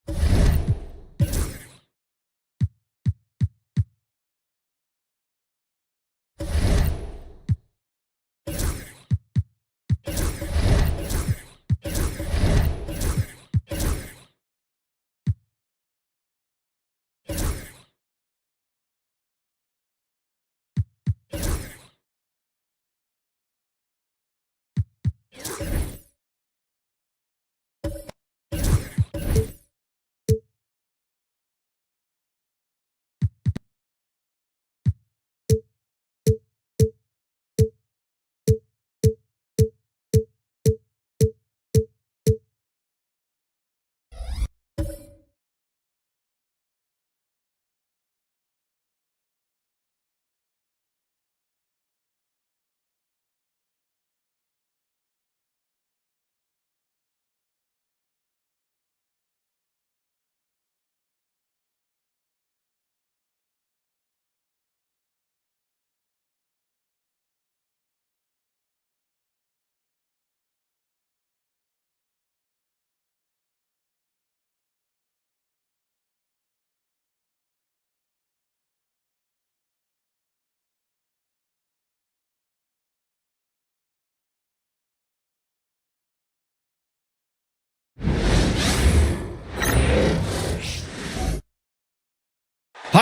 You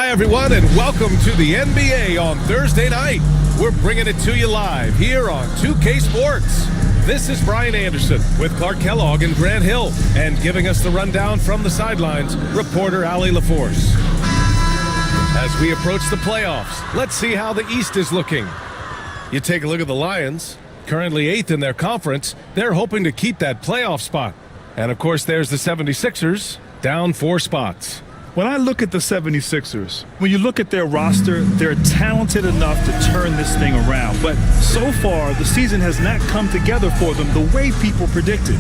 Hi, everyone, and welcome to the NBA on Thursday night. We're bringing it to you live here on 2K Sports. This is Brian Anderson with Clark Kellogg and Grant Hill, and giving us the rundown from the sidelines, reporter Allie LaForce. As we approach the playoffs, let's see how the East is looking. You take a look at the Lions, currently 8th in their conference. They're hoping to keep that playoff spot. And, of course, there's the 76ers, down 4 spots. When I look at the 76ers, when you look at their roster, they're talented enough to turn this thing around. But so far, the season has not come together for them the way people predicted.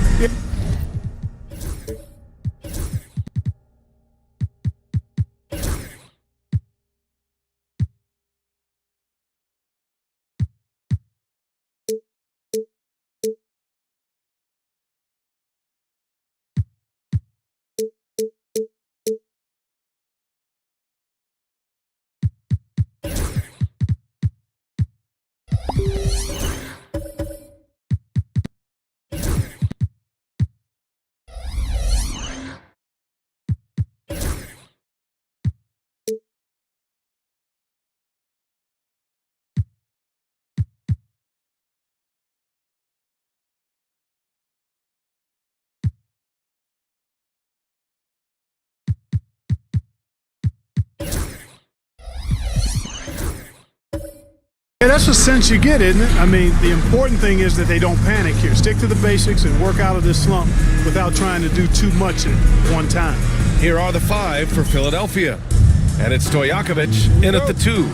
Yeah, that's the sense you get, isn't it? I mean, the important thing is that they don't panic here. Stick to the basics and work out of this slump without trying to do too much at one time. Here are the 5 for Philadelphia. And it's Stojakovic in at the 2.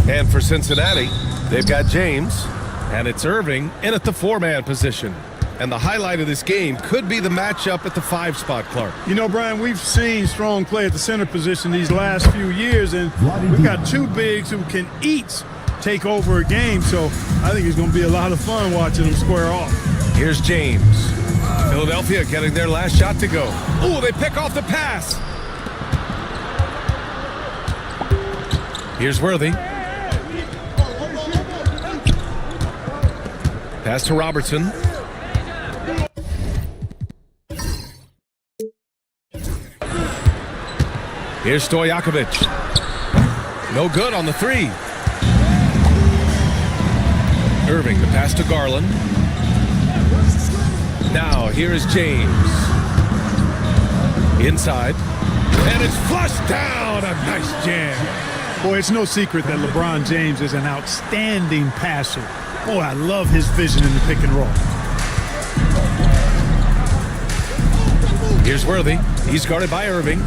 And for Cincinnati, they've got James. And it's Irving in at the 4-man position. And the highlight of this game could be the matchup at the 5 spot, Clark. You know, Brian, we've seen strong play at the center position these last few years, and we've got 2 bigs who can each take over a game, so I think it's going to be a lot of fun watching them square off. Here's James. Philadelphia getting their last shot to go. Oh, they pick off the pass. Here's Worthy. Pass to Robertson. Here's Stojakovic. No good on the 3. Irving, the pass to Garland. Now, here is James. Inside. And it's flushed down. A nice jam. Boy, it's no secret that LeBron James is an outstanding passer. Boy, I love his vision in the pick and roll. Here's Worthy. He's guarded by Irving.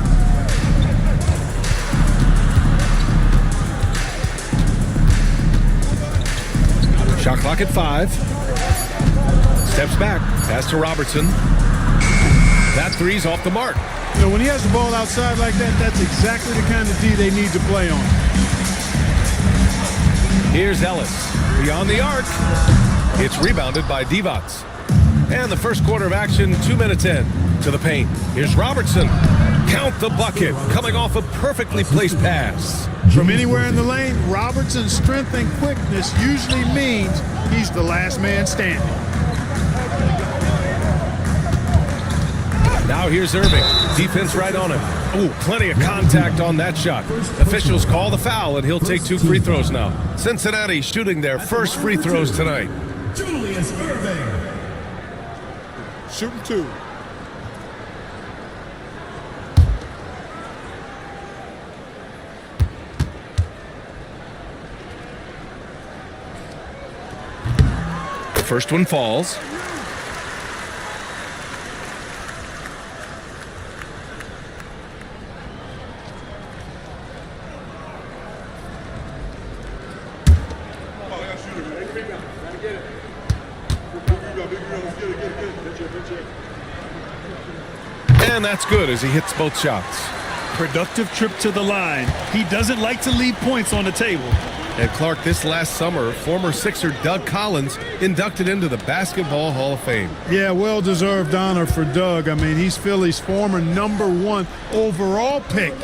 Shot clock at 5. Steps back. Pass to Robertson. That 3's off the mark. You know, when he has the ball outside like that, that's exactly the kind of D they need to play on. Here's Ellis. Beyond the arc. It's rebounded by Divac. And the first quarter of action, 2 minutes in. To the paint. Here's Robertson. Count the bucket. Coming off a perfectly placed pass. From anywhere in the lane, Robertson's strength and quickness usually means he's the last man standing. Now here's Irving. Defense right on him. Oh, plenty of contact on that shot. Officials call the foul, and he'll take 2 free throws now. Cincinnati shooting their first free throws tonight. Julius Irving. Shooting 2. First one falls. And that's good as he hits both shots. Productive trip to the line. He doesn't like to leave points on the table. And Clark, this last summer, former Sixer Doug Collins inducted into the Basketball Hall of Fame. Yeah, well-deserved honor for Doug. I mean, he's Philly's former #1 overall pick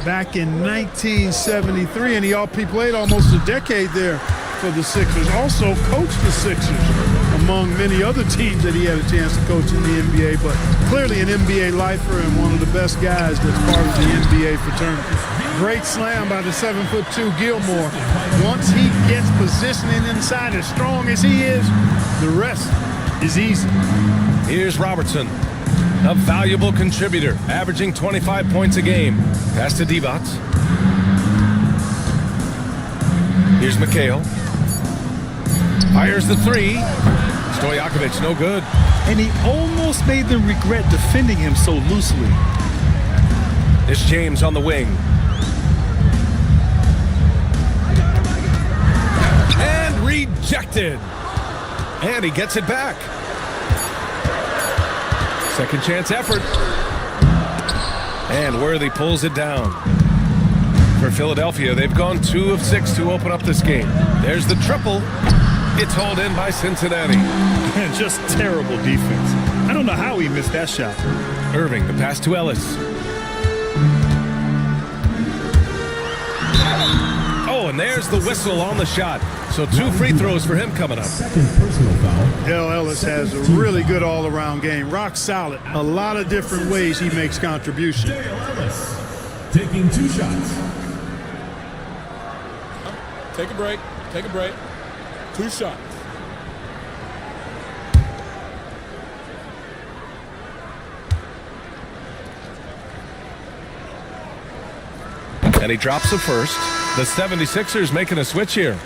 back in 1973, and he played almost a decade there for the Sixers. Also coached the Sixers, among many other teams that he had a chance to coach in the NBA, but clearly an NBA lifer and one of the best guys that's part of the NBA fraternity. Great slam by the 7'2" Gilmore. Once he gets positioning inside as strong as he is, the rest is easy. Here's Robertson, a valuable contributor, averaging 25 points a game. Pass to Divac. Here's McHale. Fires the three. Stojakovic, no good. And he almost made them regret defending him so loosely. It's James on the wing. And rejected. And he gets it back. Second chance effort. And Worthy pulls it down. For Philadelphia, they've gone 2 of 6 to open up this game. There's the triple. It's hauled in by Cincinnati. Just terrible defense. I don't know how he missed that shot. Irving, the pass to Ellis. Oh, and there's the whistle on the shot. So 2 free throws for him coming up. Second personal foul. Dale Ellis has a really good all-around game. Rock solid. A lot of different ways he makes contribution. Dale Ellis taking 2 shots. Take a break. Take a break. 2 shots. And he drops the first. The 76ers making a switch here.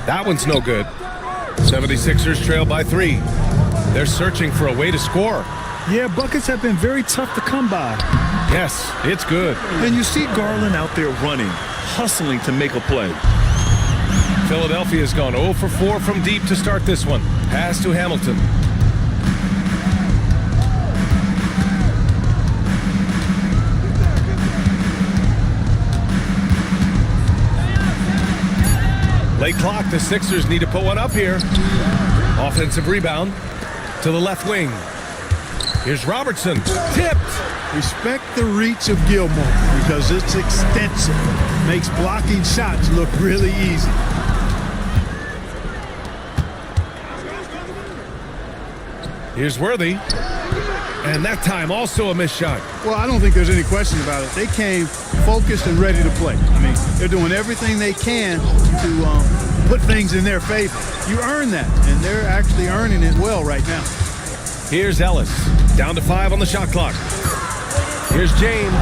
That one's no good. 76ers trail by 3. They're searching for a way to score. Yeah, buckets have been very tough to come by. Yes, it's good. And you see Garland out there running, hustling to make a play. Philadelphia's gone 0 for 4 from deep to start this one. Pass to Hamilton. Late clock, the Sixers need to put one up here. Offensive rebound to the left wing. Here's Robertson, tipped. Respect the reach of Gilmore because it's extensive. Makes blocking shots look really easy. Here's Worthy. And that time also a missed shot. Well, I don't think there's any question about it. They came focused and ready to play. I mean, they're doing everything they can to put things in their favor. You earn that, and they're actually earning it well right now. Here's Ellis, down to 5 on the shot clock. Here's James.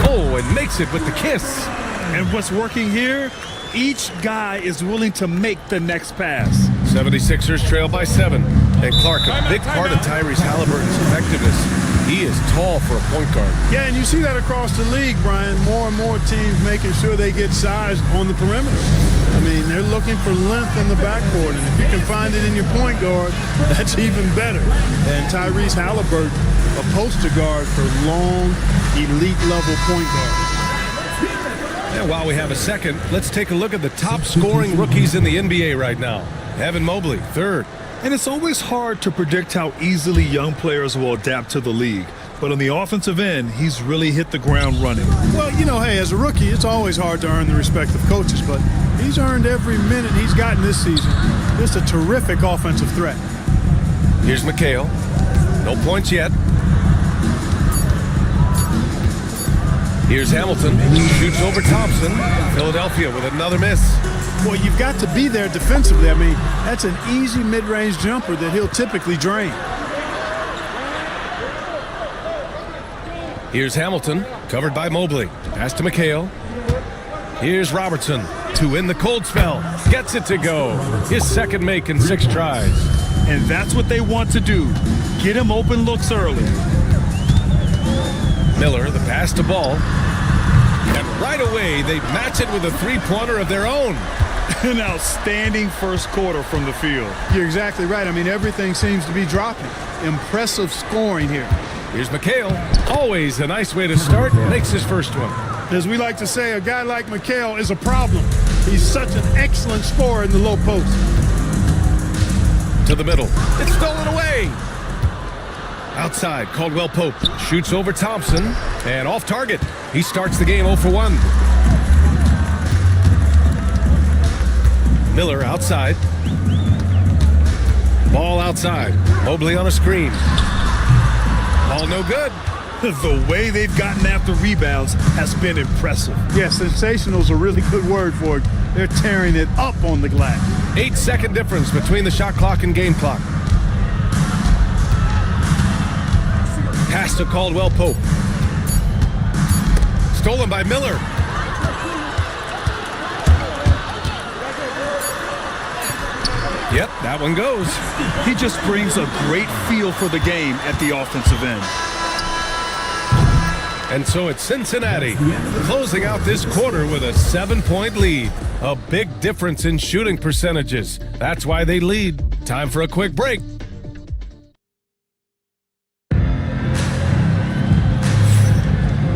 Oh, and makes it with the kiss. And what's working here? Each guy is willing to make the next pass. 76ers trail by 7. And Clark, a big part of Tyrese Halliburton's effectiveness. He is tall for a point guard. Yeah, and you see that across the league, Brian. More and more teams making sure they get size on the perimeter. I mean, they're looking for length in the backcourt, and if you can find it in your point guard, that's even better. And Tyrese Halliburton, a poster guard for long, elite-level point guards. And while we have a second, let's take a look at the top scoring rookies in the NBA right now. Evan Mobley, 3rd. And it's always hard to predict how easily young players will adapt to the league. But on the offensive end, he's really hit the ground running. Well, you know, hey, as a rookie, it's always hard to earn the respect of coaches, but he's earned every minute he's gotten this season. Just a terrific offensive threat. Here's McHale. No points yet. Here's Hamilton. Shoots over Thompson. Philadelphia with another miss. Well, you've got to be there defensively. I mean, that's an easy mid-range jumper that he'll typically drain. Here's Hamilton, covered by Mobley. Pass to McHale. Here's Robertson to win the cold spell. Gets it to go. His second make in 6 tries. And that's what they want to do. Get him open looks early. Miller, the pass to Ball. And right away, they match it with a three-pointer of their own. An outstanding first quarter from the field. You're exactly right. I mean, everything seems to be dropping. Impressive scoring here. Here's McHale. Always a nice way to start. Makes his first one. As we like to say, a guy like McHale is a problem. He's such an excellent scorer in the low post. To the middle. It's stolen away. Outside, Caldwell Pope shoots over Thompson. And off target. He starts the game 0 for 1. Miller outside. Ball outside. Mobley on a screen. Ball no good. The way they've gotten after rebounds has been impressive. Yeah, sensational is a really good word for it. They're tearing it up on the glass. 8-second difference between the shot clock and game clock. Pass to Caldwell Pope. Stolen by Miller. Yep, that one goes. He just brings a great feel for the game at the offensive end. And so it's Cincinnati closing out this quarter with a 7-point lead. A big difference in shooting percentages. That's why they lead. Time for a quick break.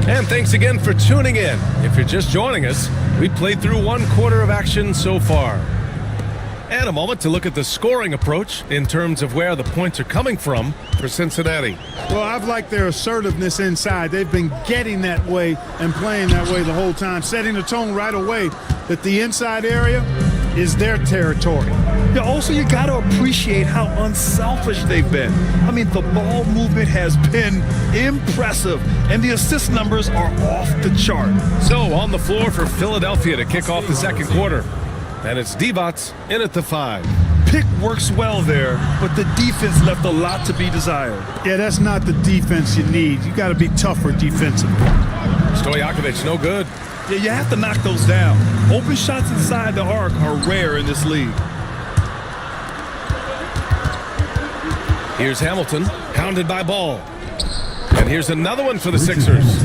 And thanks again for tuning in. If you're just joining us, we played through one quarter of action so far. And a moment to look at the scoring approach in terms of where the points are coming from for Cincinnati. Well, I've liked their assertiveness inside. They've been getting that way and playing that way the whole time, setting the tone right away that the inside area is their territory. Yeah, also, you got to appreciate how unselfish they've been. I mean, the ball movement has been impressive, and the assist numbers are off the chart. So on the floor for Philadelphia to kick off the second quarter. And it's Divac in at the 5. Pick works well there, but the defense left a lot to be desired. Yeah, that's not the defense you need. You got to be tougher defensively. Stojakovic, no good. Yeah, you have to knock those down. Open shots inside the arc are rare in this league. Here's Hamilton, hounded by Ball. And here's another one for the Sixers.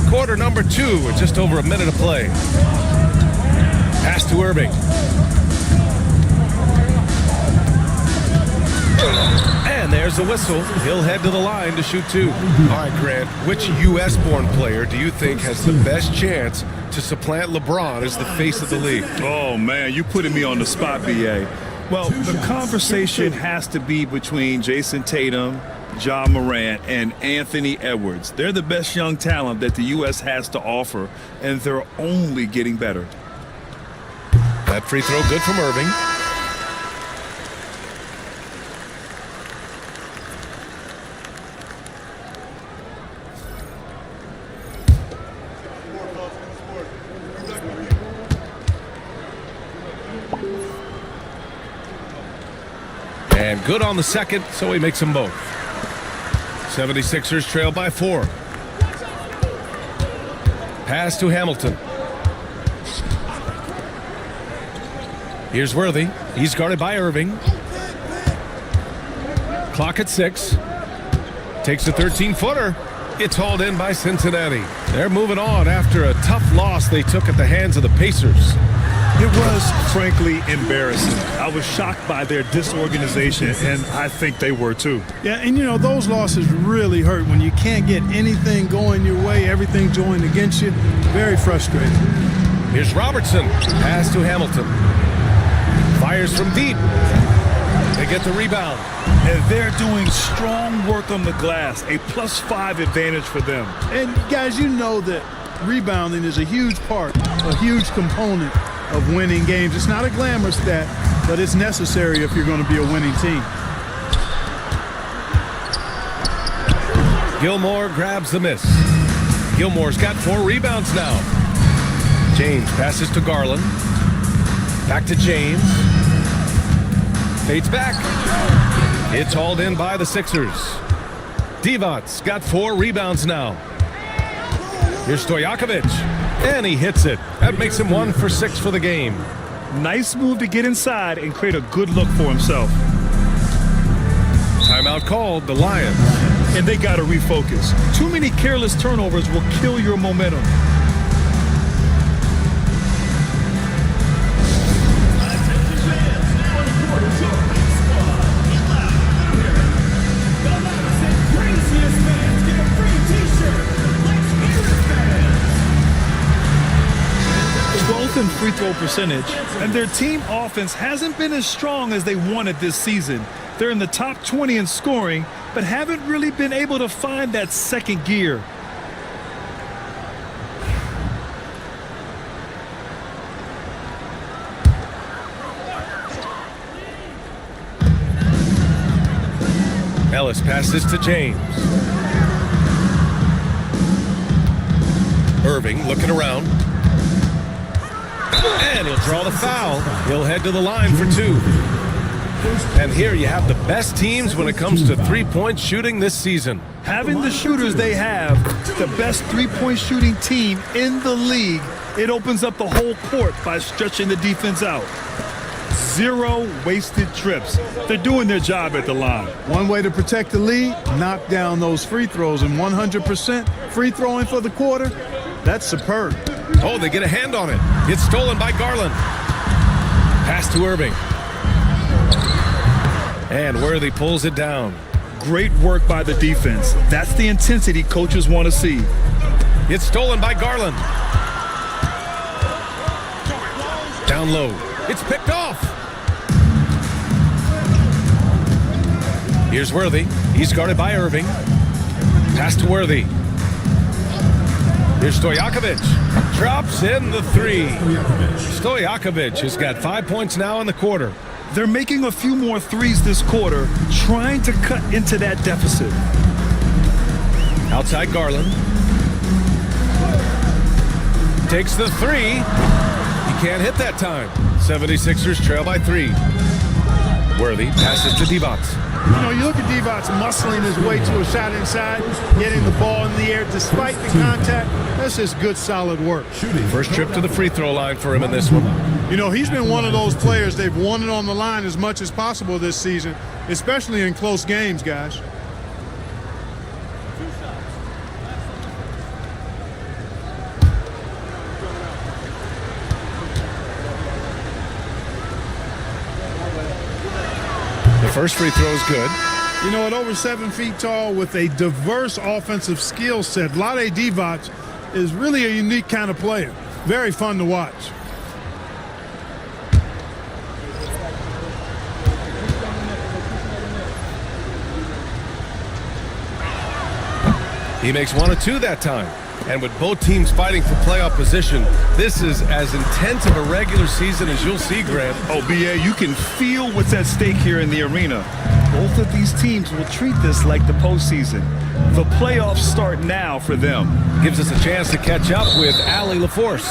Quarter number 2 with just over a minute of play. Pass to Irving. And there's the whistle. He'll head to the line to shoot 2. All right, Grant, which U.S.-born player do you think has the best chance to supplant LeBron as the face of the league? Oh, man, you putting me on the spot, B.A. Well, the conversation has to be between Jason Tatum, Ja Morant, and Anthony Edwards. They're the best young talent that the U.S. has to offer, and they're only getting better. That free throw good from Irving. And good on the second, so he makes them both. 76ers trail by 4. Pass to Hamilton. Here's Worthy. He's guarded by Irving. Clock at 6. Takes a 13-footer. It's hauled in by Cincinnati. They're moving on after a tough loss they took at the hands of the Pacers. It was, frankly, embarrassing. I was shocked by their disorganization, and I think they were too. Yeah, and you know, those losses really hurt when you can't get anything going your way, everything going against you. Very frustrating. Here's Robertson. Pass to Hamilton. Fires from deep. They get the rebound. And they're doing strong work on the glass, a +5 advantage for them. And guys, you know that rebounding is a huge part, a huge component of winning games. It's not a glamour stat, but it's necessary if you're going to be a winning team. Gilmore grabs the miss. Gilmore's got 4 rebounds now. James passes to Garland. Back to James. Fades back. It's hauled in by the Sixers. Divac's got 4 rebounds now. Here's Stojakovic. And he hits it. That makes him 1 for 6 for the game. Nice move to get inside and create a good look for himself. Timeout called, the Lions. And they got to refocus. Too many careless turnovers will kill your momentum. In free throw percentage, and their team offense hasn't been as strong as they wanted this season. They're in the top 20 in scoring, but haven't really been able to find that second gear. Ellis passes to James. Irving looking around. And he'll draw the foul. He'll head to the line for 2. And here you have the best teams when it comes to three-point shooting this season. Having the shooters they have, the best three-point shooting team in the league, it opens up the whole court by stretching the defense out. 0 wasted trips. They're doing their job at the line. One way to protect the lead, knock down those free throws, and 100% free throwing for the quarter, that's superb. Oh, they get a hand on it. It's stolen by Garland. Pass to Irving. And Worthy pulls it down. Great work by the defense. That's the intensity coaches want to see. It's stolen by Garland. Down low. It's picked off. Here's Worthy. He's guarded by Irving. Pass to Worthy. Here's Stojakovic. Drops in the 3. Stojakovic has got 5 points now in the quarter. They're making a few more threes this quarter, trying to cut into that deficit. Outside Garland. Takes the 3. He can't hit that time. 76ers trail by 3. Worthy passes to Divac. You know, you look at Divac muscling his way to a shot inside, getting the ball in the air despite the contact. That's just good, solid work. First trip to the free throw line for him in this one. You know, he's been one of those players, they've won it on the line as much as possible this season, especially in close games, guys. The first free throw is good. You know, at over 7 feet tall with a diverse offensive skill set, Vlade Divac is really a unique kind of player. Very fun to watch. He makes 1 of 2 that time. And with both teams fighting for playoff position, this is as intense of a regular season as you'll see, Grant. Oh, B.A., you can feel what's at stake here in the arena. Both of these teams will treat this like the postseason. The playoffs start now for them. Gives us a chance to catch up with Allie LaForce.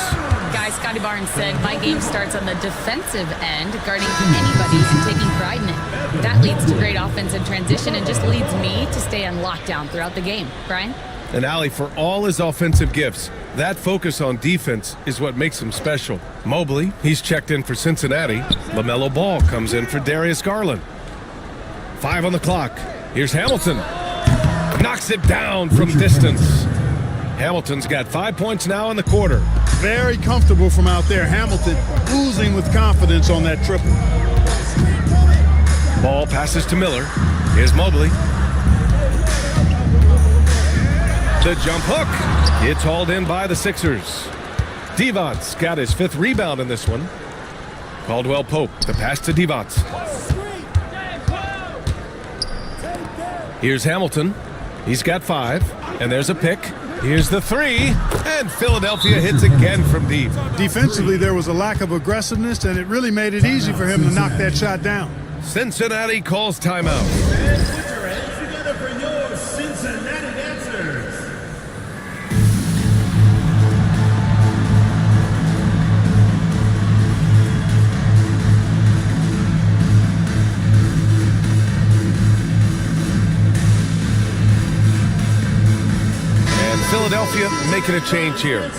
Guys, Scotty Barnes said, my game starts on the defensive end, guarding anybody and taking pride in it. That leads to great offense in transition and just leads me to stay on lockdown throughout the game. Brian? And Allie, for all his offensive gifts, that focus on defense is what makes him special. Mobley, he's checked in for Cincinnati. LaMelo Ball comes in for Darius Garland. 5 on the clock. Here's Hamilton. Knocks it down from distance. Hamilton's got 5 points now in the quarter. Very comfortable from out there. Hamilton oozing with confidence on that triple. Ball passes to Miller. Here's Mobley. The jump hook. It's hauled in by the Sixers. Divac's got his 5th rebound in this one. Caldwell Pope, the pass to Divac. Here's Hamilton. He's got 5. And there's a pick. Here's the 3. And Philadelphia hits again from deep. Defensively, there was a lack of aggressiveness, and it really made it easy for him to knock that shot down. Cincinnati calls timeout. Put your hands together for your Cincinnati Dancers. And Philadelphia making a change here.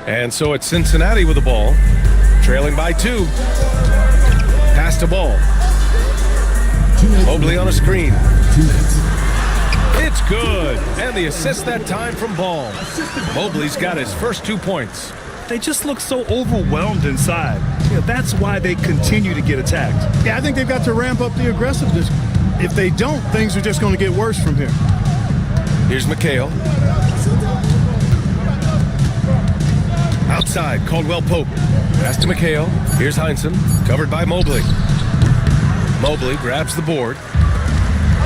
And so it's Cincinnati with the ball, trailing by 2. Pass to Ball. Mobley on a screen. It's good. And the assist that time from Ball. Mobley's got his first 2 points. They just look so overwhelmed inside. That's why they continue to get attacked. Yeah, I think they've got to ramp up the aggressiveness. If they don't, things are just going to get worse from here. Here's McHale. Outside, Caldwell Pope. Pass to McHale. Here's Heinsohn, covered by Mobley. Mobley grabs the board.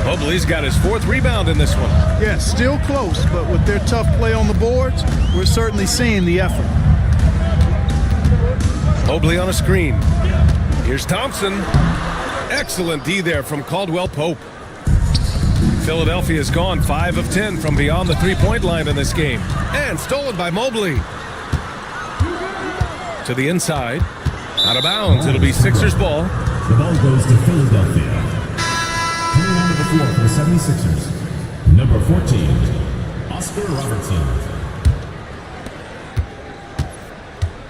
Mobley's got his 4th rebound in this one. Yeah, still close, but with their tough play on the boards, we're certainly seeing the effort. Mobley on a screen. Here's Thompson. Excellent D there from Caldwell Pope. Philadelphia's gone 5 of 10 from beyond the three-point line in this game. And stolen by Mobley. To the inside. Out of bounds. It'll be Sixers ball. The ball goes to Philadelphia. Coming onto the floor for the 76ers, number 14, Oscar Robertson.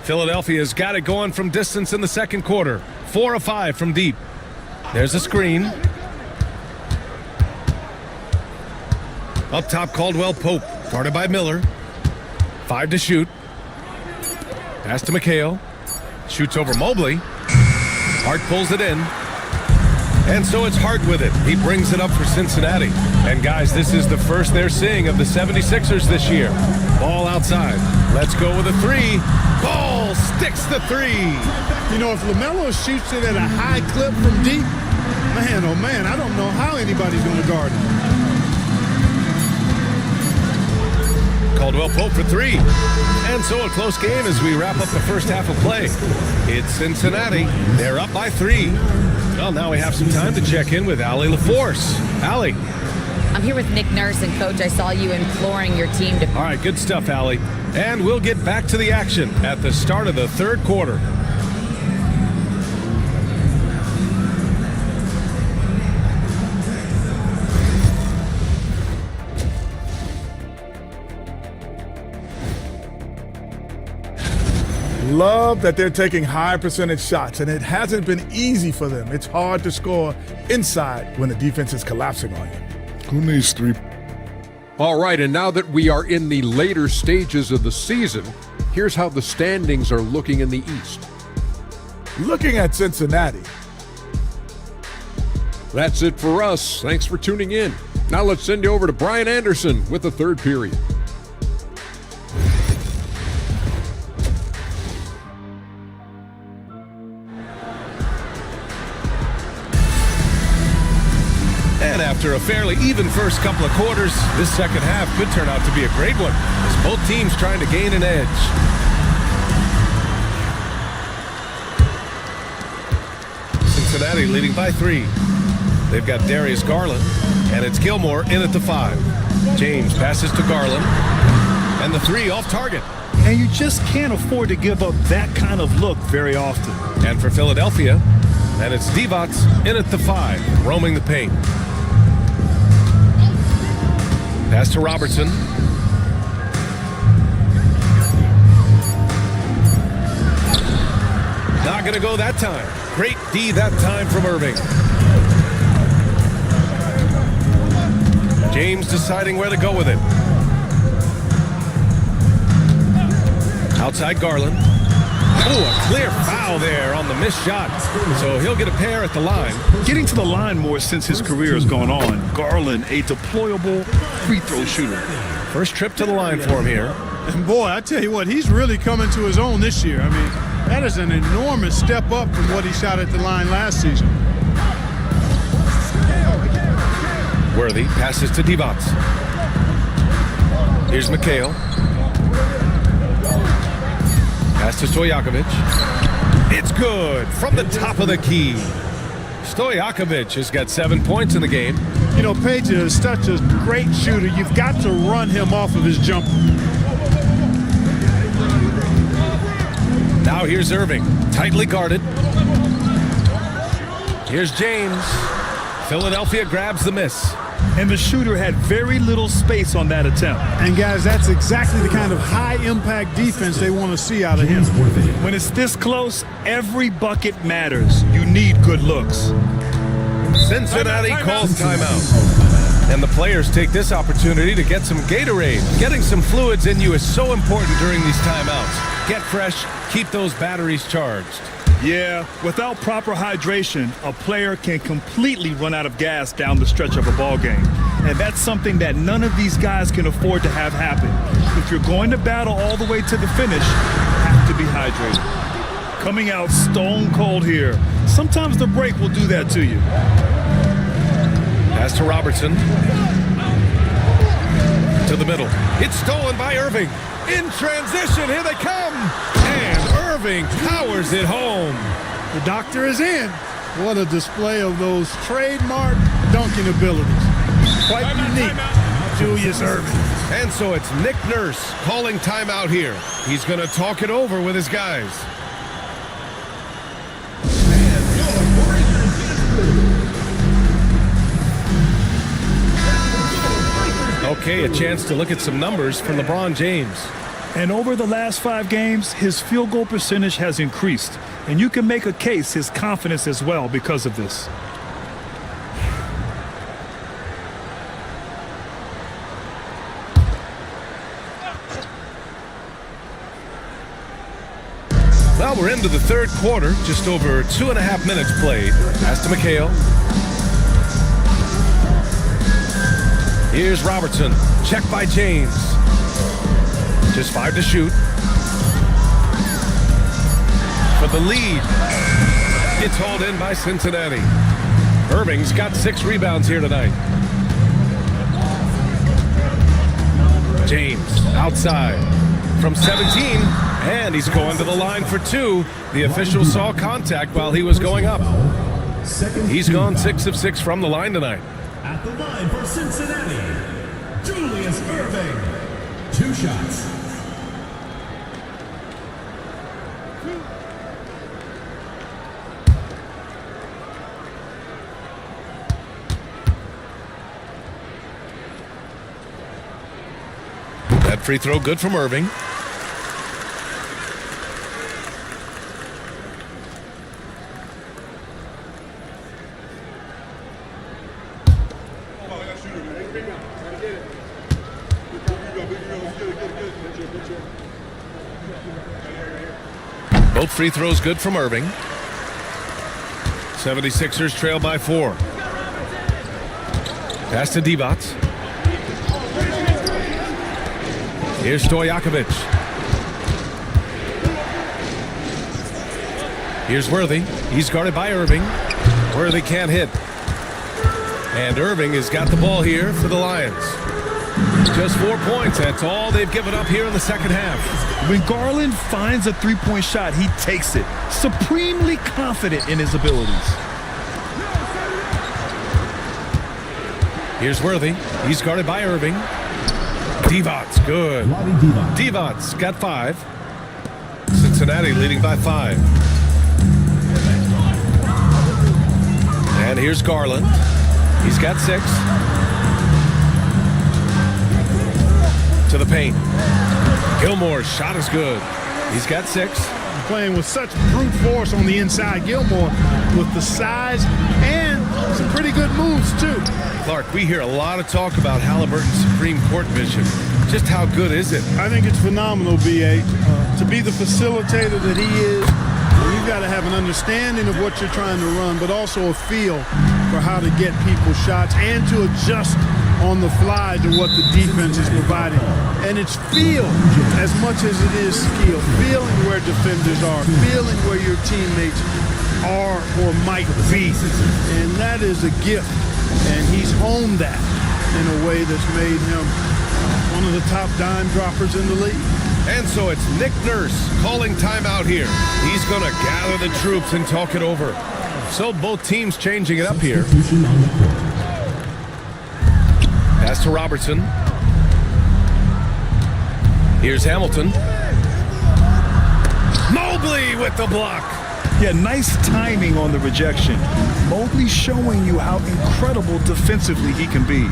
Philadelphia's got it going from distance in the second quarter. 4 of 5 from deep. There's a screen. Up top, Caldwell Pope, guarded by Miller. 5 to shoot. Pass to McHale. Shoots over Mobley. Hart pulls it in. And so it's Hart with it. He brings it up for Cincinnati. And guys, this is the first they're seeing of the 76ers this year. Ball outside. Let's go with a 3. Ball sticks the 3. You know, if LaMelo shoots it at a high clip from deep, man, oh man, I don't know how anybody's going to guard him. Caldwell Pope for 3. And so a close game as we wrap up the first half of play. It's Cincinnati. They're up by 3. Well, now we have some time to check in with Allie LaForce. Allie. I'm here with Nick Nurse, and Coach, I saw you imploring your team to... All right, good stuff, Allie. And we'll get back to the action at the start of the third quarter. Love that they're taking high percentage shots, and it hasn't been easy for them. It's hard to score inside when the defense is collapsing on you. Who needs 3? All right, and now that we are in the later stages of the season, here's how the standings are looking in the East. Looking at Cincinnati. That's it for us. Thanks for tuning in. Now let's send you over to Brian Anderson with the third period. And after a fairly even first couple of quarters, this second half could turn out to be a great one as both teams trying to gain an edge. Cincinnati leading by 3. They've got Darius Garland, and it's Gilmore in at the 5. James passes to Garland, and the 3 off target. And you just can't afford to give up that kind of look very often. And for Philadelphia, and it's Divac in at the 5, roaming the paint. Pass to Robertson. Not going to go that time. Great D that time from Irving. James deciding where to go with it. Outside Garland. Oh, a clear foul there on the missed shot. So he'll get a pair at the line. Getting to the line more since his career has gone on. Garland, a deployable free throw shooter. First trip to the line for him here. And boy, I tell you what, he's really coming to his own this year. I mean, that is an enormous step up from what he shot at the line last season. Worthy passes to Divac. Here's McHale. Pass to Stojakovic. It's good from the top of the key. Stojakovic has got 7 points in the game. You know, Page is such a great shooter. You've got to run him off of his jumper. Now here's Irving, tightly guarded. Here's James. Philadelphia grabs the miss. And the shooter had very little space on that attempt. And guys, that's exactly the kind of high-impact defense they want to see out of him. When it's this close, every bucket matters. You need good looks. Cincinnati calls timeout. And the players take this opportunity to get some Gatorade. Getting some fluids in you is so important during these timeouts. Get fresh, keep those batteries charged. Yeah, without proper hydration, a player can completely run out of gas down the stretch of a ball game. And that's something that none of these guys can afford to have happen. If you're going to battle all the way to the finish, you have to be hydrated. Coming out stone cold here. Sometimes the break will do that to you. Pass to Robertson. To the middle. It's stolen by Irving. In transition, here they come. And Irving powers it home. The doctor is in. What a display of those trademark dunking abilities. Quite unique, Julius Irving. And so it's Nick Nurse calling timeout here. He's going to talk it over with his guys. Okay, a chance to look at some numbers for LeBron James. And over the last 5 games, his field goal percentage has increased. And you can make a case his confidence as well because of this. Well, we're into the third quarter, just over 2.5 minutes played. Pass to McHale. Here's Robertson. Check by James. Just 5 to shoot. For the lead. It's hauled in by Cincinnati. Irving's got 6 rebounds here tonight. James outside from 17, and he's going to the line for 2. The official saw contact while he was going up. He's gone 6 of 6 from the line tonight. At the line for Cincinnati, Julius Irving. 2 shots. That free throw good from Irving. Both free throws good from Irving. 76ers trail by 4. Pass to Divac. Here's Stojakovic. Here's Worthy. He's guarded by Irving. Worthy can't hit. And Irving has got the ball here for the Lions. Just 4 points. That's all they've given up here in the second half. When Garland finds a three-point shot, he takes it. Supremely confident in his abilities. Here's Worthy. He's guarded by Irving. Divac, good. Divac got 5. Cincinnati leading by 5. And here's Garland. He's got 6. To the paint. Gilmore's shot is good. He's got 6. Playing with such brute force on the inside. Gilmore with the size and some pretty good moves, too. Clark, we hear a lot of talk about Halliburton's Supreme Court vision. Just how good is it? I think it's phenomenal, B.A. To be the facilitator that he is, you've got to have an understanding of what you're trying to run, but also a feel for how to get people shots and to adjust on the fly to what the defense is providing. And it's feel as much as it is skill. Feeling where defenders are, feeling where your teammates are or might be. And that is a gift. And he's honed that in a way that's made him one of the top dime droppers in the league. And so it's Nick Nurse calling timeout here. He's going to gather the troops and talk it over. So both teams changing it up here. Pass to Robertson. Here's Hamilton. Mobley with the block. Yeah, nice timing on the rejection. Mobley showing you how incredible defensively he can be.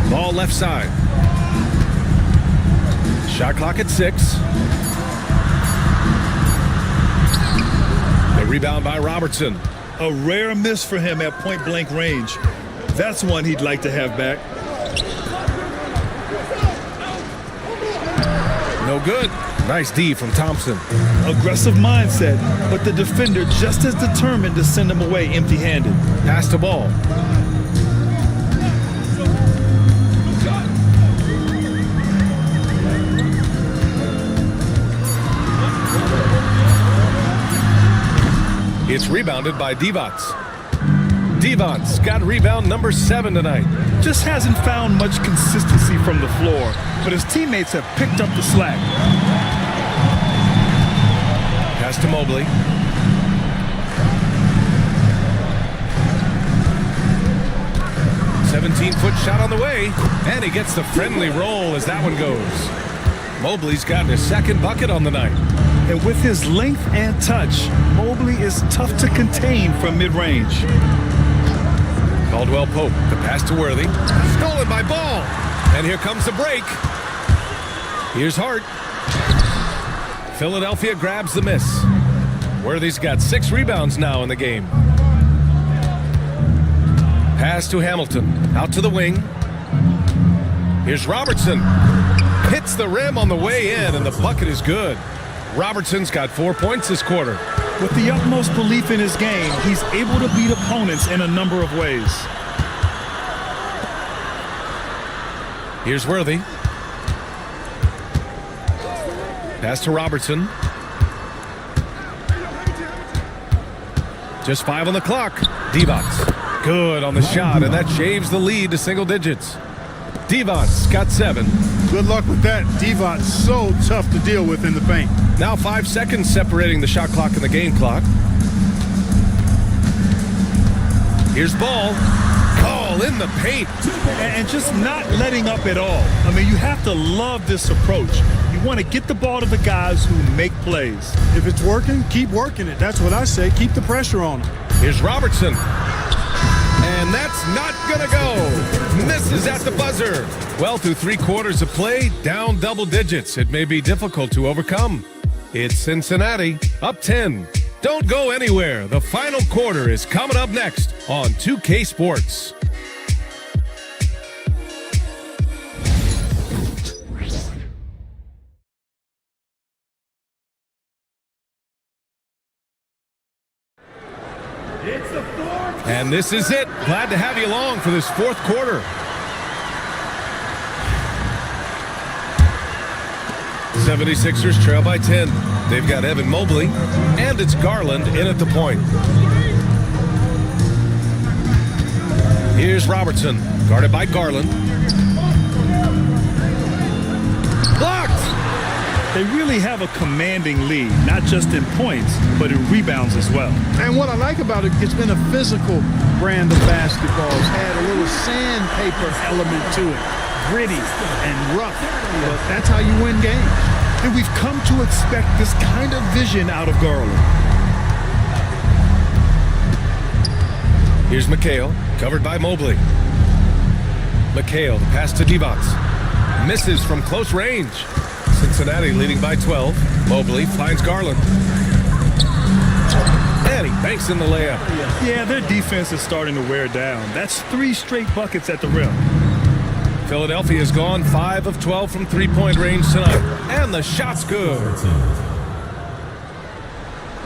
Ball left side. Shot clock at 6. The rebound by Robertson. A rare miss for him at point-blank range. That's one he'd like to have back. No good. Nice D from Thompson. Aggressive mindset, but the defender just as determined to send him away empty-handed. Pass the ball. It's rebounded by Divac. Devon's got rebound number 7 tonight. Just hasn't found much consistency from the floor, but his teammates have picked up the slack. Pass to Mobley. "17-foot shot on the way, and he gets the friendly roll as that one goes. Mobley's gotten his second bucket on the night. And with his length and touch, Mobley is tough to contain from mid-range. Caldwell Pope, the pass to Worthy. Stolen by Ball. And here comes the break. Here's Hart. Philadelphia grabs the miss. Worthy's got 6 rebounds now in the game. Pass to Hamilton. Out to the wing. Here's Robertson. Hits the rim on the way in, and the bucket is good. Robertson's got 4 points this quarter. With the utmost belief in his game, he's able to beat opponents in a number of ways. Here's Worthy. Pass to Robertson. Just 5 on the clock. Devon's good on the shot, and that shaves the lead to single digits. Devon's got 7. Good luck with that. Devon's so tough to deal with in the paint. Now 5 seconds separating the shot clock and the game clock. Here's Ball. Call in the paint. And just not letting up at all. I mean, you have to love this approach. You want to get the ball to the guys who make plays. If it's working, keep working it. That's what I say. Keep the pressure on him. Here's Robertson. And that's not gonna go. Misses at the buzzer. Well, through 3 quarters of play, down double digits. It may be difficult to overcome. It's Cincinnati, up 10. Don't go anywhere. The final quarter is coming up next on 2K Sports. And this is it. Glad to have you along for this 4th quarter. The 76ers trail by 10. They've got Evan Mobley, and it's Garland in at the point. Here's Robertson, guarded by Garland. Blocked! They really have a commanding lead, not just in points, but in rebounds as well. And what I like about it, it's been a physical brand of basketball. It's had a little sandpaper element to it. Gritty and rough. But that's how you win games. And we've come to expect this kind of vision out of Garland. Here's McHale, covered by Mobley. McHale, the pass to Devon's. Misses from close range. Cincinnati leading by 12. Mobley finds Garland. And he banks in the layup. Yeah, their defense is starting to wear down. That's 3 straight buckets at the rim. Philadelphia has gone 5 of 12 from 3-point range tonight. And the shot's good.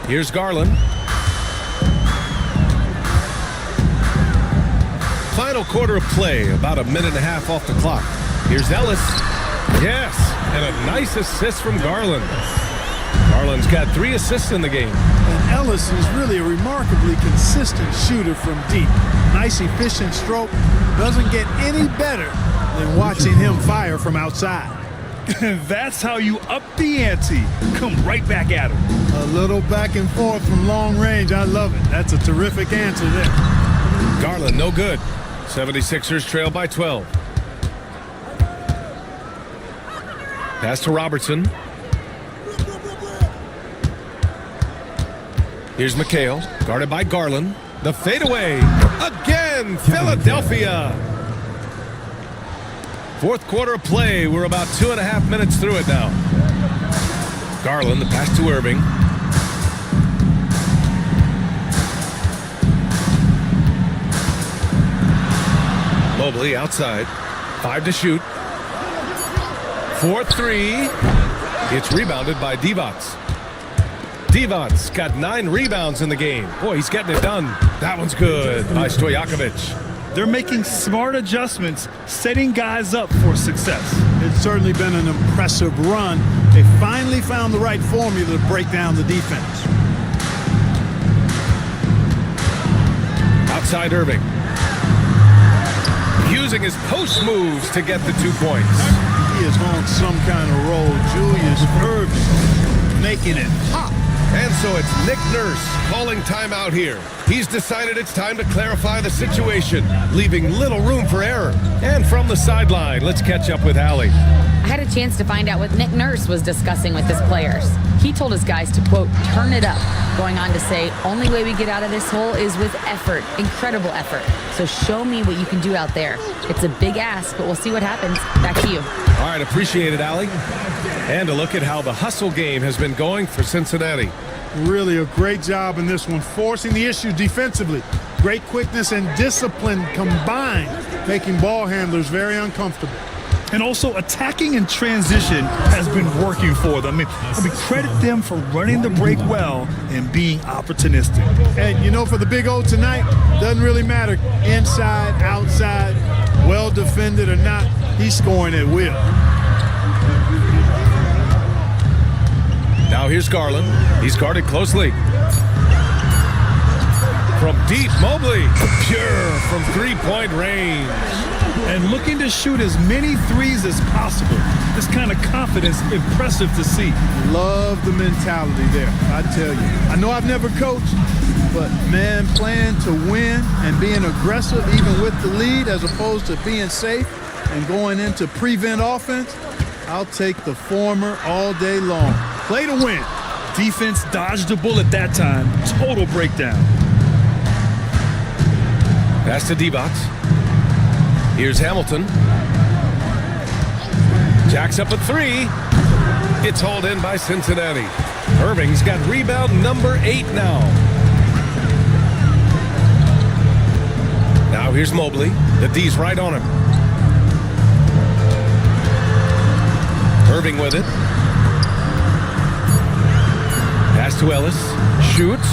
Here's Garland. Final quarter of play, about a minute and a half off the clock. Here's Ellis. Yes, and a nice assist from Garland. Garland's got 3 assists in the game. And Ellis is really a remarkably consistent shooter from deep. Nice, efficient stroke. Doesn't get any better than watching him fire from outside. That's how you up the ante. Come right back at him. A little back and forth from long range. I love it. That's a terrific answer there. Garland, no good. 76ers trail by 12. Pass to Robertson. Here's McHale, guarded by Garland. The fadeaway. Again, Philadelphia. 4th quarter of play. We're about 2.5 minutes through it now. Garland, the pass to Irving. Mobley outside. 5 to shoot. 4-3. It's rebounded by Devon's. Devon's got 9 rebounds in the game. Boy, he's getting it done. That one's good by Stojakovic. They're making smart adjustments, setting guys up for success. It's certainly been an impressive run. They finally found the right formula to break down the defense. outside Irving. Using his post moves to get the 2 points. He is on some kind of roll. Julius Irving making it hot. And so it's Nick Nurse calling timeout here. He's decided it's time to clarify the situation, leaving little room for error. And from the sideline, let's catch up with Allie. I had a chance to find out what Nick Nurse was discussing with his players. He told his guys to, quote, turn it up, going on to say, only way we get out of this hole is with effort, incredible effort. So show me what you can do out there. It's a big ask, but we'll see what happens. Back to you. All right, appreciate it, Allie. And a look at how the hustle game has been going for Cincinnati. Really a great job in this one, forcing the issue defensively. Great quickness and discipline combined, making ball handlers very uncomfortable. And also attacking in transition has been working for them. I mean, credit them for running the break well and being opportunistic. And, you know, for the Big O tonight, doesn't really matter. Inside, outside, well defended or not, he's scoring at will. Now here's Garland. He's guarded closely. From deep, Mobley. Pure from three-point range. And looking to shoot as many threes as possible. This kind of confidence, impressive to see. Love the mentality there, I tell you. I know I've never coached, but, man, playing to win and being aggressive even with the lead as opposed to being safe and going into prevent offense, I'll take the former all day long. Play to win. Defense dodged a bullet that time. Total breakdown. Pass to D-Box. Here's Hamilton. Jacks up a three. It's hauled in by Cincinnati. Irving's got rebound number 8 now. Now here's Mobley. The D's right on him. Irving with it. Pass to Ellis. Shoots.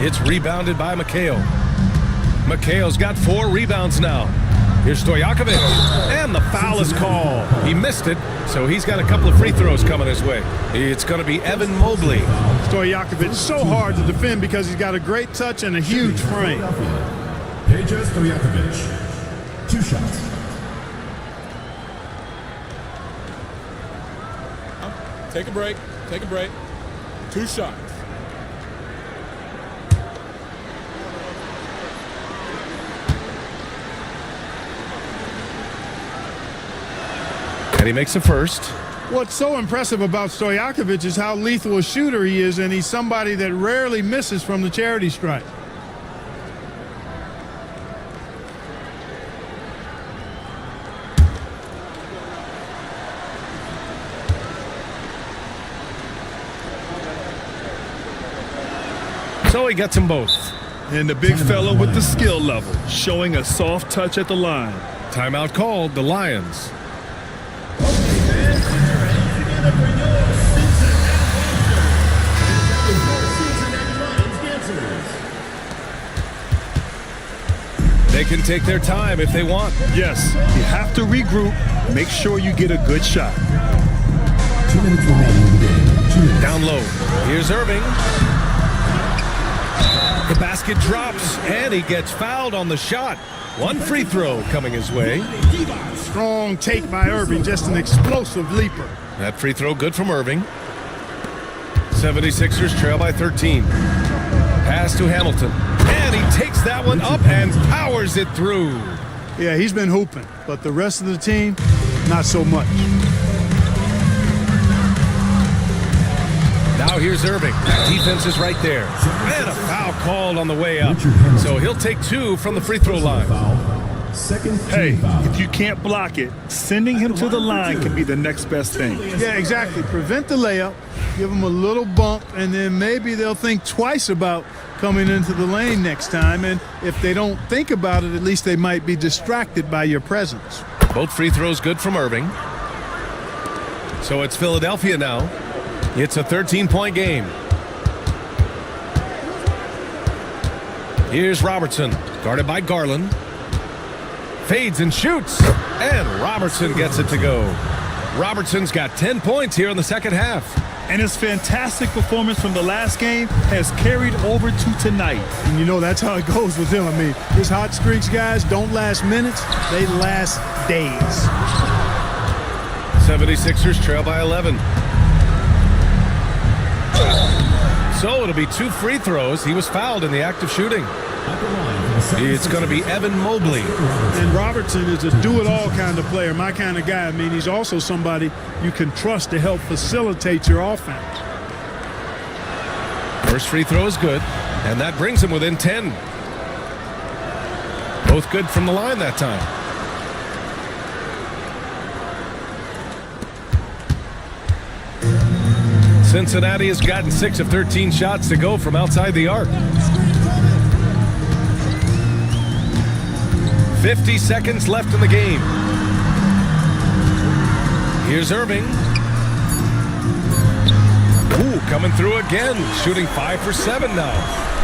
It's rebounded by McHale. McHale's got 4 rebounds now. Here's Stojakovic. And the foul is called. He missed it, so he's got a couple of free throws coming his way. It's going to be Evan Mobley. Stojakovic, so hard to defend because he's got a great touch and a huge frame. Peja Stojakovic, 2 shots. Take a break. Take a break. 2 shots. And he makes the first. What's so impressive about Stojakovic is how lethal a shooter he is, and he's somebody that rarely misses from the charity stripe. So he gets them both. And the big fella with the skill level, showing a soft touch at the line. Timeout called, the Lions. They can take their time if they want. Yes, you have to regroup. Make sure you get a good shot. 2 minutes remaining in the game. 2 minutes. Down low. Here's Irving. The basket drops, and he gets fouled on the shot. 1 free throw coming his way. Strong take by Irving, just an explosive leaper. That free throw good from Irving. 76ers trail by 13. Pass to Hamilton. And he takes that one up and powers it through. Yeah, he's been hooping, but the rest of the team, not so much. Now here's Irving. Defense is right there. And a foul called on the way up. So he'll take 2 from the free throw line. Second Hey, foul. if you can't block it, sending him to the line can be the next best thing. Yeah, exactly. Prevent the layup, give them a little bump, and then maybe they'll think twice about coming into the lane next time. And if they don't think about it, at least they might be distracted by your presence. Both free throws good from Irving. So it's Philadelphia now. It's a 13-point game. Here's Robertson, guarded by Garland. Fades and shoots, and Robertson gets it to go. Robertson's got 10 points here in the second half. And his fantastic performance from the last game has carried over to tonight. And you know that's how it goes with him. I mean, his hot streaks, guys, don't last minutes. They last days. 76ers trail by 11. So it'll be 2 free throws. He was fouled in the act of shooting. It's going to be Evan Mobley. And Robertson is a do-it-all kind of player, my kind of guy. I mean, he's also somebody you can trust to help facilitate your offense. First free throw is good, and that brings him within 10. Both good from the line that time. Cincinnati has gotten 6 of 13 shots to go from outside the arc. 50 seconds left in the game. Here's Irving. Ooh, coming through again, shooting 5 for 7 now.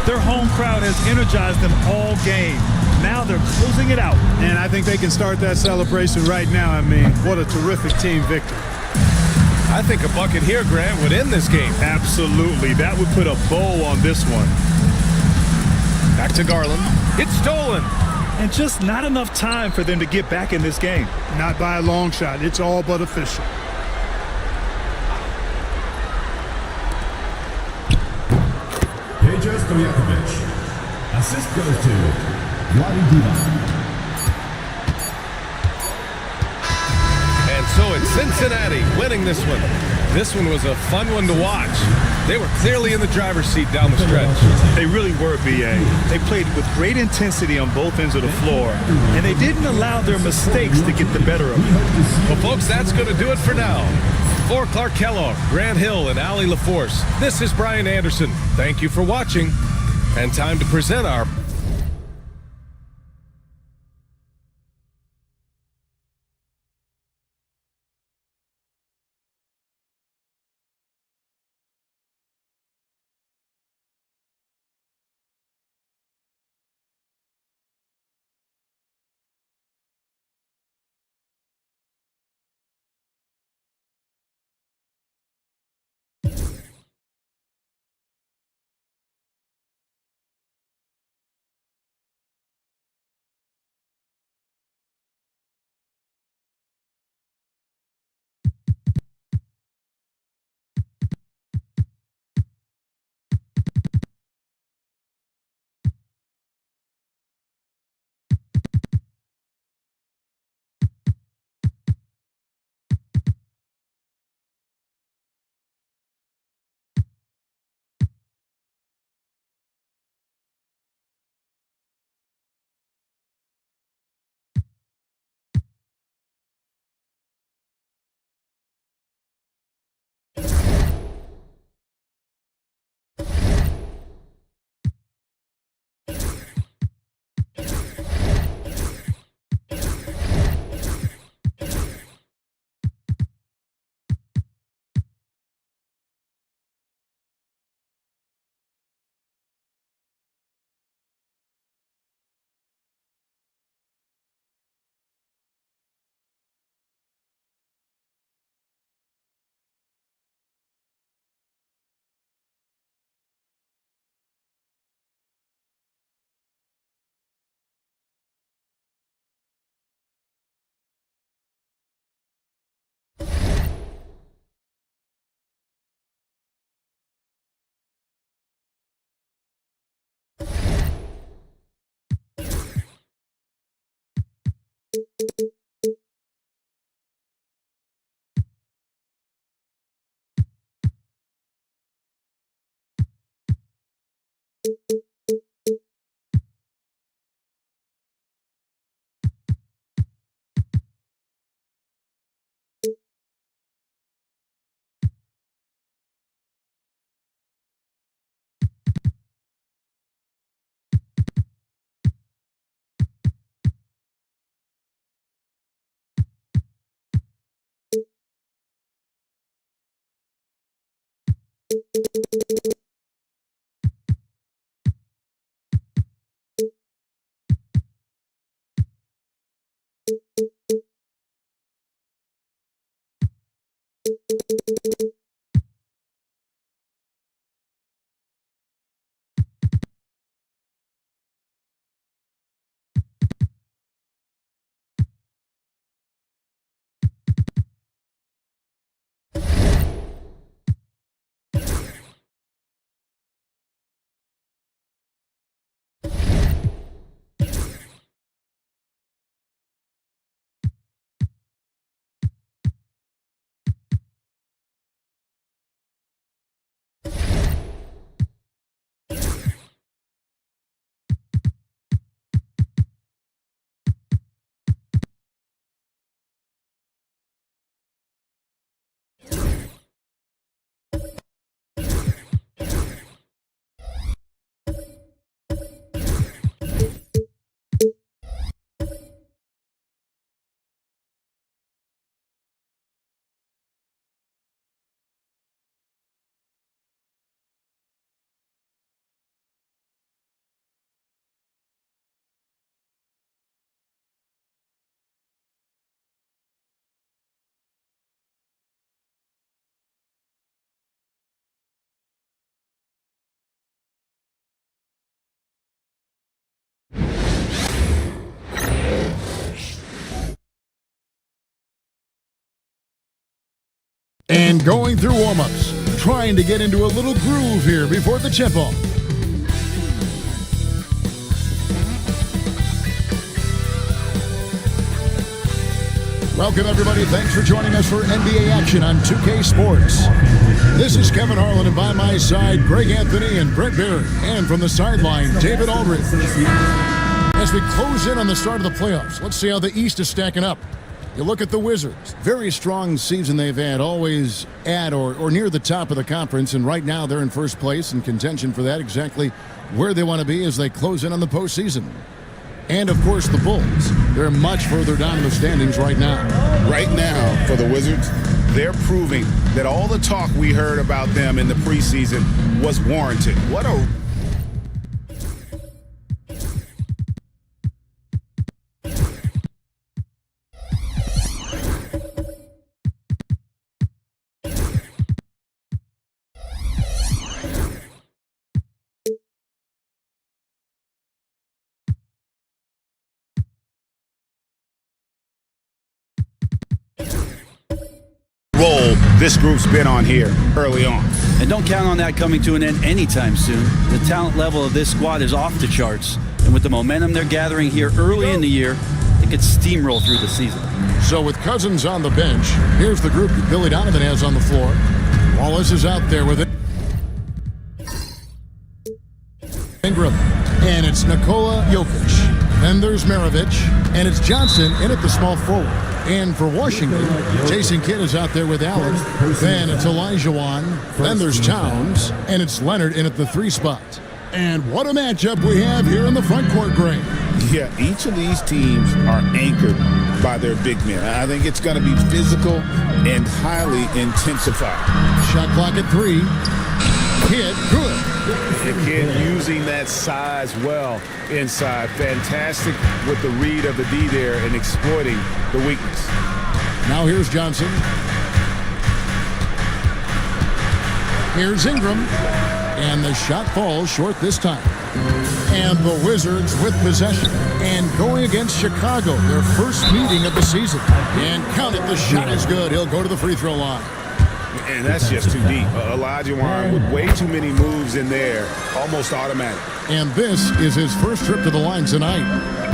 Their home crowd has energized them all game. Now they're closing it out. And I think they can start that celebration right now. I mean, what a terrific team victory. I think a bucket here, Grant, would end this game. Absolutely. That would put a bow on this one. Back to Garland. It's stolen. And just not enough time for them to get back in this game. Not by a long shot. It's all but official. Peja Stojakovic. Assist goes to Vladi. And so it's Cincinnati winning this one. This one was a fun one to watch. They were clearly in the driver's seat down the stretch. They really were, B.A. They played with great intensity on both ends of the floor, and they didn't allow their mistakes to get the better of them. Well, folks, that's going to do it for now. For Clark Kellogg, Grant Hill, and Allie LaForce, this is Brian Anderson. Thank you for watching, and time to present our And going through warm-ups, trying to get into a little groove here before the tip-off. Welcome, everybody. Thanks for joining us for NBA action on 2K Sports. This is Kevin Harlan, and by my side, Greg Anthony and Brett Barrett. And from the sideline, David Aldridge. As we close in on the start of the playoffs, let's see how the East is stacking up. You look at the Wizards. Very strong season they've had, always at or near the top of the conference, and right now they're in first place in contention for that, exactly where they want to be as they close in on the postseason. And, of course, the Bulls. They're much further down in the standings right now. Right now, for the Wizards, they're proving that all the talk we heard about them in the preseason was warranted. What a... role this group's been on here early on. And don't count on that coming to an end anytime soon. The talent level of this squad is off the charts, and with the momentum they're gathering here early in the year, it could steamroll through the season. So with Cousins on the bench, here's the group that Billy Donovan has on the floor. Wallace is out there with it. Ingram, and it's Nikola Jokic. Then there's Maravich, and it's Johnson in at the small forward. And for Washington, Jason Kidd is out there with Allen. Then it's Elijah Wan. Then there's Towns. And it's Leonard in at the 3 spot. And what a matchup we have here in the front court, Greg. Yeah, each of these teams are anchored by their big men. I think it's going to be physical and highly intensified. Shot clock at 3. Kidd, good. And Kidd using that size well inside. Fantastic with the read of the D there and exploiting the weakness. Now here's Johnson. Here's Ingram. And the shot falls short this time. And the Wizards with possession. And going against Chicago, their first meeting of the season. And count it, the shot is good. He'll go to the free throw line. And that's just too deep. Elijah Wan with way too many moves in there, almost automatic. And this is his first trip to the line tonight.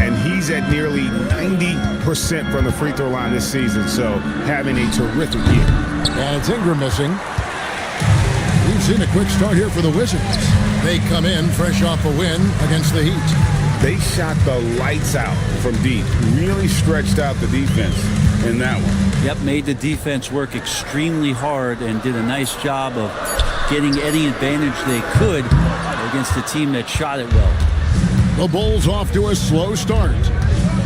And he's at nearly 90% from the free throw line this season, so having a terrific year. And it's Ingram missing. We've seen a quick start here for the Wizards. They come in fresh off a win against the Heat. They shot the lights out from deep, really stretched out the defense in that one. Yep, made the defense work extremely hard and did a nice job of getting any advantage they could against a team that shot it well. The Bulls off to a slow start.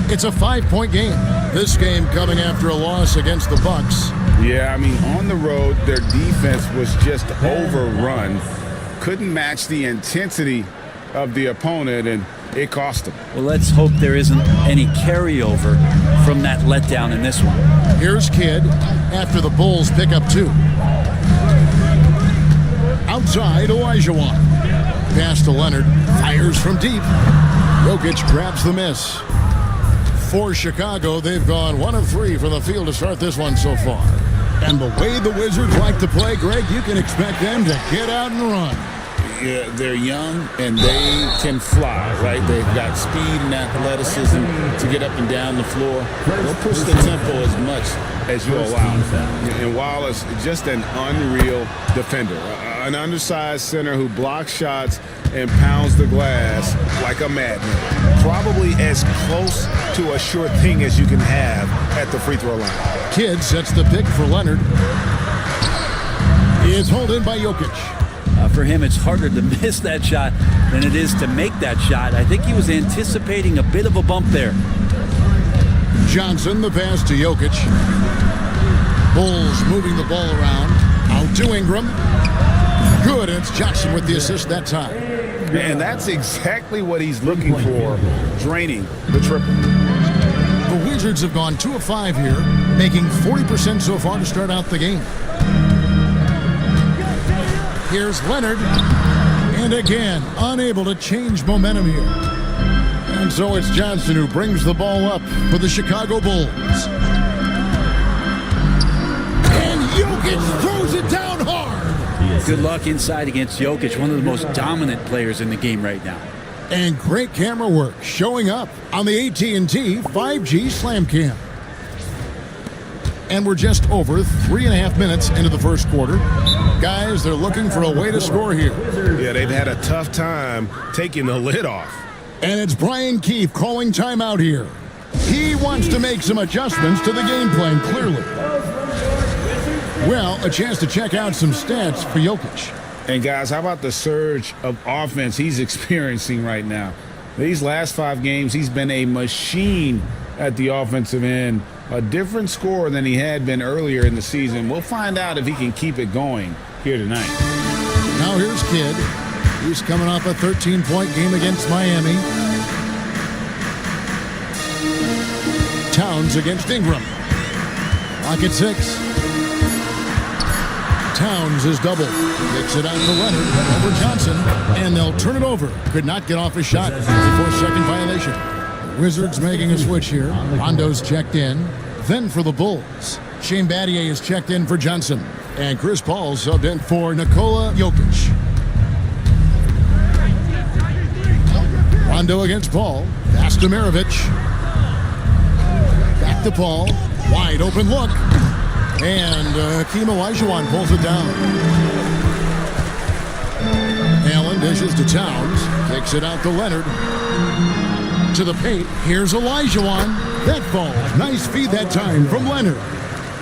It's a 5-point game. This game coming after a loss against the Bucks. Yeah, I mean, on the road, their defense was just overrun. Couldn't match the intensity of the opponent, and it cost them. Well, let's hope there isn't any carryover from that letdown in this one. Here's Kidd after the Bulls pick up 2. Outside, Elijah Wan. Pass to Leonard. Fires from deep. Jokic grabs the miss. For Chicago, they've gone 1 of 3 from the field to start this one so far. And the way the Wizards like to play, Greg, you can expect them to get out and run. Yeah, they're young and they can fly, right? They've got speed and athleticism to get up and down the floor. They'll push the tempo as much as you allow. And Wallace, just an unreal defender. An undersized center who blocks shots and pounds the glass like a madman. Probably as close to a sure thing as you can have at the free throw line. Kidd sets the pick for Leonard. It's hauled in by Jokic. For him, it's harder to miss that shot than it is to make that shot. I think he was anticipating a bit of a bump there. Johnson, the pass to Jokic. Bulls moving the ball around. Out to Ingram. Good, and it's Johnson with the assist that time. And that's exactly what he's looking for, draining the triple. The Wizards have gone 2 of 5 here, making 40% so far to start out the game. Here's Leonard, and again, unable to change momentum here. And so it's Johnson who brings the ball up for the Chicago Bulls. And Jokic Good luck inside against Jokic, one of the most dominant players in the game right now. And great camera work showing up on the AT&T 5G Slam Cam. And we're just over 3.5 minutes into the first quarter. Guys, they're looking for a way to score here. Yeah, they've had a tough time taking the lid off. And it's Brian Keefe calling timeout here. He wants to make some adjustments to the game plan, clearly. Well, a chance to check out some stats for Jokic. And guys, how about the surge of offense he's experiencing right now? These last 5 games, he's been a machine at the offensive end. A different score than he had been earlier in the season. We'll find out if he can keep it going here tonight. Now here's Kidd. He's coming off a 13-point game against Miami. Towns against Ingram. Lock at 6. Towns is double. Kicks it out to Leonard over Johnson, and they'll turn it over. Could not get off his shot before second violation. The Wizards making a switch here. Rondo's checked in. Then for the Bulls, Shane Battier is checked in for Johnson, and Chris Paul subbed in for Nikola Jokic. Rondo against Paul. Pass to Maravich. Back to Paul. Wide open look. And Hakeem Olajuwon pulls it down. Allen dishes to Towns. Kicks it out to Leonard. To the paint. Here's Olajuwon. That falls. Nice feed that time from Leonard.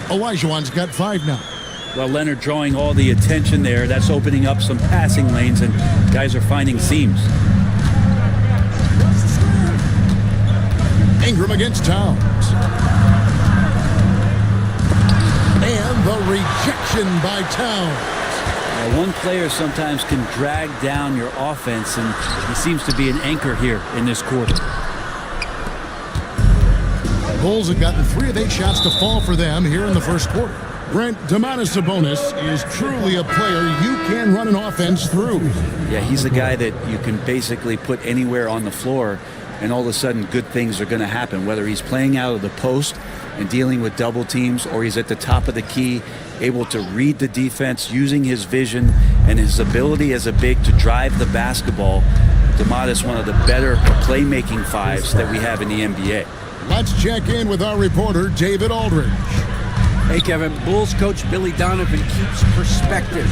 Olajuwon's got 5 now. Well, Leonard drawing all the attention there. That's opening up some passing lanes, and guys are finding seams. Ingram against Towns. And the rejection by Towns. One player sometimes can drag down your offense, and he seems to be an anchor here in this quarter. Bulls have gotten 3 of 8 shots to fall for them here in the first quarter. Brent, Domantas Sabonis is truly a player you can run an offense through. Yeah, he's a guy that you can basically put anywhere on the floor, and all of a sudden good things are going to happen, whether he's playing out of the post and dealing with double teams, or he's at the top of the key, able to read the defense, using his vision and his ability as a big to drive the basketball. Domantas, one of the better playmaking 5s that we have in the NBA. Let's check in with our reporter, David Aldridge. Hey, Kevin. Bulls coach Billy Donovan keeps perspective.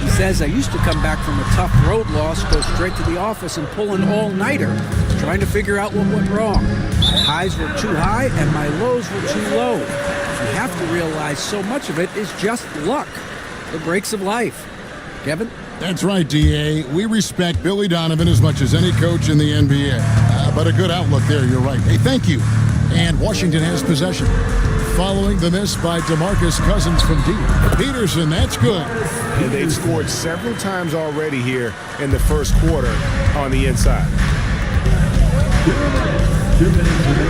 He says, I used to come back from a tough road loss, go straight to the office and pull an all-nighter, trying to figure out what went wrong. My highs were too high and my lows were too low. You have to realize so much of it is just luck, the breaks of life. Kevin? That's right, D.A. We respect Billy Donovan as much as any coach in the NBA. But a good outlook there, you're right. Hey, thank you. And Washington has possession. Following the miss by DeMarcus Cousins from deep. Peterson, that's good. And they've scored several times already here in the first quarter on the inside.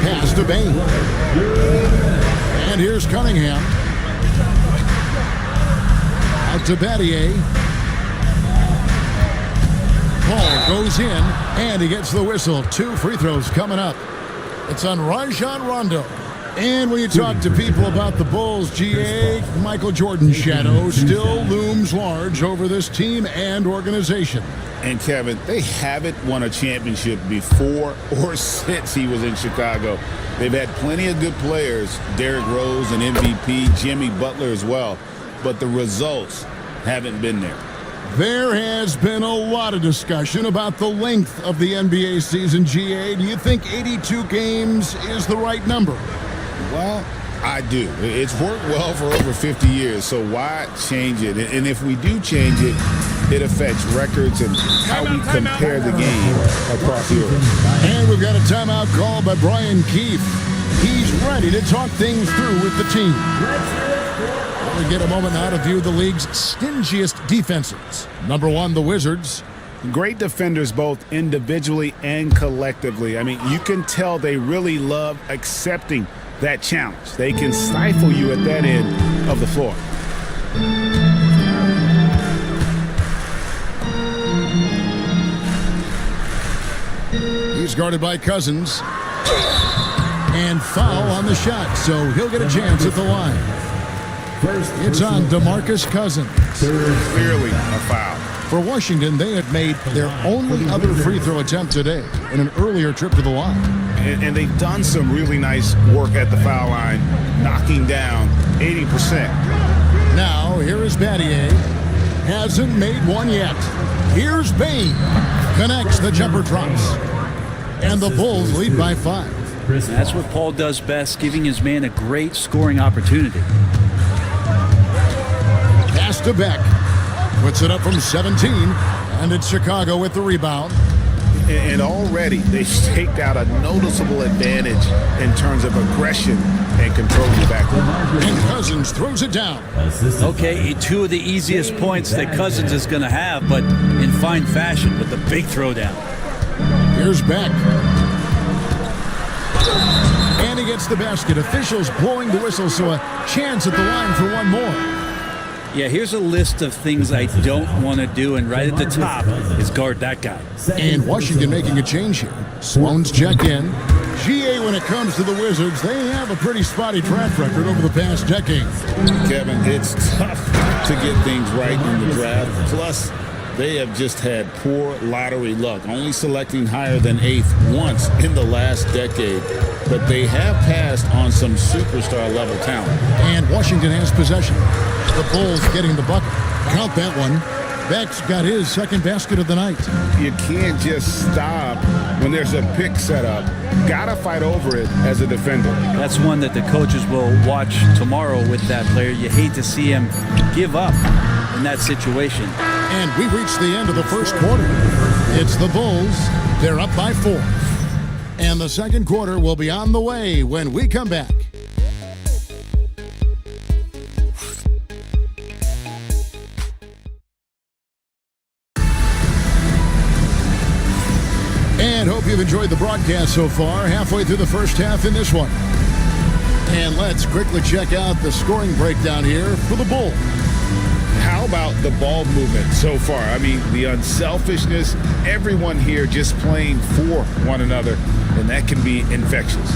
Pass to Bain. And here's Cunningham. Out to Battier. Paul goes in, and he gets the whistle. 2 free throws coming up. It's on Rajon Rondo. And when you talk to people about the Bulls, GA, Michael Jordan's shadow still looms large over this team and organization. And Kevin, they haven't won a championship before or since he was in Chicago. They've had plenty of good players, Derrick Rose, an MVP, Jimmy Butler as well, but the results haven't been there. There has been a lot of discussion about the length of the NBA season, GA. Do you think 82 games is the right number? Well, I do. It's worked well for over 50 years, so why change it? And if we do change it, it affects records and how we compare the game across Europe. And we've got a timeout called by Brian Keefe. He's ready to talk things through with the team. We get a moment now to view the league's stingiest defenses. Number 1, the Wizards. Great defenders both individually and collectively. I mean, you can tell they really love accepting that challenge. They can stifle you at that end of the floor. He's guarded by Cousins. And foul on the shot, so he'll get a chance at the line. It's on DeMarcus Cousins. Clearly a foul. For Washington, they had made their only other free throw attempt today in an earlier trip to the line. And they've done some really nice work at the foul line, knocking down 80%. Now, here is Battier. Hasn't made one yet. Here's Bain. Connects, the jumper drops. And the Bulls lead by 5. That's what Paul does best, giving his man a great scoring opportunity. Pass to Beck. Puts it up from 17. And it's Chicago with the rebound. And already they've staked out a noticeable advantage in terms of aggression and controlling the backcourt. And Cousins throws it down. Okay, 2 of the easiest points that Cousins is going to have, but in fine fashion with the big throwdown. Here's Beck. And he gets the basket. Officials blowing the whistle, so a chance at the line for one more. Yeah, here's a list of things I don't want to do, and right at the top is guard that guy. And Washington making a change here. Sloan's check in. GA, when it comes to the Wizards, they have a pretty spotty track record over the past decade. Kevin, it's tough to get things right in the draft. Plus, they have just had poor lottery luck, only selecting higher than 8th once in the last decade. But they have passed on some superstar-level talent. And Washington has possession. The Bulls getting the bucket. Count that one. Beck's got his second basket of the night. You can't just stop when there's a pick set up. Gotta fight over it as a defender. That's one that the coaches will watch tomorrow with that player. You hate to see him give up in that situation. And we reached the end of the first quarter. It's the Bulls. They're up by 4. And the second quarter will be on the way when we come back. And hope you've enjoyed the broadcast so far. Halfway through the first half in this one. And let's quickly check out the scoring breakdown here for the Bulls. How about the ball movement so far? I mean, the unselfishness, everyone here just playing for one another, and that can be infectious.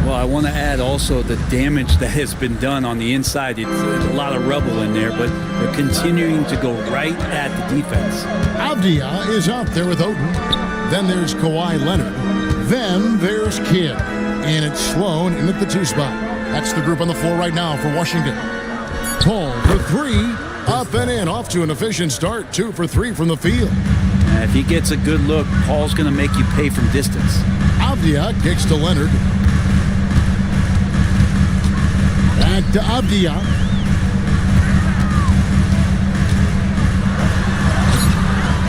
Well, I want to add also the damage that has been done on the inside. It's a lot of rubble in there, but they're continuing to go right at the defense. Avdia is out there with Oden. Then there's Kawhi Leonard. Then there's Kidd. And it's Sloan in at the 2 spot. That's the group on the floor right now for Washington. Paul for 3. Up and in. Off to an efficient start. 2 for 3 from the field. If he gets a good look, Paul's going to make you pay from distance. Avdia kicks to Leonard. Back to Avdia.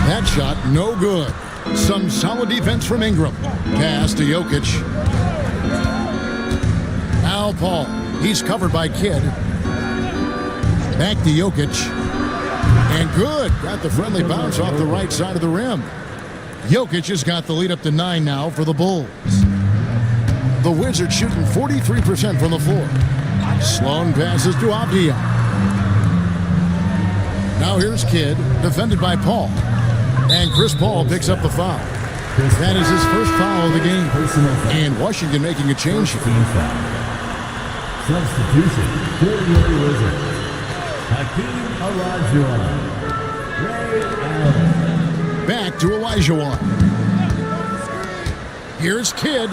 That shot, no good. Some solid defense from Ingram. Pass to Jokic. Now Paul. He's covered by Kidd. Back to Jokic. And good. Got the friendly bounce off the right side of the rim. Jokic has got the lead up to 9 now for the Bulls. The Wizards shooting 43% from the floor. Sloan passes to Avdia. Now here's Kidd, defended by Paul. And Chris Paul picks up the foul. That is his first foul of the game. And Washington making a change here. Substitution for your Wizards. Hakeem Olajuwon. Ray Allen. Back to Olajuwon. Here's Kidd.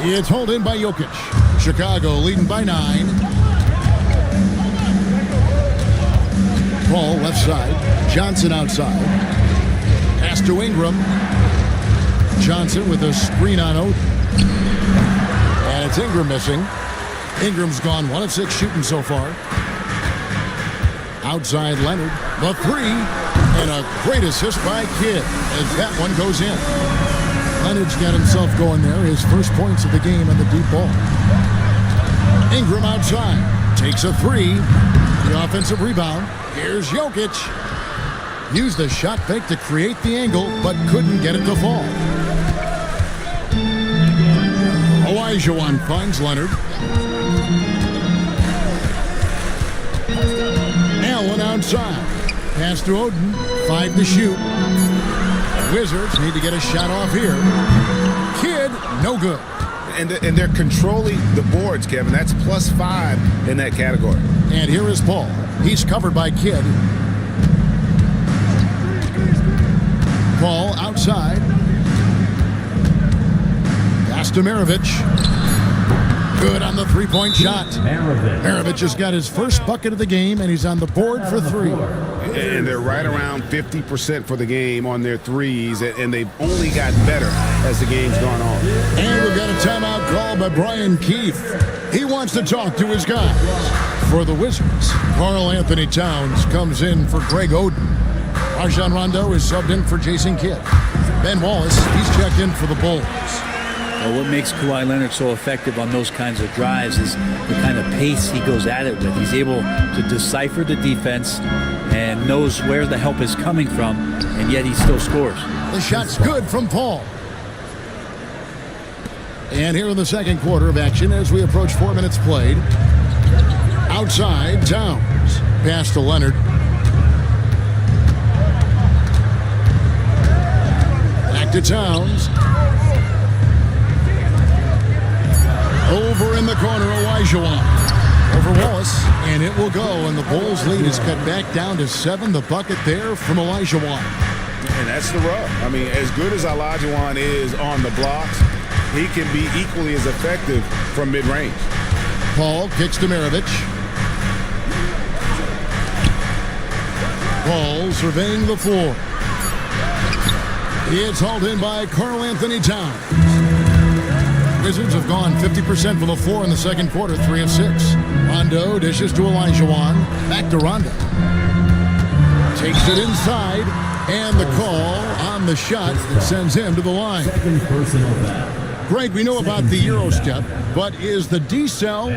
It's hauled in by Jokic. Chicago leading by 9. Paul left side. Johnson outside. Pass to Ingram. Johnson with a screen on Oden. And it's Ingram missing. Ingram's gone 1 of 6 shooting so far. Outside Leonard. The 3. And a great assist by Kidd as that one goes in. Leonard's got himself going there. His first points of the game on the deep ball. Ingram outside. Takes a 3. The offensive rebound. Here's Jokic. Used the shot fake to create the angle, but couldn't get it to fall. Olajuwon finds Leonard. Allen outside. Pass to Oden. 5 to shoot. Wizards need to get a shot off here. Kidd, no good. and they're controlling the boards, Kevin. That's +5 in that category. And here is Paul. He's covered by Kidd. Paul outside. Pass to Maravich. Good on the three-point shot. Maravich has got his first bucket of the game, and he's on the board for 3. And they're right around 50% for the game on their threes, and they've only gotten better as the game's gone on. And we've got a timeout called by Brian Keefe. He wants to talk to his guys. For the Wizards, Karl Anthony Towns comes in for Greg Oden. Rajon Rondo is subbed in for Jason Kidd. Ben Wallace, he's checked in for the Bulls. Well, what makes Kawhi Leonard so effective on those kinds of drives is the kind of pace he goes at it with. He's able to decipher the defense and knows where the help is coming from, and yet he still scores. The shot's good from Paul. And here in the second quarter of action as we approach 4 minutes played. Outside, Towns. Pass to Leonard. Back to Towns. Over in the corner, Olajuwon. Over Wallace, and it will go, and the Bulls' lead is cut back down to 7. The bucket there from Olajuwon. And that's the rub. I mean, as good as Olajuwon is on the blocks, he can be equally as effective from mid-range. Paul kicks to Maravich. Paul surveying the floor. It's hauled in by Karl Anthony Towns. Wizards have gone 50% from the floor in the second quarter, 3 of 6. Rondo dishes to Olajuwon. Back to Rondo. Takes it inside, and the call on the shot that sends him to the line. Greg, we know about the Euro step, but is the decel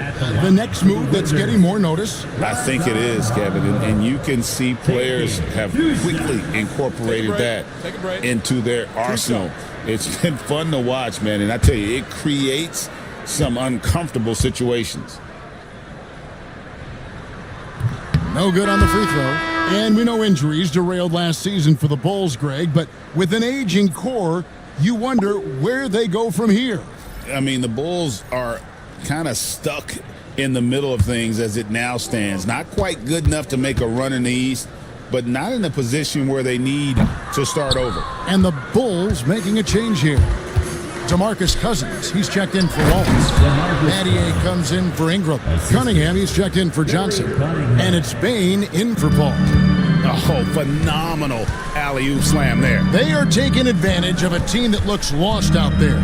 the next move that's getting more notice? I think it is, Kevin, and you can see players have quickly incorporated that into their arsenal. It's been fun to watch, man, and I tell you, it creates some uncomfortable situations. No good on the free throw. And we know injuries derailed last season for the Bulls, Greg, but with an aging core, you wonder where they go from here. I mean, the Bulls are kind of stuck in the middle of things as it now stands. Not quite good enough to make a run in the East, but not in a position where they need to start over. And the Bulls making a change here. DeMarcus Cousins, he's checked in for Wallace. Mattier comes in for Ingram. Cunningham, he's checked in for Johnson. And it's Bane in for Paul. Oh, phenomenal alley-oop slam there. They are taking advantage of a team that looks lost out there.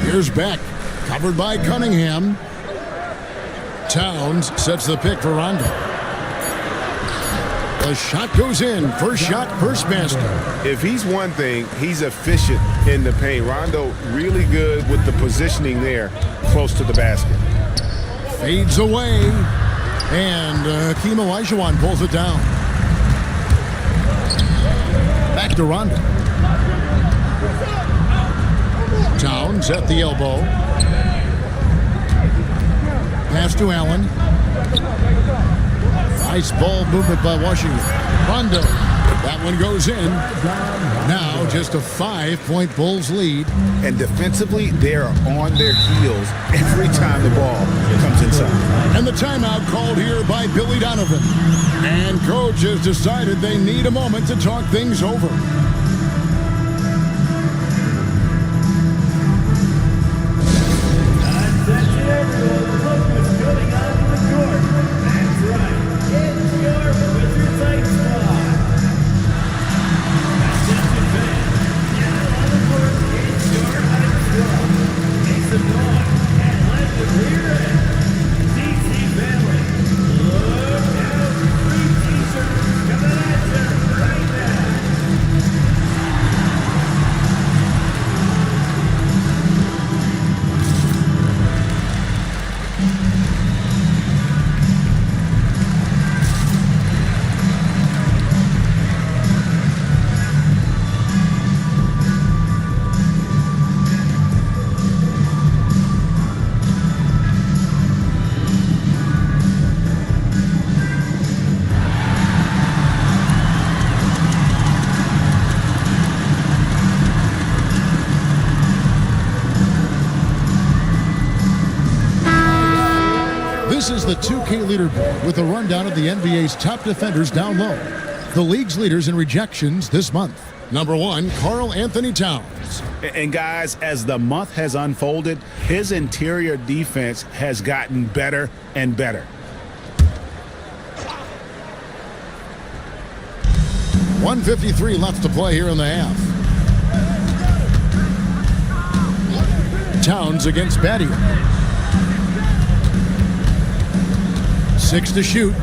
Here's Beck, covered by Cunningham. Towns sets the pick for Rondo. The shot goes in. First shot, first basket. If he's one thing, he's efficient in the paint. Rondo really good with the positioning there close to the basket. Fades away. And Hakeem Olajuwon pulls it down. Back to Rondo. Towns at the elbow. Pass to Allen. Nice ball movement by Washington. Rondo. That one goes in. Now just a 5-point Bulls lead. And defensively, they are on their heels every time the ball comes inside. And the timeout called here by Billy Donovan. And coach has decided they need a moment to talk things over. This is the 2K leaderboard with a rundown of the NBA's top defenders down low. The league's leaders in rejections this month. Number 1, Karl Anthony Towns. And guys, as the month has unfolded, his interior defense has gotten better and better. .153 left to play here in the half. Towns against Battier. 6 to shoot.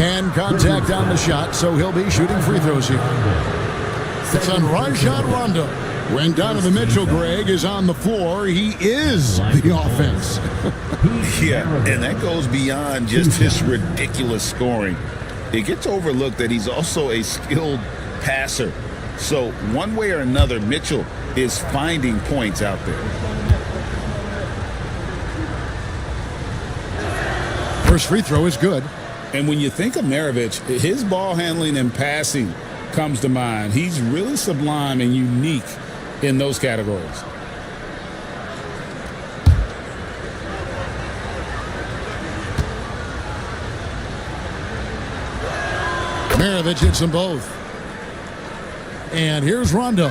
And contact on the shot, so he'll be shooting free throws here. It's on Rajon Rondo. When Donovan Mitchell, Greg, is on the floor, he is the offense. Yeah, and that goes beyond just his ridiculous scoring. It gets overlooked that he's also a skilled passer. So one way or another, Mitchell is finding points out there. First free throw is good. And when you think of Maravich, his ball handling and passing comes to mind. He's really sublime and unique in those categories. Maravich hits them both. And here's Rondo.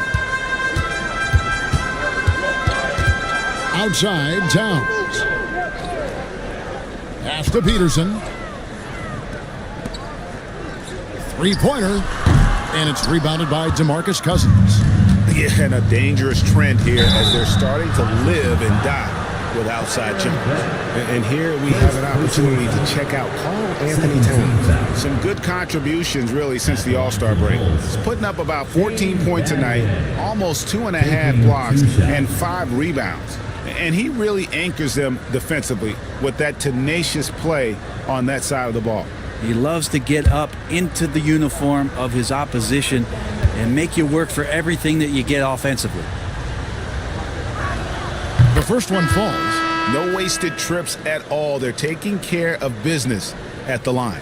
Outside, Towns. Pass to Peterson. Three-pointer. And it's rebounded by DeMarcus Cousins. Yeah, and a dangerous trend here as they're starting to live and die with outside jumpers. And here we have an opportunity to check out Karl Anthony Towns. Some good contributions, really, since the All-Star break. He's putting up about 14 points a night, almost 2.5 blocks, and 5 rebounds. And he really anchors them defensively with that tenacious play on that side of the ball. He loves to get up into the uniform of his opposition and make you work for everything that you get offensively. The first one falls. No wasted trips at all. They're taking care of business at the line.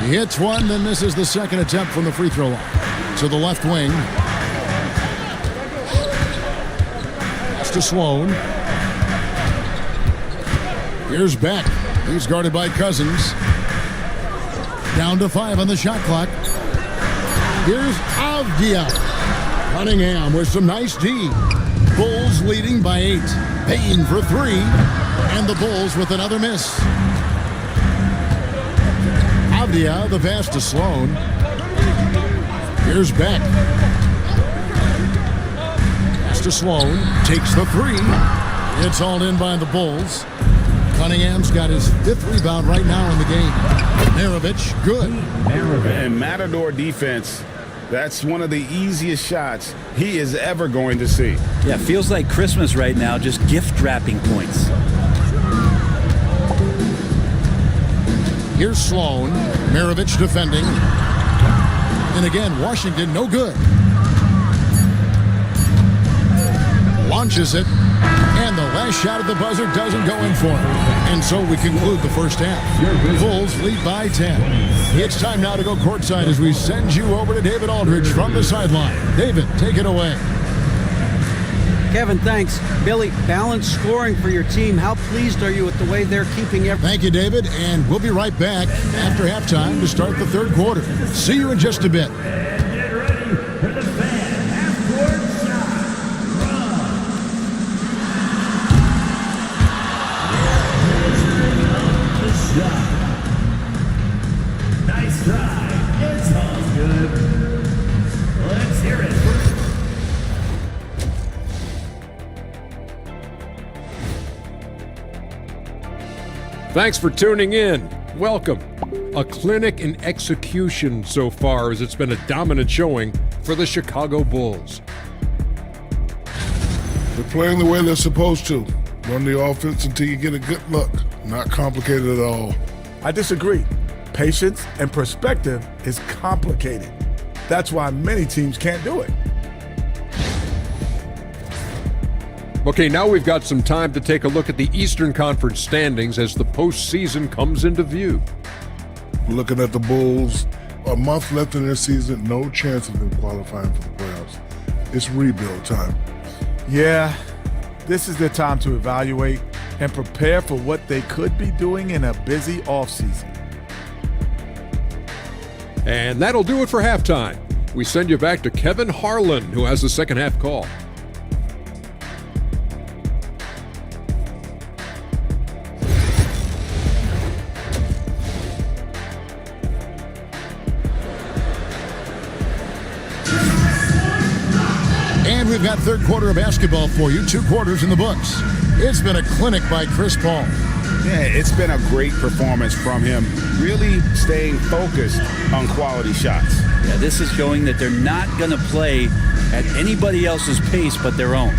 He hits one, then misses the second attempt from the free throw line. To the left wing. Pass to Sloan. Here's Beck. He's guarded by Cousins. Down to 5 on the shot clock. Here's Avdia. Cunningham with some nice D. Bulls leading by 8. Payne for 3. And the Bulls with another miss. Avdia, the pass to Sloan. Here's Beck. Pass to Sloan. Takes the 3. It's hauled in by the Bulls. Cunningham's got his 5th rebound right now in the game. Maravich, good. And Matador defense, that's one of the easiest shots he is ever going to see. Yeah, feels like Christmas right now, just gift wrapping points. Here's Sloan. Maravich defending. And again, Washington, no good. Launches it. And the last shot at the buzzer doesn't go in for him. And so we conclude the first half. Bulls lead by 10. It's time now to go courtside as we send you over to David Aldridge from the sideline. David, take it away. Kevin, thanks. Billy, balanced scoring for your team. How pleased are you with the way they're keeping everything? Thank you, David. And we'll be right back after halftime to start the third quarter. See you in just a bit. Get ready for the fan half-court shot. Run. Nice try. It's all good. Let's hear it. Thanks for tuning in. Welcome. A clinic in execution so far, as it's been a dominant showing for the Chicago Bulls. They're playing the way they're supposed to. Run the offense until you get a good look. Not complicated at all. I disagree. Patience and perspective is complicated. That's why many teams can't do it. Okay, now we've got some time to take a look at the Eastern Conference standings as the postseason comes into view. Looking at the Bulls, a month left in their season, no chance of them qualifying for the playoffs. It's rebuild time. Yeah, this is their time to evaluate and prepare for what they could be doing in a busy offseason. And that'll do it for halftime. We send you back to Kevin Harlan, who has the second half call. And we've got third quarter of basketball for you, 2 quarters in the books. It's been a clinic by Chris Paul. Yeah, it's been a great performance from him, really staying focused on quality shots. Yeah, this is showing that they're not going to play at anybody else's pace but their own.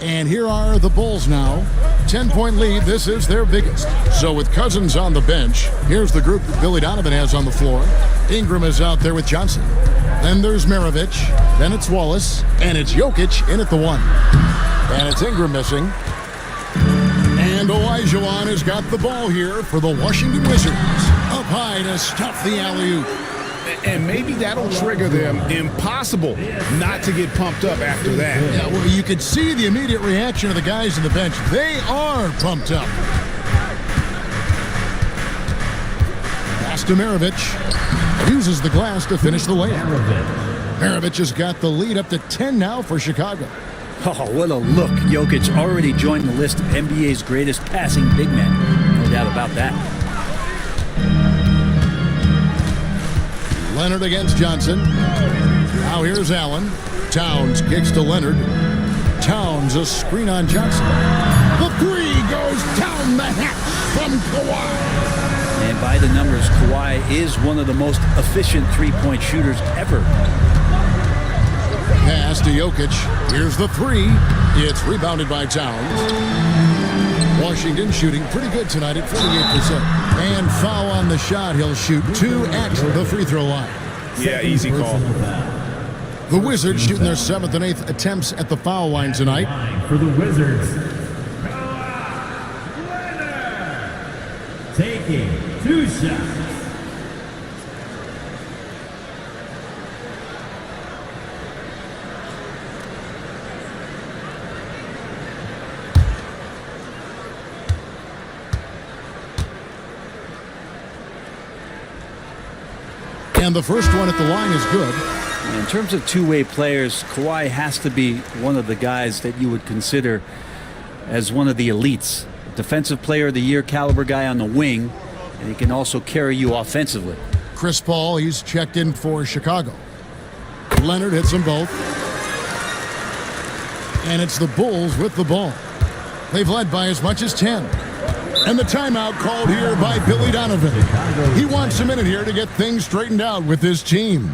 And here are the Bulls now. 10-point lead. This is their biggest. So with Cousins on the bench, here's the group that Billy Donovan has on the floor. Ingram is out there with Johnson. Then there's Maravich. Then it's Wallace. And it's Jokic in at the 1. And it's Ingram missing. And Olajuwon has got the ball here for the Washington Wizards. Up high to stuff the alley-oop. And maybe that'll trigger them. Impossible not to get pumped up after that. Yeah, well, you could see the immediate reaction of the guys on the bench. They are pumped up. Pass to Maravich. Uses the glass to finish the layup. Maravich has got the lead up to 10 now for Chicago. Oh, what a look. Jokic already joined the list of NBA's greatest passing big men. No doubt about that. Leonard against Johnson. Now here's Allen. Towns kicks to Leonard. Towns a screen on Johnson. The 3 goes down the hatch from Kawhi. And by the numbers, Kawhi is one of the most efficient three-point shooters ever. Pass to Jokic. Here's the 3. It's rebounded by Towns. Washington shooting pretty good tonight at 48%. And foul on the shot. He'll shoot 2 at the free throw line. Yeah, easy call. The Wizards shooting their 7th and 8th attempts at the foul line tonight. For the Wizards, taking 2 shots. And the first one at the line is good. In terms of two-way players, Kawhi has to be one of the guys that you would consider as one of the elites. Defensive Player of the Year caliber guy on the wing, and he can also carry you offensively. Chris Paul, he's checked in for Chicago. Leonard hits them both. And it's the Bulls with the ball. They've led by as much as 10. And the timeout called here by Billy Donovan. He wants a minute here to get things straightened out with his team.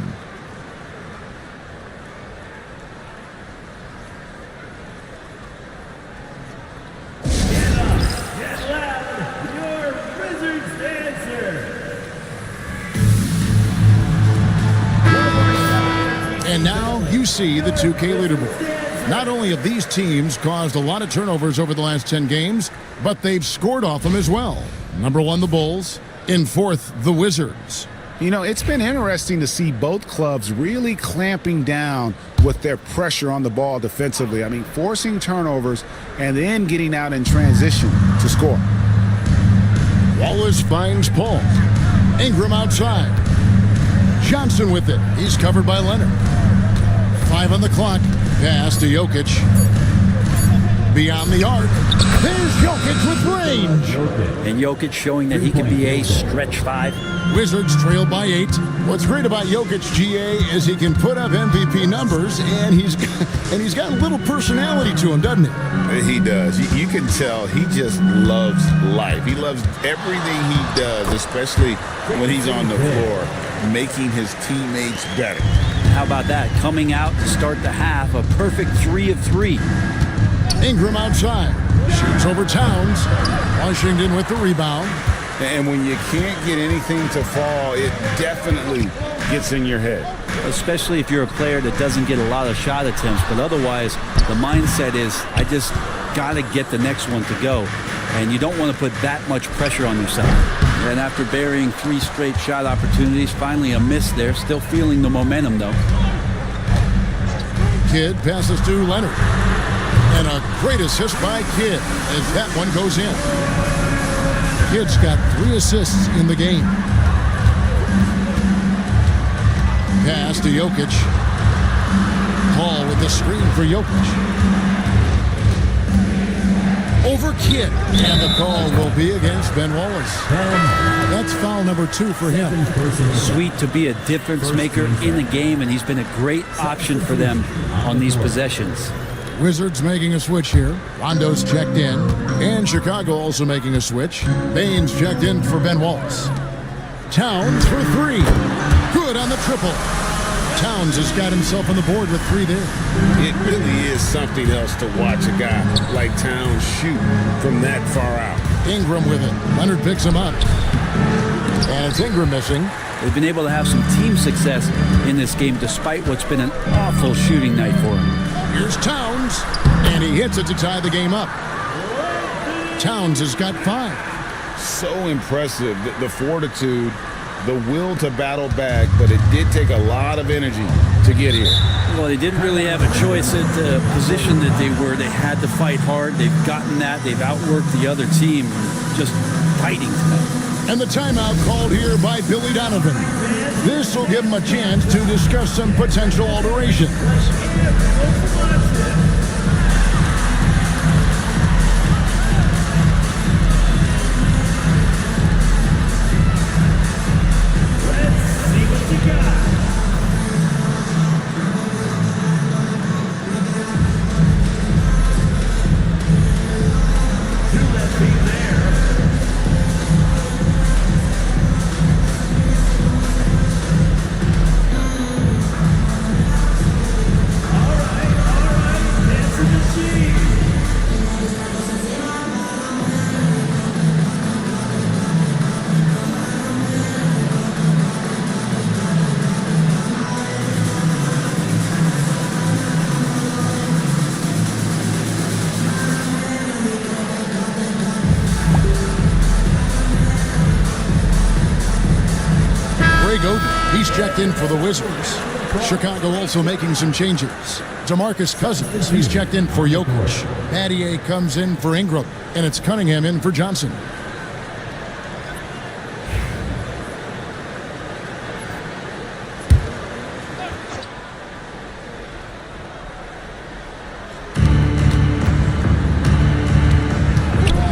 And now you see the 2K leaderboard. Not only have these teams caused a lot of turnovers over the last 10 games, but they've scored off them as well. Number 1, the Bulls. In 4th, the Wizards. You know, it's been interesting to see both clubs really clamping down with their pressure on the ball defensively. I mean, forcing turnovers and then getting out in transition to score. Wallace finds Paul. Ingram outside. Johnson with it. He's covered by Leonard. 5 on the clock. Pass to Jokic. Beyond the arc. There's Jokic with range. And Jokic showing that he can be a stretch 5. Wizards trail by 8. What's great about Jokic, GA, is he can put up MVP numbers, and he's got a little personality to him, doesn't he? He does. You can tell he just loves life. He loves everything he does, especially when he's on the floor, making his teammates better. How about that? Coming out to start the half, a perfect 3 of 3. Ingram outside. Shoots over Towns. Washington with the rebound. And when you can't get anything to fall, it definitely gets in your head. Especially if you're a player that doesn't get a lot of shot attempts. But otherwise, the mindset is, I just got to get the next one to go. And you don't want to put that much pressure on yourself. And after burying 3 straight shot opportunities, finally a miss there. Still feeling the momentum, though. Kidd passes to Leonard. And a great assist by Kidd as that one goes in. Kidd's got 3 assists in the game. Pass to Jokic. Paul with the screen for Jokic. Over Kidd. And the call will be against Ben Wallace. That's foul number 2 for him. Sweet to be a difference maker in the game, and he's been a great option for them on these possessions. Wizards making a switch here. Rondo's checked in. And Chicago also making a switch. Baines checked in for Ben Wallace. Towns for 3. Good on the triple. Towns has got himself on the board with 3 there. It really is something else to watch a guy like Towns shoot from that far out. Ingram with it. Leonard picks him up. And it's Ingram missing. They've been able to have some team success in this game despite what's been an awful shooting night for him. Here's Towns. And he hits it to tie the game up. Towns has got 5. So impressive, the fortitude, the will to battle back, but it did take a lot of energy to get here. Well, they didn't really have a choice at the position that they were. They had to fight hard. They've gotten that. They've outworked the other team, just fighting tonight. And the timeout called here by Billy Donovan. This will give him a chance to discuss some potential alterations. He's checked in for the Wizards. Chicago also making some changes. DeMarcus Cousins, he's checked in for Jokic. Battier comes in for Ingram, and it's Cunningham in for Johnson.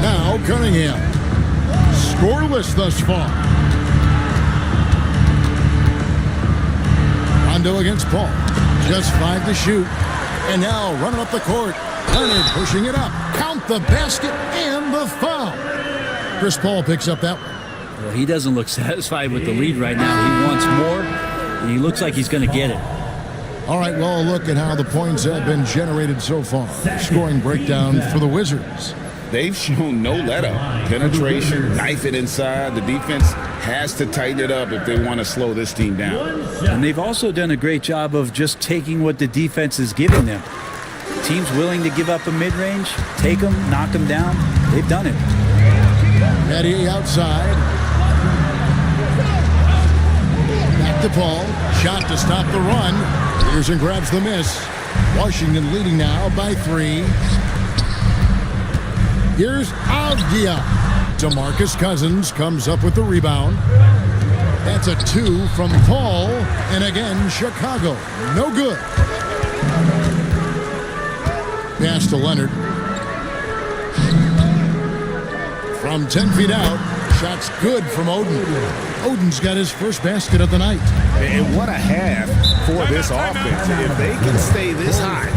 Now Cunningham, scoreless thus far. Rondo against Paul. Just 5 to shoot. And now running up the court. Leonard pushing it up. Count the basket and the foul. Chris Paul picks up that one. Well, he doesn't look satisfied with the lead right now. He wants more, and he looks like he's going to get it. All right, well, look at how the points have been generated so far. Scoring breakdown for the Wizards. They've shown no let-up. Penetration, knife it inside. The defense has to tighten it up if they want to slow this team down. And they've also done a great job of just taking what the defense is giving them. Teams willing to give up a mid-range, take them, knock them down. They've done it. Battier outside. Back to Paul. Shot to stop the run. Peterson grabs the miss. Washington leading now by 3. Here's Avdia. DeMarcus Cousins comes up with the rebound. That's a 2 from Paul. And again, Chicago. No good. Pass to Leonard. From 10 feet out. Shot's good from Oden. Oden's got his first basket of the night. And what a half for this offense. If they can stay this high,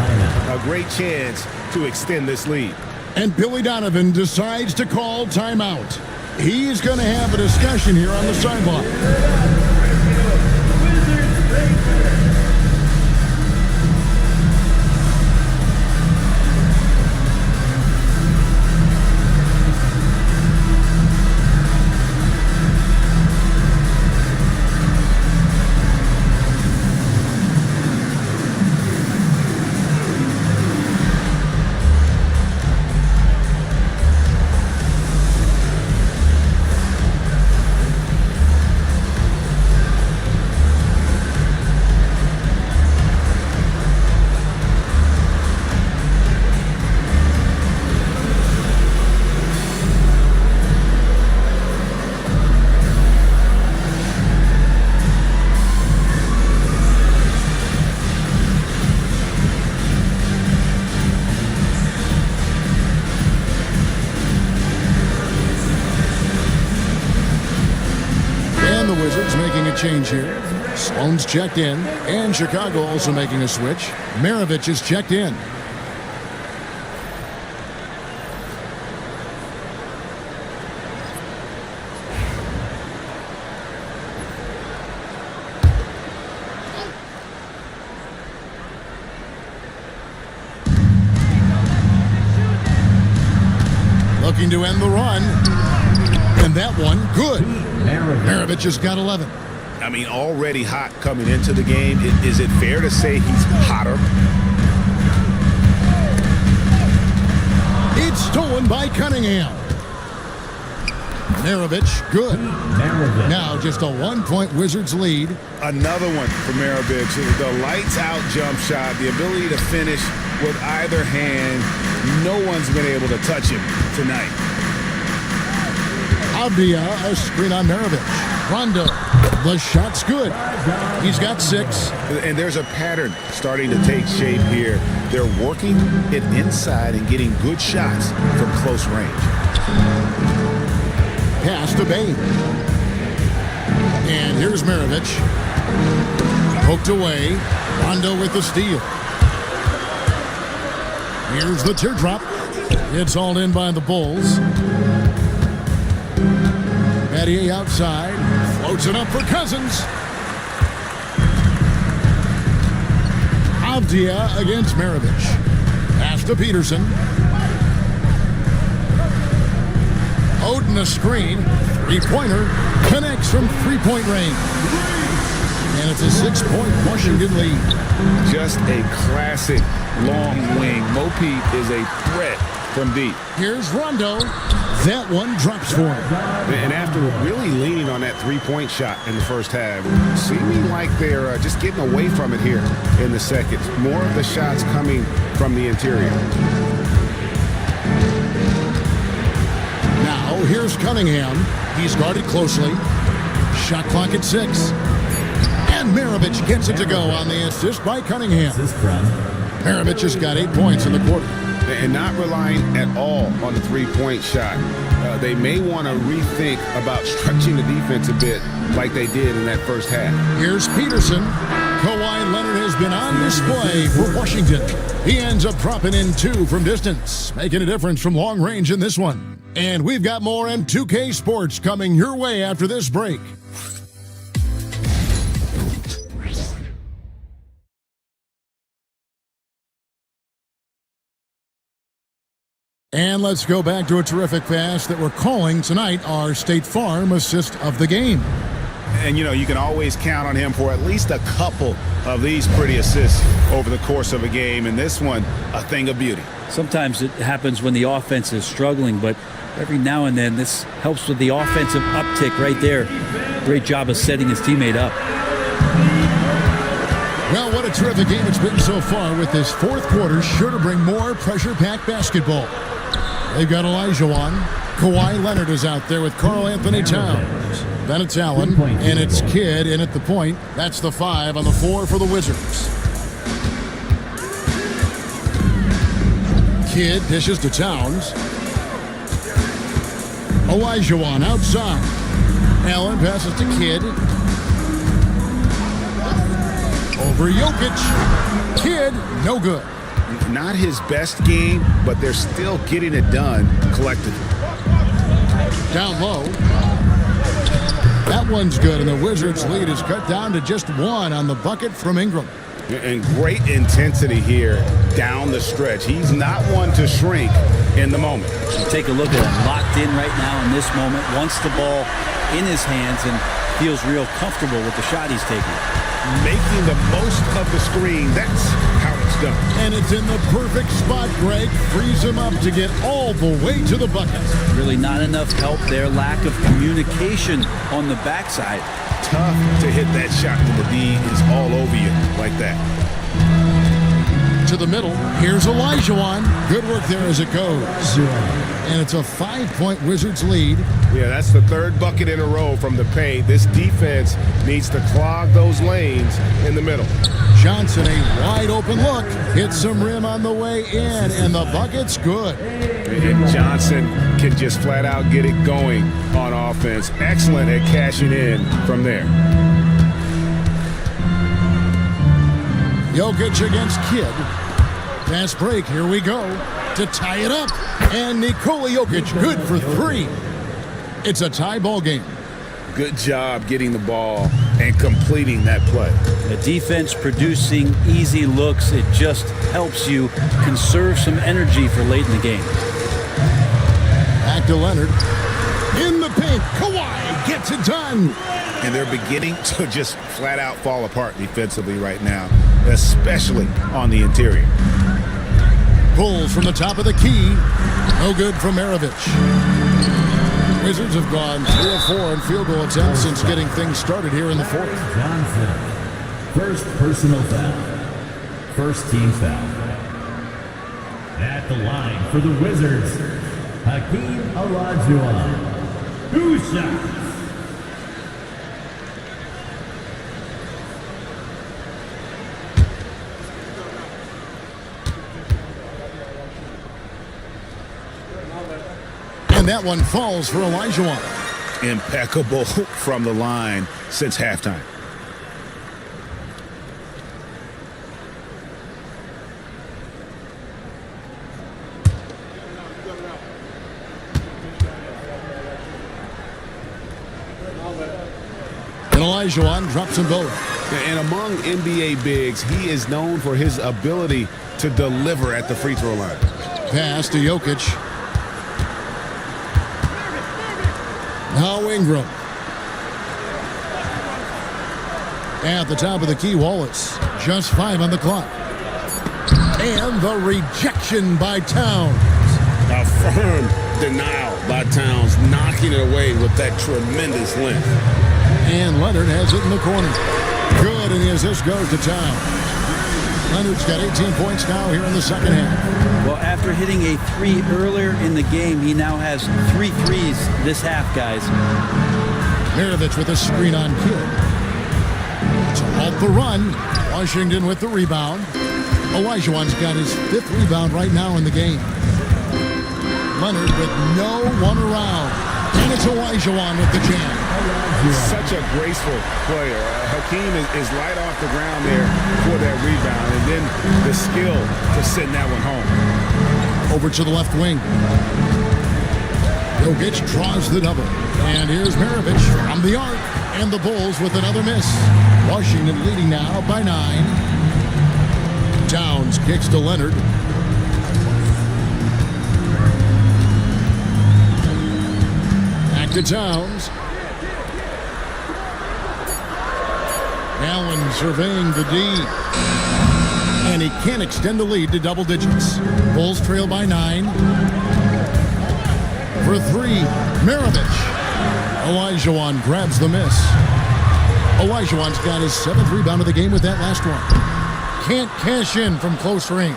a great chance to extend this lead. And Billy Donovan decides to call timeout. He's going to have a discussion here on the sideline. Wizards making a change here. Sloan's checked in, and Chicago also making a switch. Maravich is checked in. Looking to end the run. And that one, good. Maravich has got 11. I mean, already hot coming into the game. Is it fair to say he's hotter? It's stolen by Cunningham. Maravich, good. Now just a 1-point Wizards lead. Another one for Maravich. The lights-out jump shot, the ability to finish with either hand. No one's been able to touch him tonight. Avdia, a screen on Maravich. Rondo, the shot's good. He's got 6. And there's a pattern starting to take shape here. They're working it inside and getting good shots from close range. Pass to Bain. And here's Maravich. Poked away. Rondo with the steal. Here's the teardrop. It's hauled in by the Bulls. Battier outside. Floats it up for Cousins. Avdia against Maravich. Pass to Peterson. Oden a screen. Three-pointer. Connects from three-point range. And it's a 6-point Washington lead. Just a classic long wing. Mo Pete is a threat from deep. Here's Rondo. That one drops for him. And after really leaning on that three-point shot in the first half, seeming like they're just getting away from it here in the second. More of the shots coming from the interior. Now here's Cunningham. He's guarded closely. Shot clock at 6. And Maravich gets it to go on the assist by Cunningham. Maravich has got 8 points in the quarter. And not relying at all on the three-point shot. They may want to rethink about stretching the defense a bit like they did in that first half. Here's Peterson. Kawhi Leonard has been on display for Washington. He ends up dropping in 2 from distance, making a difference from long range in this one. And we've got more M2K Sports coming your way after this break. And let's go back to a terrific pass that we're calling tonight our State Farm assist of the game. And, you know, you can always count on him for at least a couple of these pretty assists over the course of a game. And this one, a thing of beauty. Sometimes it happens when the offense is struggling, but every now and then this helps with the offensive uptick right there. Great job of setting his teammate up. Well, what a terrific game it's been so far, with this fourth quarter sure to bring more pressure-packed basketball. They've got Olajuwon. Kawhi Leonard is out there with Karl Anthony Towns. Then it's Allen, and it's Kidd in at the point. That's the 5 on the 4 for the Wizards. Kidd dishes to Towns. Olajuwon outside. Allen passes to Kidd. Over Jokic. Kidd, no good. Not his best game, but they're still getting it done collectively. Down low. That one's good, and the Wizards' lead is cut down to just 1 on the bucket from Ingram. And great intensity here down the stretch. He's not one to shrink in the moment. You take a look at him, locked in right now in this moment, wants the ball in his hands and feels real comfortable with the shot he's taking. Making the most of the screen, that's how it's done. And it's in the perfect spot, Greg. Frees him up to get all the way to the bucket. Really not enough help there. Lack of communication on the backside. Tough to hit that shot when the D is all over you like that. To the middle. Here's Olajuwon. Good work there as it goes. And it's a 5-point Wizards lead. Yeah, that's the 3rd bucket in a row from the paint. This defense needs to clog those lanes in the middle. Johnson, a wide open look. Hits some rim on the way in, and the bucket's good. And Johnson can just flat out get it going on offense. Excellent at cashing in from there. Jokic against Kidd. Fast break, here we go. To tie it up. And Nikola Jokic good for 3. It's a tie ball game. Good job getting the ball and completing that play. The defense producing easy looks. It just helps you conserve some energy for late in the game. Back to Leonard. In the paint. Kawhi gets it done. And they're beginning to just flat out fall apart defensively right now, especially on the interior. Pulls from the top of the key. No good from Maravich. Wizards have gone 3 of 4 in field goal attempts since getting things started here in the fourth. Johnson. First personal foul. First team foul. At the line for the Wizards, Hakeem Olajuwon. 2 shots. And that one falls for Olajuwon. Impeccable from the line since halftime. And Olajuwon drops them both. And among NBA bigs, he is known for his ability to deliver at the free throw line. Pass to Jokic. Now Ingram. At the top of the key, Wallace. Just 5 on the clock. And the rejection by Towns. A firm denial by Towns, knocking it away with that tremendous length. And Leonard has it in the corner. Good, and the assist goes to Towns. Leonard's got 18 points now here in the second half. Well, after hitting a 3 earlier in the game, he now has 3 threes this half, guys. Maravich with a screen on Kidd. To halt the run. Washington with the rebound. Olajuwon's got his 5th rebound right now in the game. Leonard with no one around. And it's Olajuwon with the jam. Such a graceful player. Hakeem is light off the ground there for that rebound, and then the skill to send that one home. Over to the left wing. Jokic draws the double. And here's Maravich from the arc. And the Bulls with another miss. Washington leading now by 9. Towns kicks to Leonard. Back to Towns. Allen surveying the D. And he can't extend the lead to double digits. Bulls trail by 9. For 3, Maravich. Olajuwon grabs the miss. Olajuwon's got his 7th rebound of the game with that last one. Can't cash in from close range.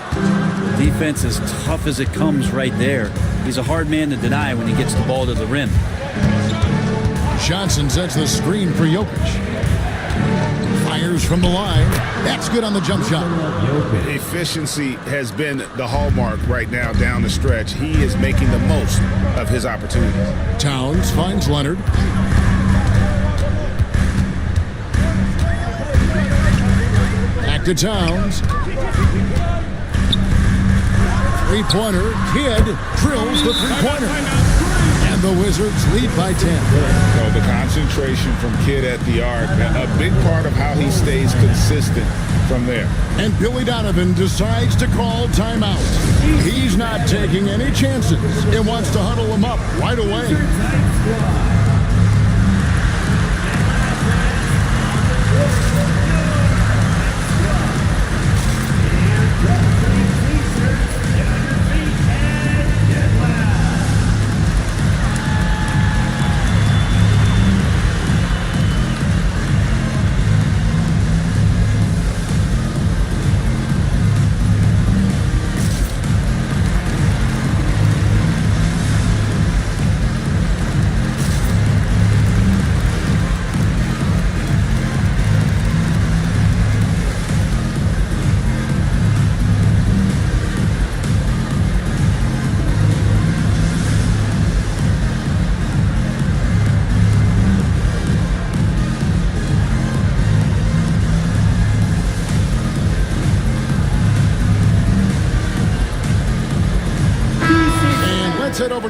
Defense as tough as it comes right there. He's a hard man to deny when he gets the ball to the rim. Johnson sets the screen for Jokic. Fires from the line. That's good on the jump shot. Efficiency has been the hallmark right now down the stretch. He is making the most of his opportunities. Towns finds Leonard. Back to Towns. Three-pointer. Kidd drills the three-pointer. And the Wizards lead by 10. So the concentration from Kidd at the arc, a big part of how he stays consistent from there. And Billy Donovan decides to call timeout. He's not taking any chances and wants to huddle him up right away.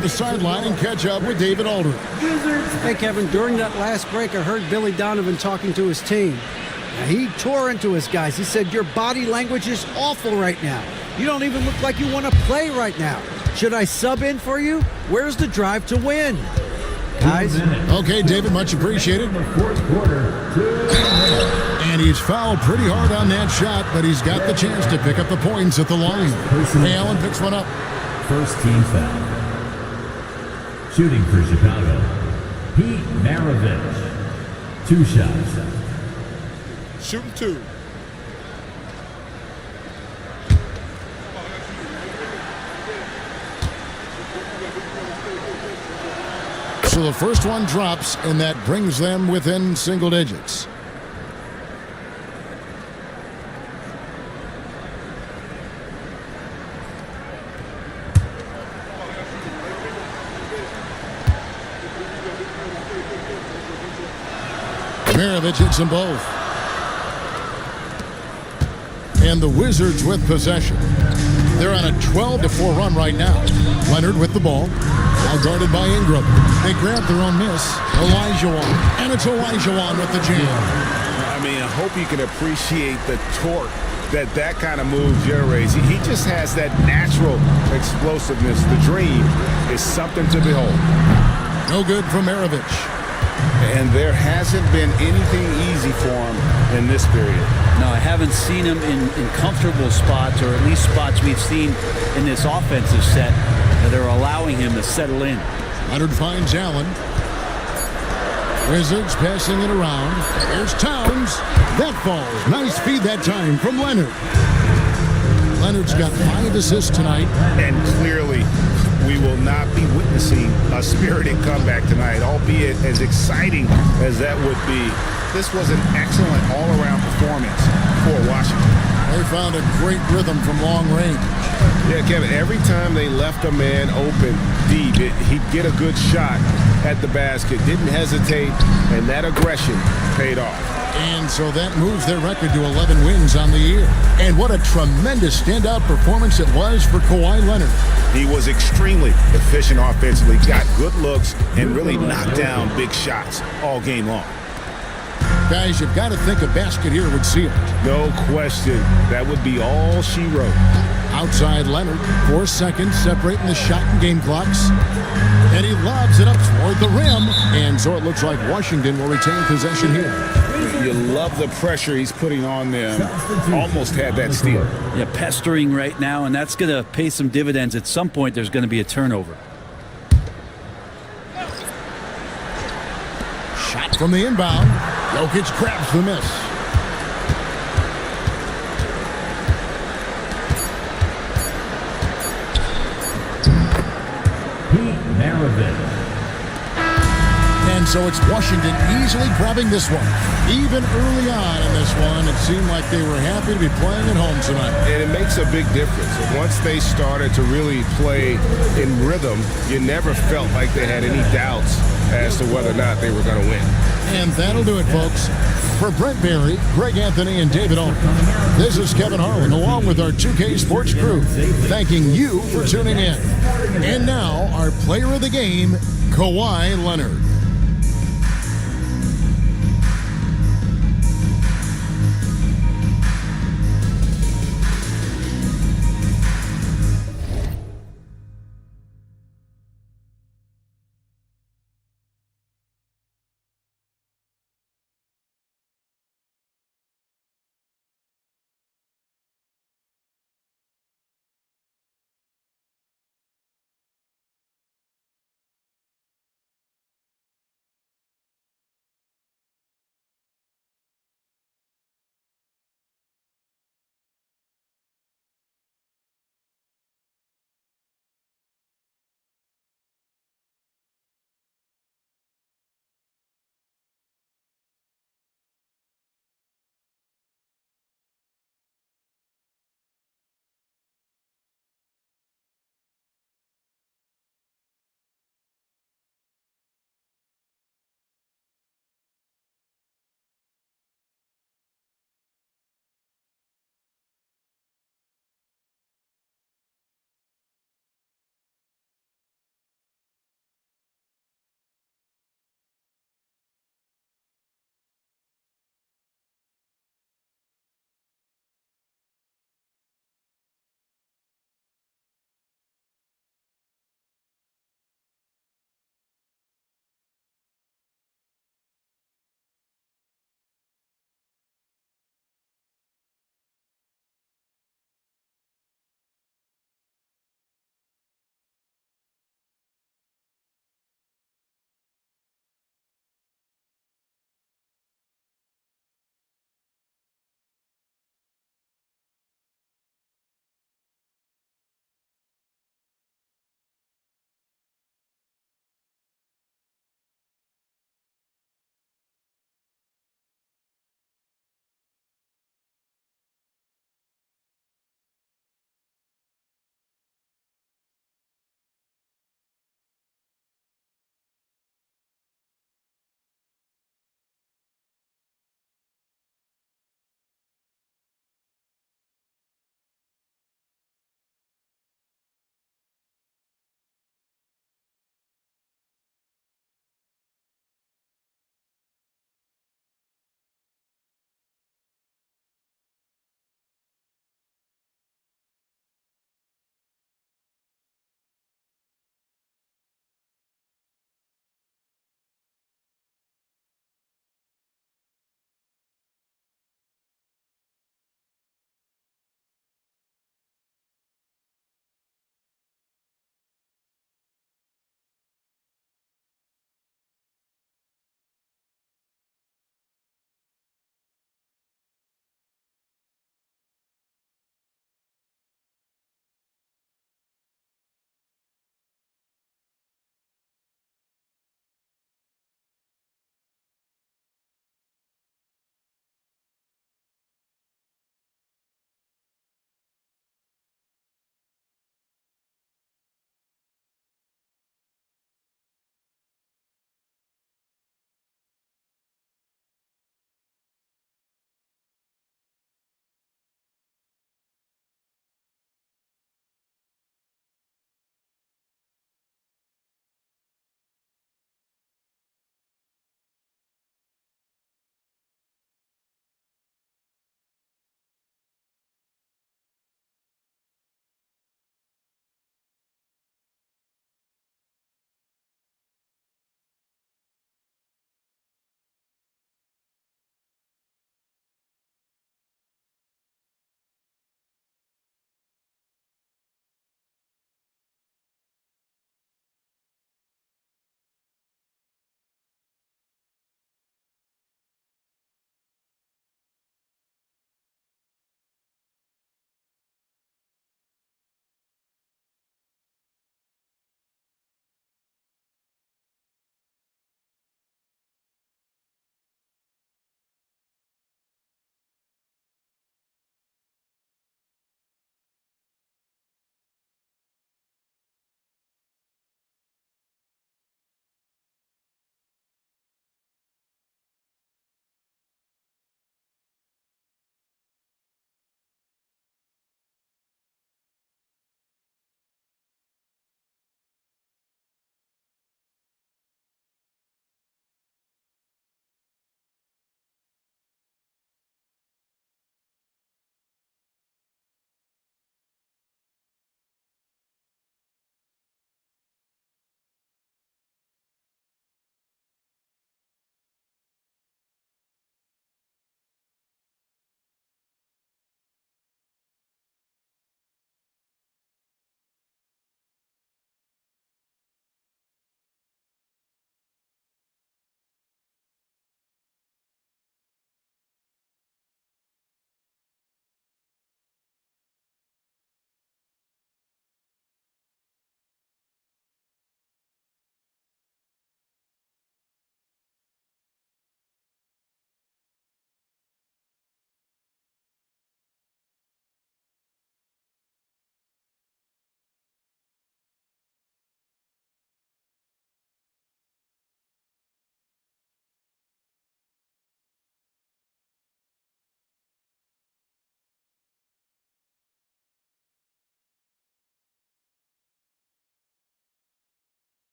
to the sideline and catch up with David Aldridge. Hey, Kevin, during that last break, I heard Billy Donovan talking to his team. Now, he tore into his guys. He said, your body language is awful right now. You don't even look like you want to play right now. Should I sub in for you? Where's the drive to win? Guys? Okay, David, much appreciated. And he's fouled pretty hard on that shot, but he's got the chance to pick up the points at the line. Hey, Allen picks one up. First team foul. Shooting for Chicago, Pete Maravich. 2 shots. Shooting 2. So the first one drops, and that brings them within single digits. Maravich hits them both. And the Wizards with possession. They're on a 12-4 run right now. Leonard with the ball. Now guarded by Ingram. They grab their own miss. Olajuwon. And it's Olajuwon with the jam. I mean, I hope you can appreciate the torque that kind of move generates. He just has that natural explosiveness. The dream is something to behold. No good from Maravich. And there hasn't been anything easy for him in this period. No, I haven't seen him in comfortable spots, or at least spots we've seen in this offensive set that are allowing him to settle in. Leonard finds Allen. Wizards passing it around. Here's Towns. That falls. Nice feed that time from Leonard. Leonard's got 5 assists tonight. And clearly, we will not be witnessing a spirited comeback tonight, albeit as exciting as that would be. This was an excellent all-around performance for Washington. They found a great rhythm from long range. Yeah, Kevin, every time they left a man open deep, he'd get a good shot at the basket, didn't hesitate, and that aggression paid off. And so that moves their record to 11 wins on the year. And what a tremendous standout performance it was for Kawhi Leonard. He was extremely efficient offensively, got good looks, and really knocked down big shots all game long. Guys, you've got to think a basket here would seal it. No question. That would be all she wrote. Outside Leonard, 4 seconds separating the shot and game clocks. And he lobs it up toward the rim. And so it looks like Washington will retain possession here. You love the pressure he's putting on them. Almost had that steal. Yeah, pestering right now, and that's going to pay some dividends. At some point, there's going to be a turnover. Shot from the inbound. Jokic grabs the miss. Pete Maravich. And so it's Washington easily grabbing this one. Even early on in this one, it seemed like they were happy to be playing at home tonight. And it makes a big difference. Once they started to really play in rhythm, you never felt like they had any doubts as to whether or not they were going to win. And that'll do it, folks. For Brent Barry, Greg Anthony, and David Owen, this is Kevin Harlan, along with our 2K Sports crew, thanking you for tuning in. And now, our player of the game, Kawhi Leonard.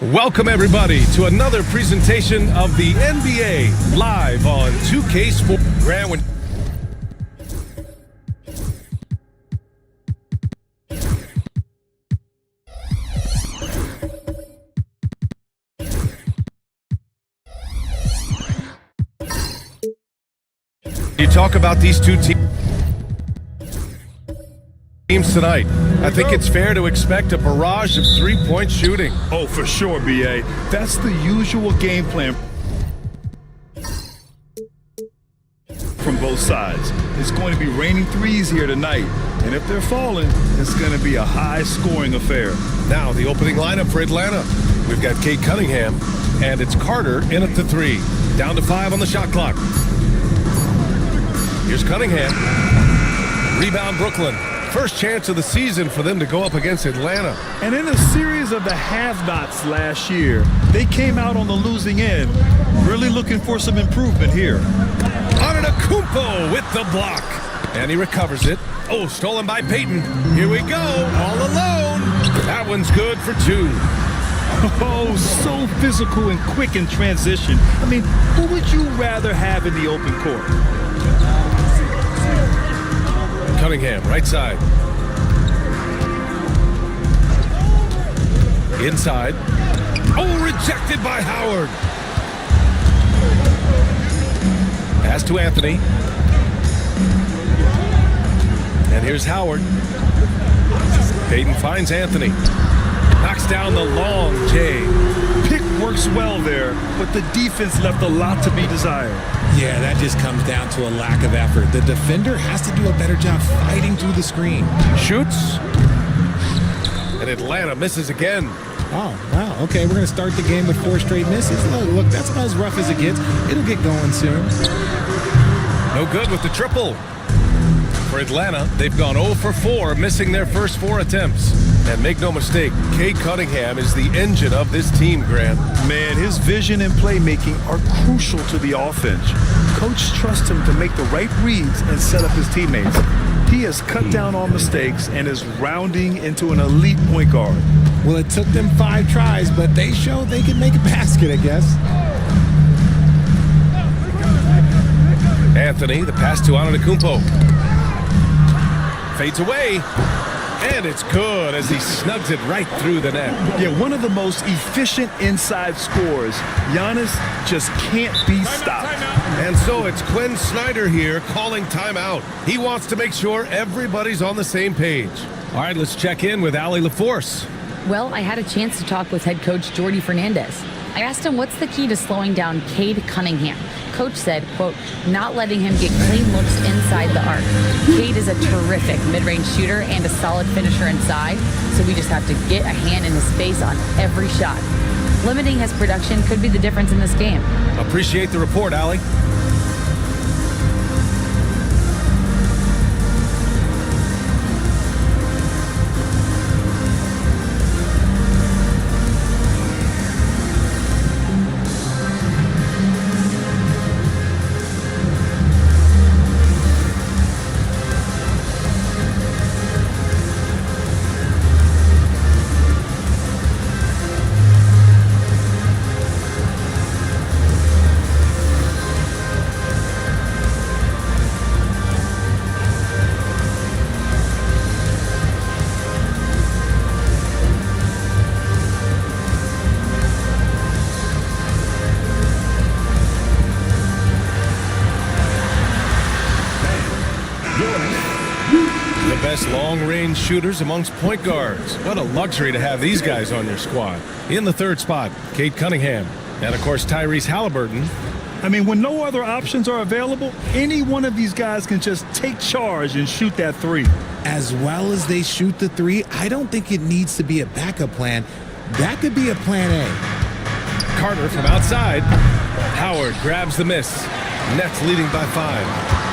Welcome, everybody, to another presentation of the NBA live on 2K Sports. Grant, when you talk about these two teams tonight, I think it's fair to expect a barrage of three-point shooting. Oh, for sure, B.A. That's the usual game plan from both sides. It's going to be raining threes here tonight, and if they're falling, it's going to be a high-scoring affair. Now, the opening lineup for Atlanta. We've got Cade Cunningham, and it's Carter in at the 3. Down to 5 on the shot clock. Here's Cunningham. Rebound, Brooklyn. First chance of the season for them to go up against Atlanta. And in a series of the have-nots last year, they came out on the losing end, really looking for some improvement here. Antetokounmpo with the block. And he recovers it. Oh, stolen by Payton. Here we go, all alone. That one's good for 2. Oh, so physical and quick in transition. I mean, who would you rather have in the open court? Cunningham, right side. Inside. Oh, rejected by Howard. Pass to Anthony. And here's Howard. Payton finds Anthony. Knocks down the long J. Pick works well there, but the defense left a lot to be desired. Yeah, that just comes down to a lack of effort. The defender has to do a better job fighting through the screen. Shoots. And Atlanta misses again. Oh, wow. Okay, we're going to start the game with 4 straight misses. Look, that's about as rough as it gets. It'll get going soon. No good with the triple. For Atlanta, they've gone 0 for 4, missing their first 4 attempts. And make no mistake, Cade Cunningham is the engine of this team, Grant. Man, his vision and playmaking are crucial to the offense. Coach trusts him to make the right reads and set up his teammates. He has cut down on mistakes and is rounding into an elite point guard. Well, it took them 5 tries, but they showed they can make a basket, I guess. Anthony, the pass to Antetokounmpo. Fades away. And it's good as he snugs it right through the net. Yeah, one of the most efficient inside scorers. Giannis just can't be stopped. And so it's Quinn Snyder here calling timeout. He wants to make sure everybody's on the same page. All right, let's check in with Allie LaForce. Well, I had a chance to talk with head coach Jordy Fernandez. I asked him what's the key to slowing down Cade Cunningham. Coach said, quote, not letting him get clean looks inside the arc. Cade is a terrific mid-range shooter and a solid finisher inside, so we just have to get a hand in his face on every shot. Limiting his production could be the difference in this game. Appreciate the report, Allie. Best long-range shooters amongst point guards. What a luxury to have these guys on your squad. In the 3rd spot, Cade Cunningham. And, of course, Tyrese Halliburton. I mean, when no other options are available, any one of these guys can just take charge and shoot that 3. As well as they shoot the 3, I don't think it needs to be a backup plan. That could be a plan A. Carter from outside. Howard grabs the miss. Nets leading by 5.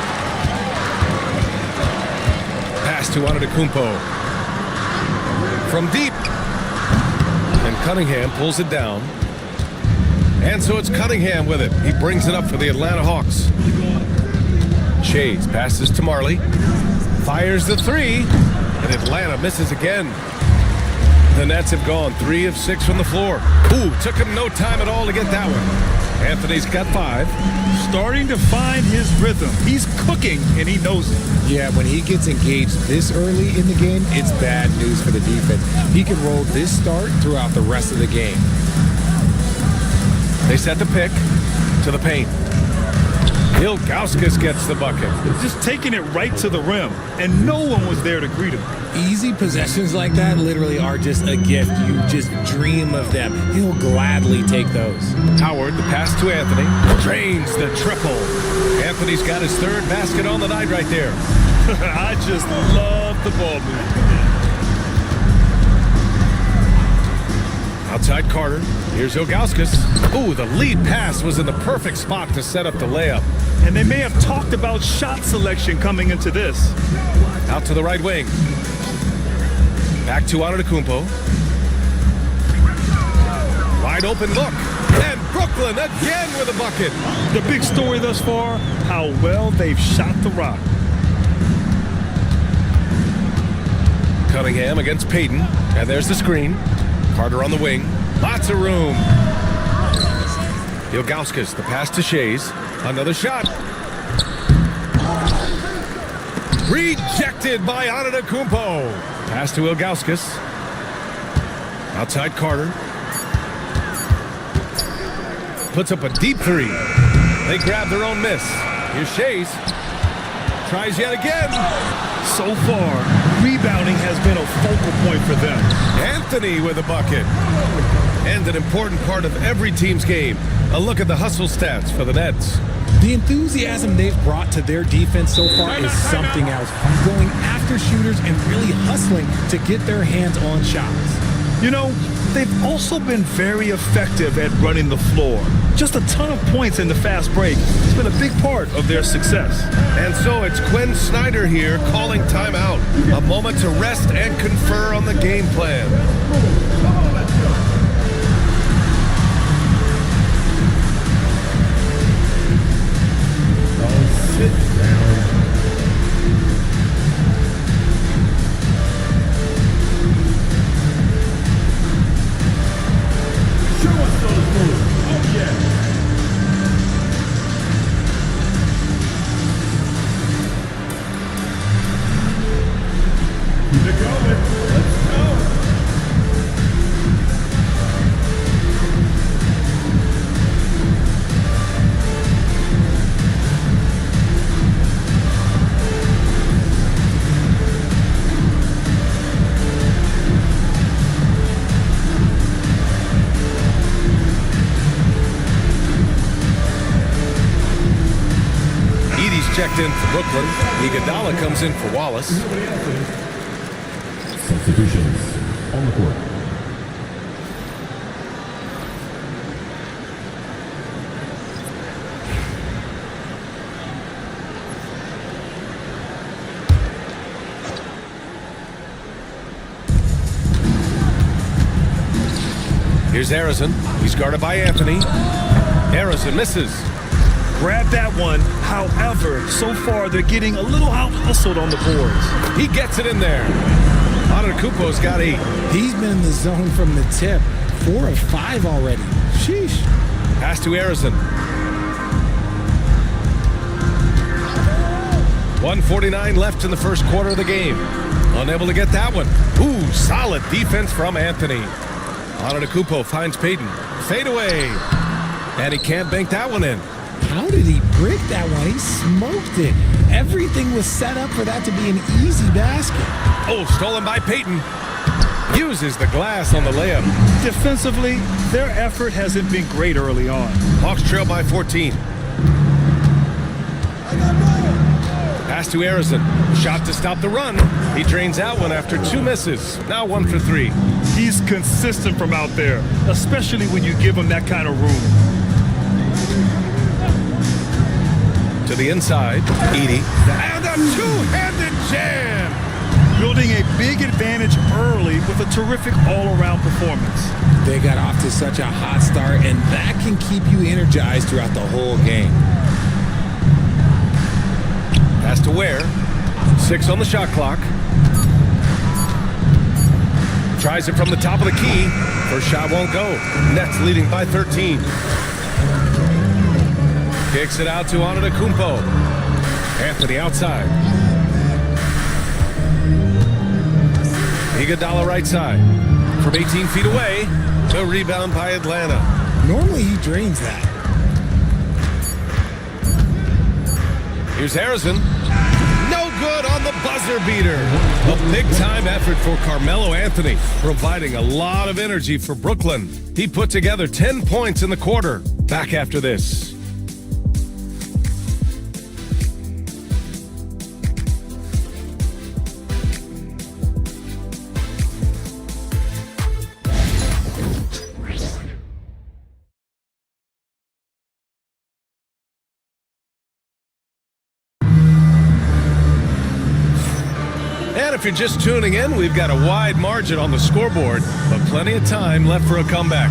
Pass to Antetokounmpo. From deep. And Cunningham pulls it down. And so it's Cunningham with it. He brings it up for the Atlanta Hawks. Shades passes to Marley. Fires the 3. And Atlanta misses again. The Nets have gone 3 of 6 from the floor. Ooh, took him no time at all to get that one. Anthony's got 5. Starting to find his rhythm. He's cooking, and he knows it. Yeah, when he gets engaged this early in the game, it's bad news for the defense. He can roll this start throughout the rest of the game. They set the pick to the paint. Ilgauskas gets the bucket. Just taking it right to the rim, and no one was there to greet him. Easy possessions like that literally are just a gift. You just dream of them. He'll gladly take those. Howard, the pass to Anthony. Drains the triple. Anthony's got his 3rd basket on the night right there. I just love the ball movement. Outside Carter. Here's Ilgauskas. Ooh, the lead pass was in the perfect spot to set up the layup. And they may have talked about shot selection coming into this. Out to the right wing. Back to Antetokounmpo. Wide open look. And Brooklyn again with a bucket. The big story thus far, how well they've shot the rock. Cunningham against Payton. And there's the screen. Carter on the wing. Lots of room. Ilgauskas, the pass to Shays. Another shot. Rejected by Antetokounmpo. Pass to Ilgauskas. Outside Carter. Puts up a deep 3. They grab their own miss. Here's Shays. Tries yet again. So far, rebounding has been a focal point for them. Anthony with a bucket. And an important part of every team's game. A look at the hustle stats for the Nets. The enthusiasm they've brought to their defense so far is something else. Going after shooters and really hustling to get their hands on shots. You know, they've also been very effective at running the floor. Just a ton of points in the fast break. It's been a big part of their success. And so it's Quinn Snyder here calling timeout. A moment to rest and confer on the game plan. Sit down. Show us those moves. Oh, yeah. Keep it going. Let's go. Checked in for Brooklyn. Iguodala comes in for Wallace. Substitutions on the court. Here's Harrison. He's guarded by Anthony. Harrison misses. Grab that one. However, so far they're getting a little out-hustled on the boards. He gets it in there. Antetokounmpo's got 8. He's been in the zone from the tip. 4 of 5 already. Sheesh. Pass to Harrison. 1:49 left in the first quarter of the game. Unable to get that one. Ooh, solid defense from Anthony. Antetokounmpo finds Payton. Fade away. And he can't bank that one in. How did he brick that one? He smoked it. Everything was set up for that to be an easy basket. Oh, stolen by Payton. Uses the glass on the layup. Defensively, their effort hasn't been great early on. Hawks trail by 14. Pass to Harrison. Shot to stop the run. He drains that one after 2 misses. Now 1 for 3. He's consistent from out there, especially when you give him that kind of room. To the inside, Edey. And a two-handed jam. Building a big advantage early with a terrific all-around performance. They got off to such a hot start, and that can keep you energized throughout the whole game. Pass to Ware. 6 on the shot clock. Tries it from the top of the key. First shot won't go. Nets leading by 13. Kicks it out to Antetokounmpo. Anthony outside. Iguodala right side. From 18 feet away, the rebound by Atlanta. Normally he drains that. Here's Harrison. No good on the buzzer beater. A big-time effort for Carmelo Anthony, providing a lot of energy for Brooklyn. He put together 10 points in the quarter. Back after this. And if you're just tuning in, we've got a wide margin on the scoreboard, but plenty of time left for a comeback.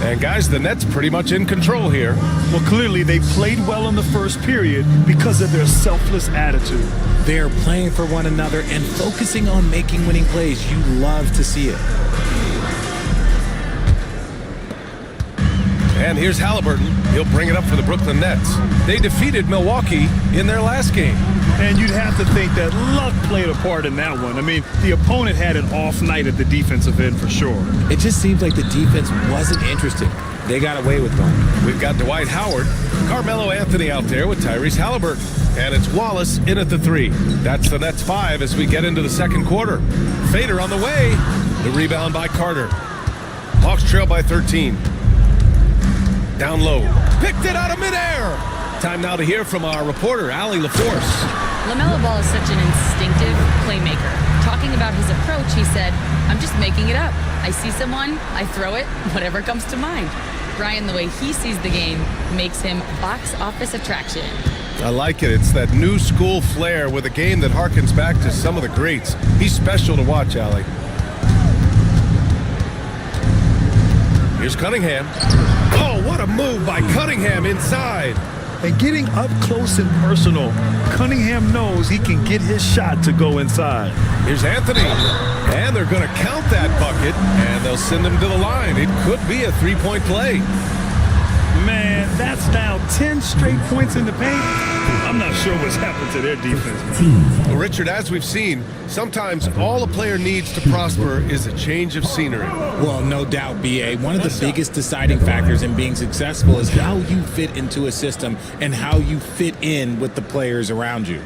And guys, the Nets pretty much in control here. Well, clearly they played well in the first period because of their selfless attitude. They're playing for one another and focusing on making winning plays. You love to see it. And here's Halliburton. He'll bring it up for the Brooklyn Nets. They defeated Milwaukee in their last game. And you'd have to think that luck played a part in that one. I mean, the opponent had an off night at the defensive end for sure. It just seems like the defense wasn't interested. They got away with one. We've got Dwight Howard, Carmelo Anthony out there with Tyrese Halliburton. And it's Wallace in at the 3. That's the Nets 5 as we get into the second quarter. Fader on the way. The rebound by Carter. Hawks trail by 13. Down low. Picked it out of midair. Time now to hear from our reporter, Allie LaForce. LaMelo Ball is such an instinctive playmaker. Talking about his approach, he said, "I'm just making it up. I see someone, I throw it, whatever comes to mind." Brian, the way he sees the game makes him box office attraction. I like it. It's that new school flair with a game that harkens back to some of the greats. He's special to watch, Allie. Here's Cunningham. Oh, what a move by Cunningham inside. And getting up close and personal, Cunningham knows he can get his shot to go inside. Here's Anthony. And they're going to count that bucket, and they'll send him to the line. It could be a three-point play. Man, that's now 10 straight points in the paint. I'm not sure what's happened to their defense. Well, Richard, as we've seen, sometimes all a player needs to prosper is a change of scenery. Well, no doubt, B.A. One of the biggest deciding factors in being successful is how you fit into a system and how you fit in with the players around you.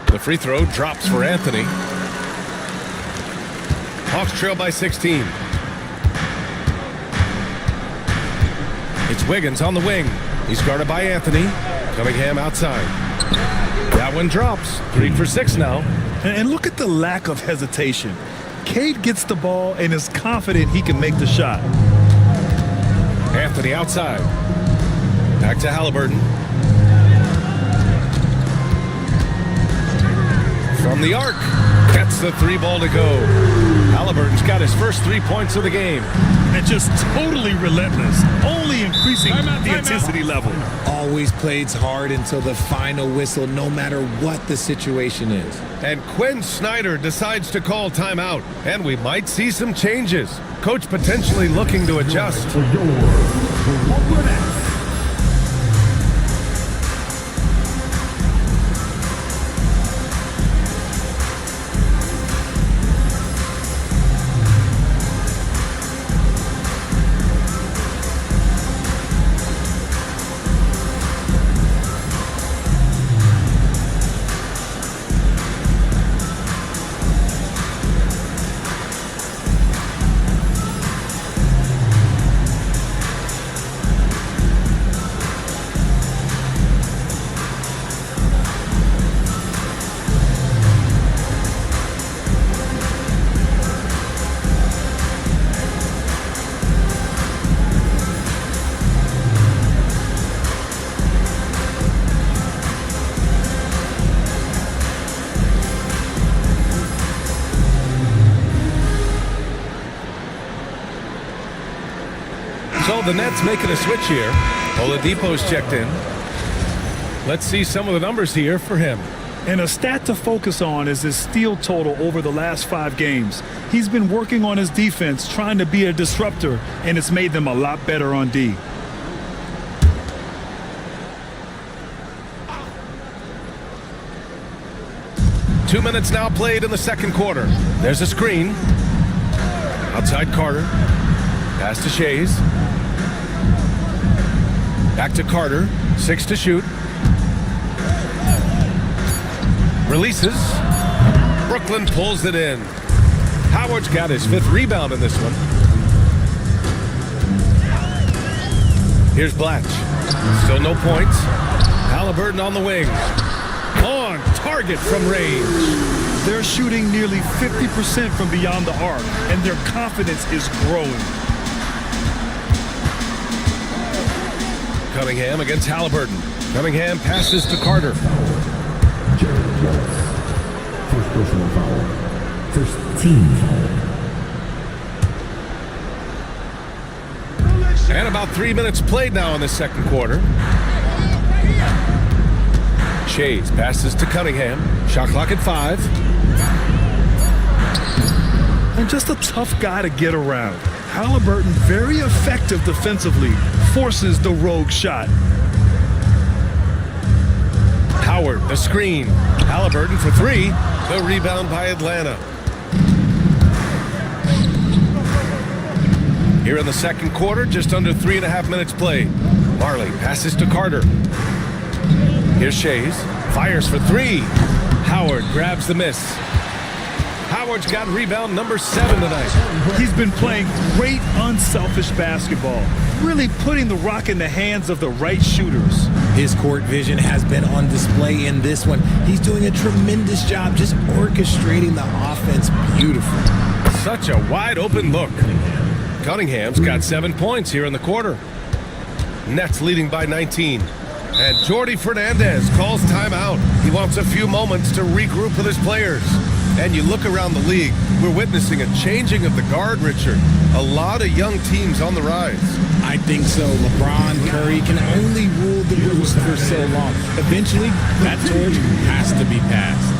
The free throw drops for Anthony. Hawks trail by 16. It's Wiggins on the wing. He's guarded by Anthony. Cunningham outside. That one drops. 3 for 6 now. And look at the lack of hesitation. Cade gets the ball and is confident he can make the shot. Anthony outside. Back to Halliburton. From the arc. Gets the 3-ball to go. Halliburton's got his first 3 points of the game. And just totally relentless, only increasing the intensity level. Always plays hard until the final whistle, no matter what the situation is. And Quinn Snyder decides to call timeout, and we might see some changes. Coach potentially looking to adjust. So the Nets making a switch here. Oladipo's checked in. Let's see some of the numbers here for him. And a stat to focus on is his steal total over the last 5 games. He's been working on his defense, trying to be a disruptor, and it's made them a lot better on D. Two minutes now played in the second quarter. There's a screen. Outside Carter. Pass to Shays. Back to Carter. 6 to shoot. Releases. Brooklyn pulls it in. Howard's got his 5th rebound in this one. Here's Blatch. Still no points. Halliburton on the wing. On target from range. They're shooting nearly 50% from beyond the arc, and their confidence is growing. Cunningham against Halliburton. Cunningham passes to Carter. First personal foul. First team foul. And about 3 minutes played now in the second quarter. Shays passes to Cunningham. Shot clock at 5. And just a tough guy to get around. Halliburton, very effective defensively, forces the rogue shot. Howard, the screen. Halliburton for 3. The rebound by Atlanta. Here in the second quarter, just under 3.5 minutes played. Marley passes to Carter. Here's Shays. Fires for 3. Howard grabs the miss. Howard's got rebound number 7 tonight. He's been playing great unselfish basketball, really putting the rock in the hands of the right shooters. His court vision has been on display in this one. He's doing a tremendous job just orchestrating the offense beautifully. Such a wide open look. Cunningham's got 7 points here in the quarter. Nets leading by 19. And Jordi Fernandez calls timeout. He wants a few moments to regroup with his players. And you look around the league, we're witnessing a changing of the guard, Richard. A lot of young teams on the rise. I think so. LeBron, Curry can only rule the roost for so long. Eventually, that torch has to be passed.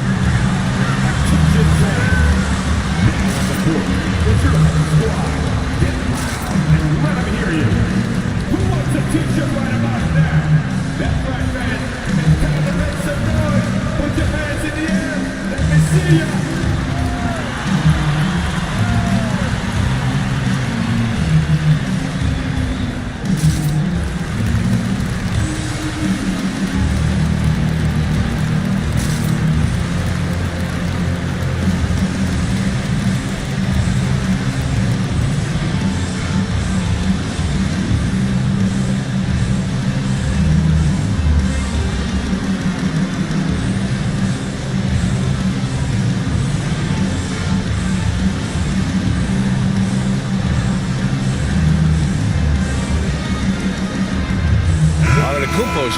Let me hear you. Who wants a t-shirt right about now? That's right, man. It's time to make some noise. Put your hands in the air. Let me see you.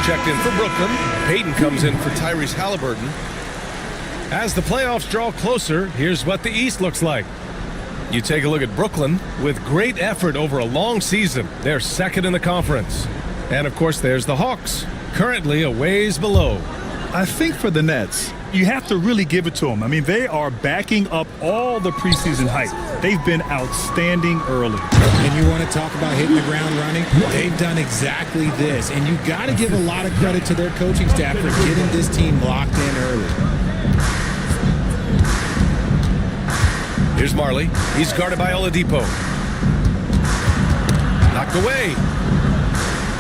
Checked in for Brooklyn. Payton comes in for Tyrese Halliburton. As the playoffs draw closer, here's what the East looks like. You take a look at Brooklyn. With great effort over a long season, they're second in the conference. And of course, there's the Hawks, currently a ways below. I think for the Nets, you have to really give it to them. I mean, they are backing up all the preseason hype. They've been outstanding early. And you want to talk about hitting the ground running? They've done exactly this. And you got to give a lot of credit to their coaching staff for getting this team locked in early. Here's Marley. He's guarded by Oladipo. Knocked away.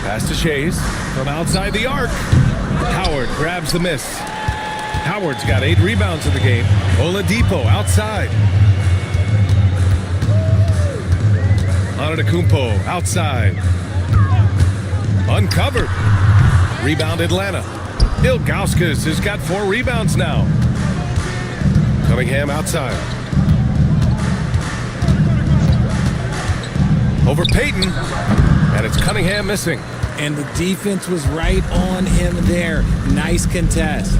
Pass to Shays from outside the arc. Howard grabs the miss. Howard's got 8 rebounds in the game. Oladipo outside. Antetokounmpo outside. Uncovered. Rebound Atlanta. Ilgauskas has got 4 rebounds now. Cunningham outside. Over Payton. And it's Cunningham missing. And the defense was right on him there. Nice contest.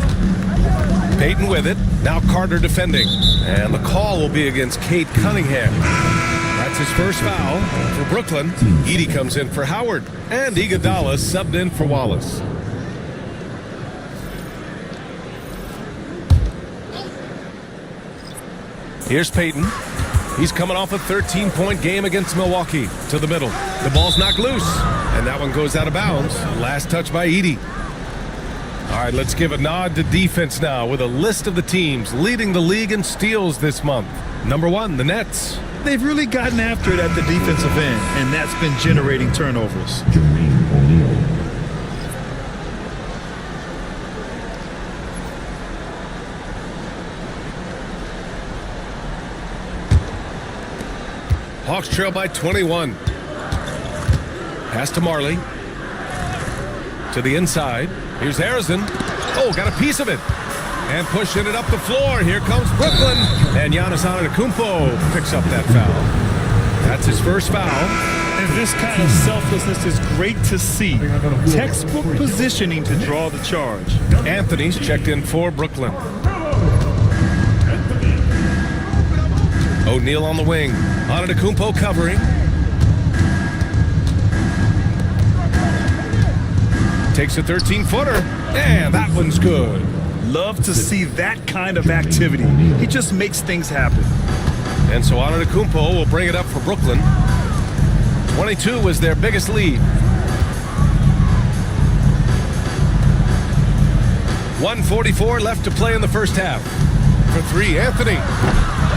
Payton with it. Now Carter defending. And the call will be against Cade Cunningham. That's his first foul for Brooklyn. Edey comes in for Howard. And Iguodala subbed in for Wallace. Here's Peyton. He's coming off a 13-point game against Milwaukee. To the middle. The ball's knocked loose. And that one goes out of bounds. Last touch by Edey. All right, let's give a nod to defense now with a list of the teams leading the league in steals this month. Number 1, the Nets. They've really gotten after it at the defensive end, and that's been generating turnovers. Hawks trail by 21. Pass to Marley. To the inside. Here's Harrison. Oh, got a piece of it. And pushing it up the floor. Here comes Brooklyn. And Giannis Antetokounmpo picks up that foul. That's his first foul. And this kind of selflessness is great to see. Textbook positioning to draw the charge. Anthony's checked in for Brooklyn. O'Neal on the wing. Antetokounmpo covering. Takes a 13-footer. And that one's good. Love to see that kind of activity. He just makes things happen. And so Antetokounmpo will bring it up for Brooklyn. 22 was their biggest lead. 1:44 left to play in the first half. For 3, Anthony.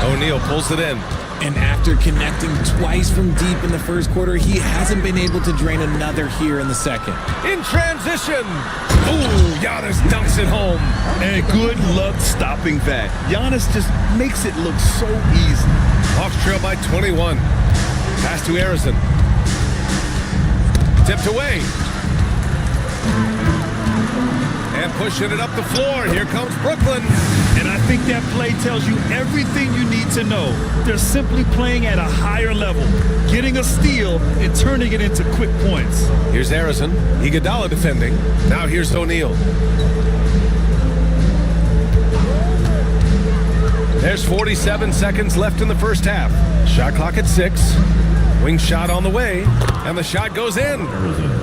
O'Neal pulls it in. And after connecting twice from deep in the first quarter, he hasn't been able to drain another here in the second. In transition. Ooh, Giannis dunks it home. And good luck stopping that. Giannis just makes it look so easy. Hawks trail by 21. Pass to Harrison. Tipped away. And pushing it up the floor. Here comes Brooklyn. And I think that play tells you everything you need to know. They're simply playing at a higher level, getting a steal and turning it into quick points. Here's Harrison. Iguodala defending. Now here's O'Neal. There's 47 seconds left in the first half. Shot clock at 6. Wing shot on the way. And the shot goes in.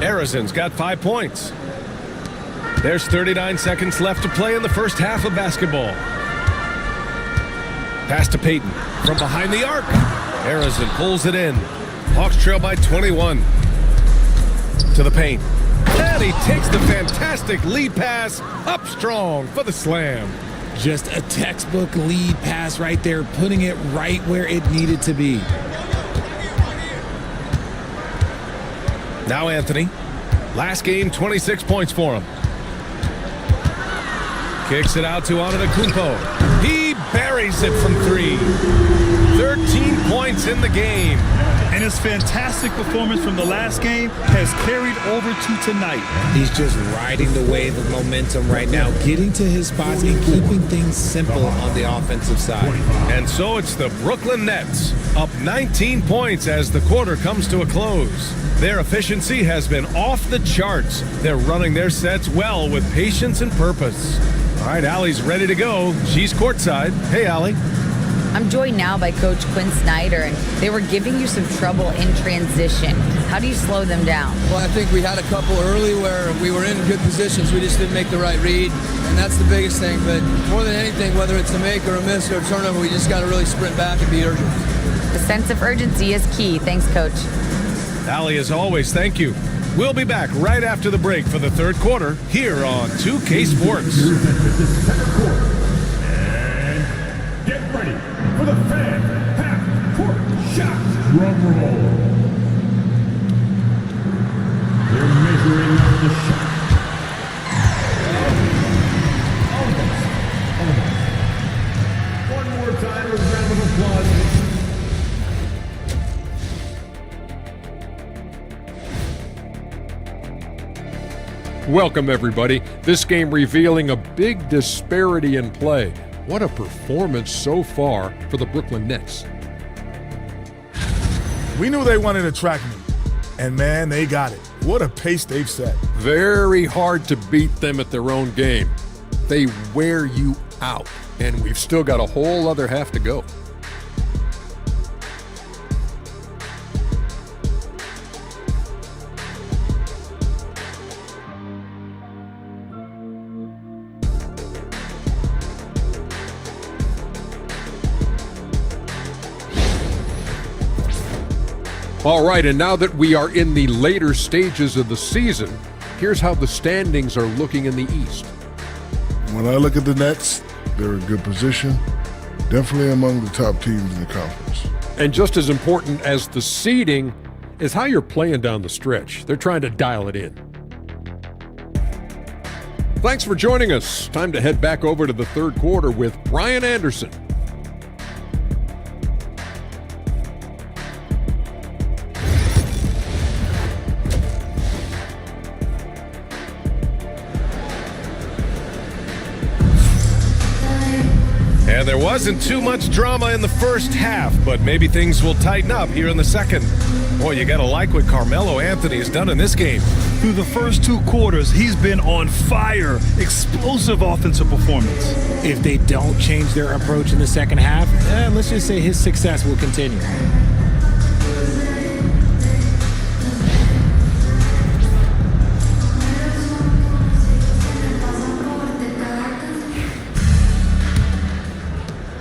Harrison's got 5 points. There's 39 seconds left to play in the first half of basketball. Pass to Peyton from behind the arc. Harrison pulls it in. Hawks trail by 21. To the paint. And he takes the fantastic lead pass up strong for the slam. Just a textbook lead pass right there, putting it right where it needed to be. Now Anthony. Last game, 26 points for him. Kicks it out to Antetokounmpo. He buries it from 3. 13 points in the game. And his fantastic performance from the last game has carried over to tonight. He's just riding the wave of momentum right now, getting to his spots and keeping things simple on the offensive side. And so it's the Brooklyn Nets, up 19 points as the quarter comes to a close. Their efficiency has been off the charts. They're running their sets well with patience and purpose. All right, Allie's ready to go. She's courtside. Hey, Allie. I'm joined now by Coach Quinn Snyder, and they were giving you some trouble in transition. How do you slow them down? Well, I think we had a couple early where we were in good positions. We just didn't make the right read, and that's the biggest thing. But more than anything, whether it's a make or a miss or a turnover, we just got to really sprint back and be urgent. The sense of urgency is key. Thanks, Coach. Allie, as always, thank you. We'll be back right after the break for the third quarter here on 2K Sports. And get ready for the fan half-court shot. Drum roll. They're measuring up the shot. Almost. One more time, a round of applause. Welcome, everybody. This game revealing a big disparity in play. What a performance so far for the Brooklyn Nets. We knew they wanted a track meet, and man, they got it. What a pace they've set. Very hard to beat them at their own game. They wear you out, and we've still got a whole other half to go. All right, and now that we are in the later stages of the season, here's how the standings are looking in the East. When I look at the Nets, they're in good position. Definitely among the top teams in the conference. And just as important as the seeding is how you're playing down the stretch. They're trying to dial it in. Thanks for joining us. Time to head back over to the third quarter with Brian Anderson. And there wasn't too much drama in the first half, but maybe things will tighten up here in the second. Boy, you got to like what Carmelo Anthony has done in this game. Through the first 2 quarters, he's been on fire. Explosive offensive performance. If they don't change their approach in the second half, let's just say his success will continue.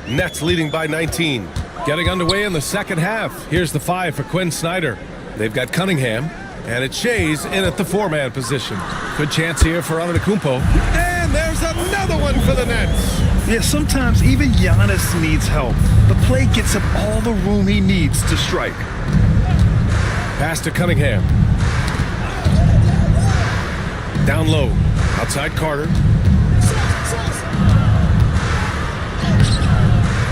Nets leading by 19. Getting underway in the second half. Here's the 5 for Quinn Snyder. They've got Cunningham, and it's Shays in at the 4-man position. Good chance here for Antetokounmpo. And there's another one for the Nets. Yeah, sometimes even Giannis needs help. The play gets him all the room he needs to strike. Pass to Cunningham. Down low. Outside Carter.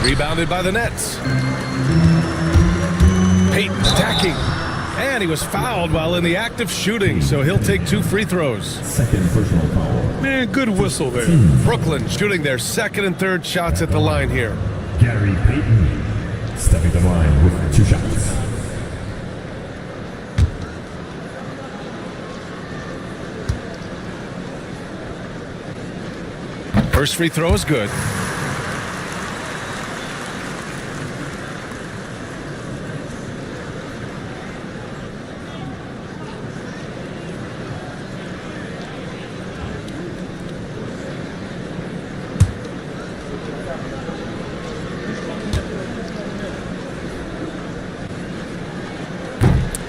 Rebounded by the Nets. Payton attacking. And he was fouled while in the act of shooting, so he'll take 2 free throws. Second personal foul. Man, good whistle there. Brooklyn shooting their second and third shots at the line here. Gary Payton stepping to the line with 2 shots. First free throw is good.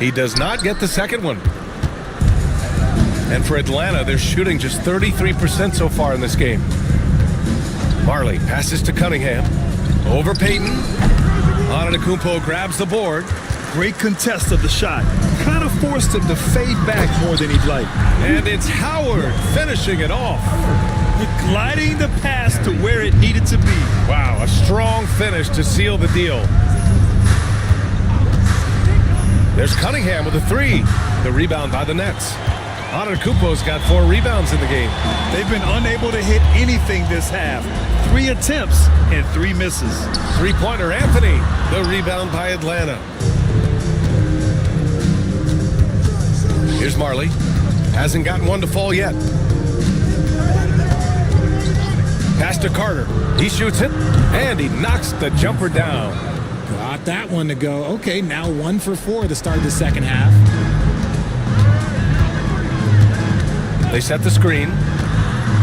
He does not get the second one. And for Atlanta, they're shooting just 33% so far in this game. Marley passes to Cunningham. Over Payton. Antetokounmpo grabs the board. Great contest of the shot. Kind of forced him to fade back more than he'd like. And it's Howard finishing it off. Gliding the pass to where it needed to be. Wow, a strong finish to seal the deal. There's Cunningham with a 3. The rebound by the Nets. Antetokounmpo's got 4 rebounds in the game. They've been unable to hit anything this half. 3 attempts and 3 misses. 3-pointer Anthony. The rebound by Atlanta. Here's Marley. Hasn't gotten one to fall yet. Pass to Carter. He shoots it, and he knocks the jumper down. Got that one to go. Okay, now 1 for 4 to start the second half. They set the screen.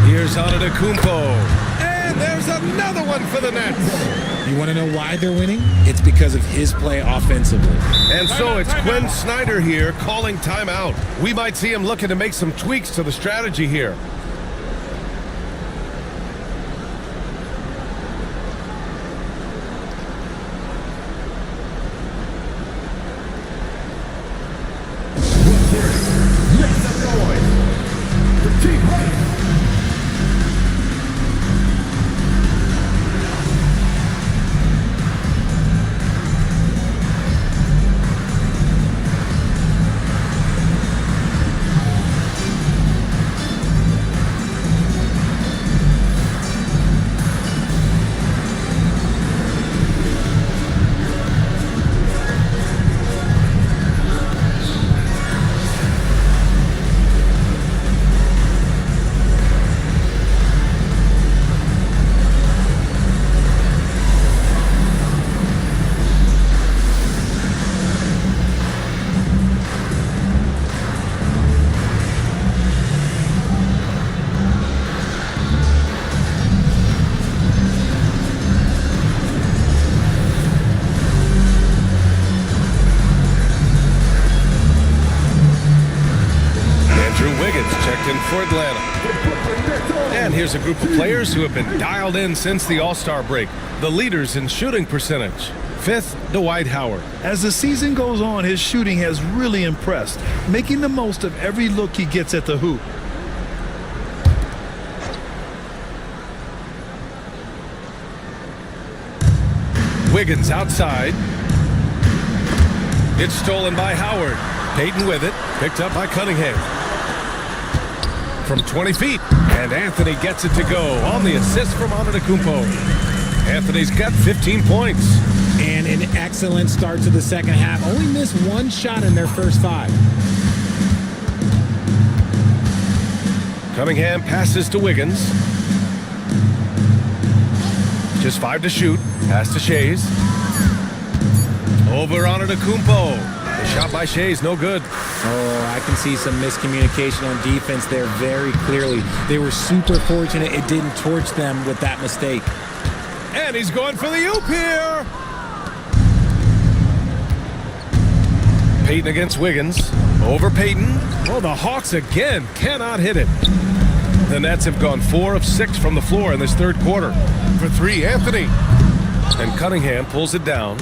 Here's Antetokounmpo. And there's another one for the Nets. You want to know why they're winning? It's because of his play offensively. And so it's Quinn Snyder here calling timeout. We might see him looking to make some tweaks to the strategy here. looking for Atlanta. And here's a group of players who have been dialed in since the All-Star break. The leaders in shooting percentage. 5th, Dwight Howard. As the season goes on, his shooting has really impressed, making the most of every look he gets at the hoop. Wiggins outside. It's stolen by Howard. Payton with it. Picked up by Cunningham. From 20 feet. And Anthony gets it to go on the assist from Antetokounmpo. Anthony's got 15 points. And an excellent start to the second half. Only missed one shot in their first 5. Cunningham passes to Wiggins. Just 5 to shoot. Pass to Shays. Over Antetokounmpo. The shot by Shays, no good. Oh, I can see some miscommunication on defense there very clearly. They were super fortunate it didn't torch them with that mistake. And he's going for the oop here. Payton against Wiggins. Over Payton. Oh, the Hawks again cannot hit it. The Nets have gone 4 of 6 from the floor in this third quarter. For 3, Anthony. And Cunningham pulls it down.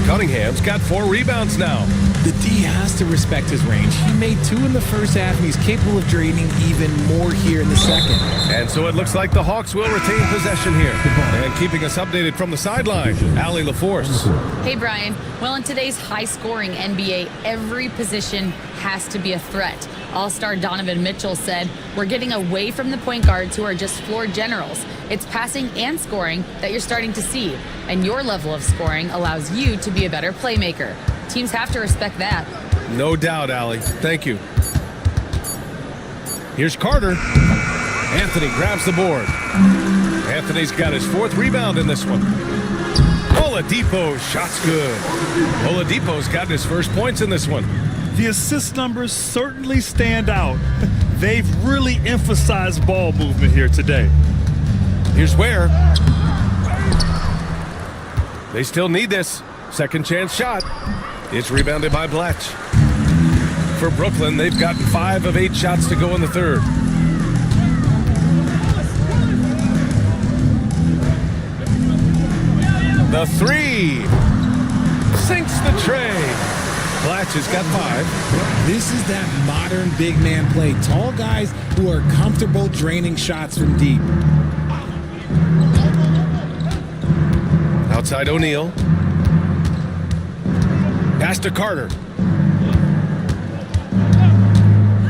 Cunningham's got 4 rebounds now. The D has to respect his range. He made 2 in the first half, and he's capable of draining even more here in the second. And so it looks like the Hawks will retain possession here. And keeping us updated from the sideline, Allie LaForce. Hey, Brian. Well, in today's high-scoring NBA, every position has to be a threat. All-star Donovan Mitchell said, "We're getting away from the point guards who are just floor generals. It's passing and scoring that you're starting to see. And your level of scoring allows you to be a better playmaker. Teams have to respect that." No doubt, Allie. Thank you. Here's Carter. Anthony grabs the board. Anthony's got his 4th rebound in this one. Oladipo, shot's good. Oladipo's gotten his first points in this one. The assist numbers certainly stand out. They've really emphasized ball movement here today. Here's Ware. They still need this. Second chance shot. It's rebounded by Blatch. For Brooklyn, they've gotten 5 of 8 shots to go in the third. The 3. Sinks the tray. Blatch has got 5. This is that modern big man play. Tall guys who are comfortable draining shots from deep. Outside O'Neal. Pass to Carter.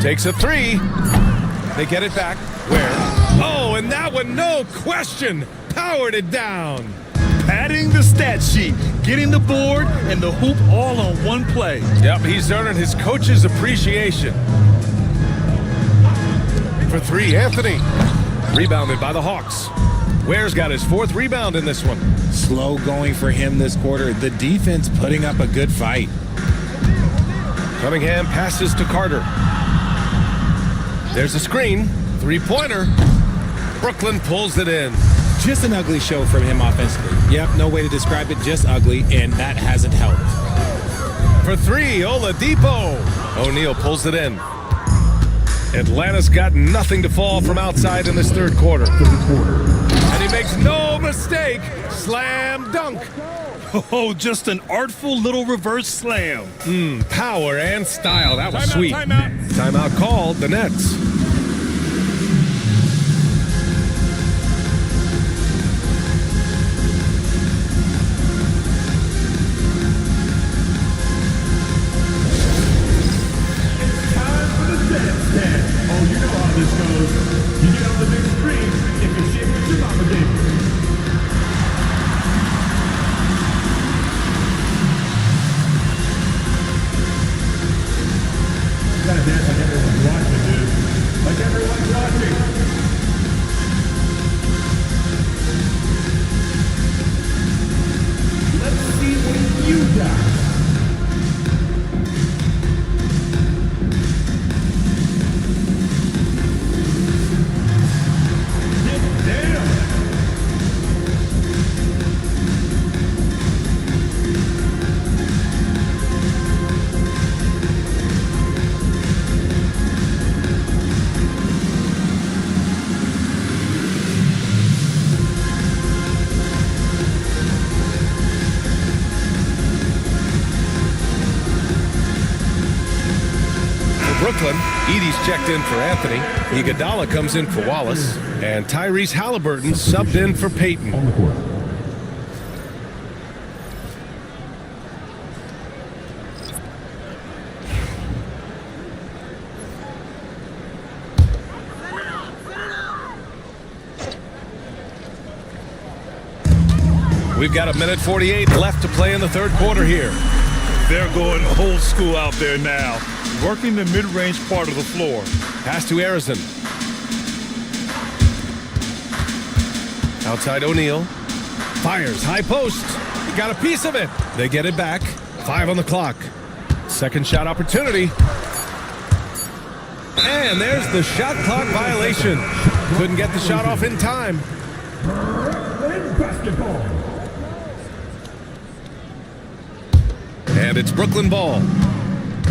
Takes a 3. They get it back. Where? Oh, and that one, no question, powered it down. Padding the stat sheet, getting the board and the hoop all on one play. Yep, he's earning his coach's appreciation. For 3, Anthony. Rebounded by the Hawks. Ware's got his 4th rebound in this one. Slow going for him this quarter. The defense putting up a good fight. Cunningham passes to Carter. There's a screen. 3-pointer. Brooklyn pulls it in. Just an ugly show from him offensively. Yep, no way to describe it, just ugly, and that hasn't helped. For 3, Oladipo. O'Neal pulls it in. Atlanta's got nothing to fall from outside in this third quarter. And he makes no mistake. Slam dunk. Oh, just an artful little reverse slam. Power and style. That was Timeout, sweet. timeout. Timeout called. The Nets. This goes. You get on the big screen if you shit with your mama gave you. You gotta dance like everyone's watching, dude. Like everyone's watching. Let's see what you got. Brooklyn. Edie's checked in for Anthony. Iguodala comes in for Wallace. And Tyrese Halliburton subbed in for Peyton. We've got 1:48 left to play in the third quarter here. They're going old school out there now, working the mid-range part of the floor. Pass to Arizon. Outside O'Neal. Fires, high post. Got a piece of it. They get it back. 5 on the clock. Second shot opportunity. And there's the shot clock violation. Couldn't get the shot off in time. Basketball. And it's Brooklyn ball.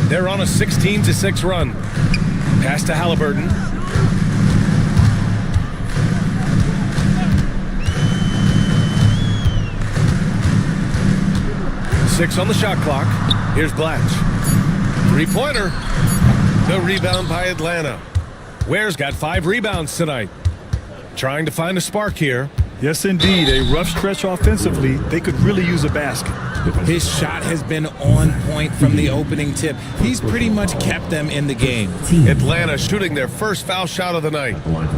They're on a 16-6 run. Pass to Halliburton. Six on the shot clock. Here's Blatch. Three-pointer. The rebound by Atlanta. Ware's got 5 rebounds tonight. Trying to find a spark here. Yes, indeed. A rough stretch offensively. They could really use a basket. His shot has been on point from the opening tip. He's pretty much kept them in the game. Atlanta shooting their first foul shot of the night. Find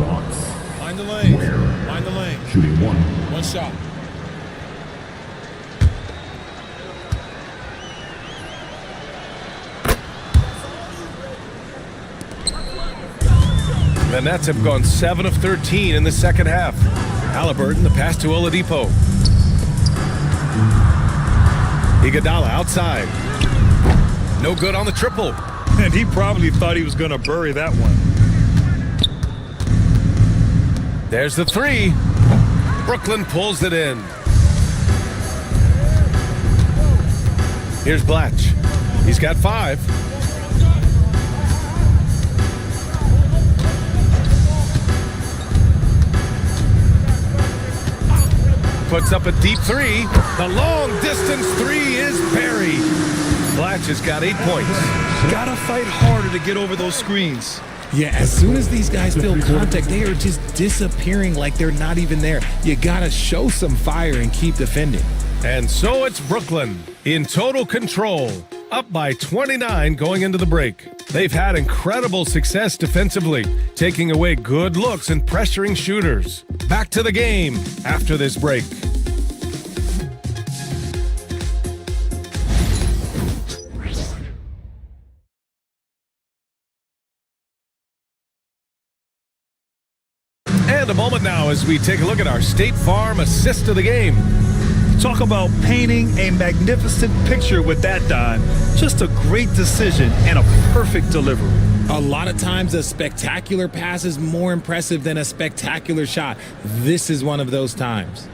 the lane. Find the lane. Shooting one. One shot. The Nets have gone 7 of 13 in the second half. Halliburton, the pass to Oladipo. Iguodala outside. No good on the triple. And he probably thought he was going to bury that one. There's the three. Brooklyn pulls it in. Here's Blatch. He's got 5. Puts up a deep 3. The long distance 3 is buried. Blatch has got 8 points. Gotta fight harder to get over those screens. Yeah, as soon as these guys feel contact, they are just disappearing like they're not even there. You gotta show some fire and keep defending. And so it's Brooklyn in total control, up by 29 going into the break. They've had incredible success defensively, taking away good looks and pressuring shooters. Back to the game after this break. And a moment now as we take a look at our State Farm assist of the game. Talk about painting a magnificent picture with that, Don. Just a great decision and a perfect delivery. A lot of times a spectacular pass is more impressive than a spectacular shot. This is one of those times.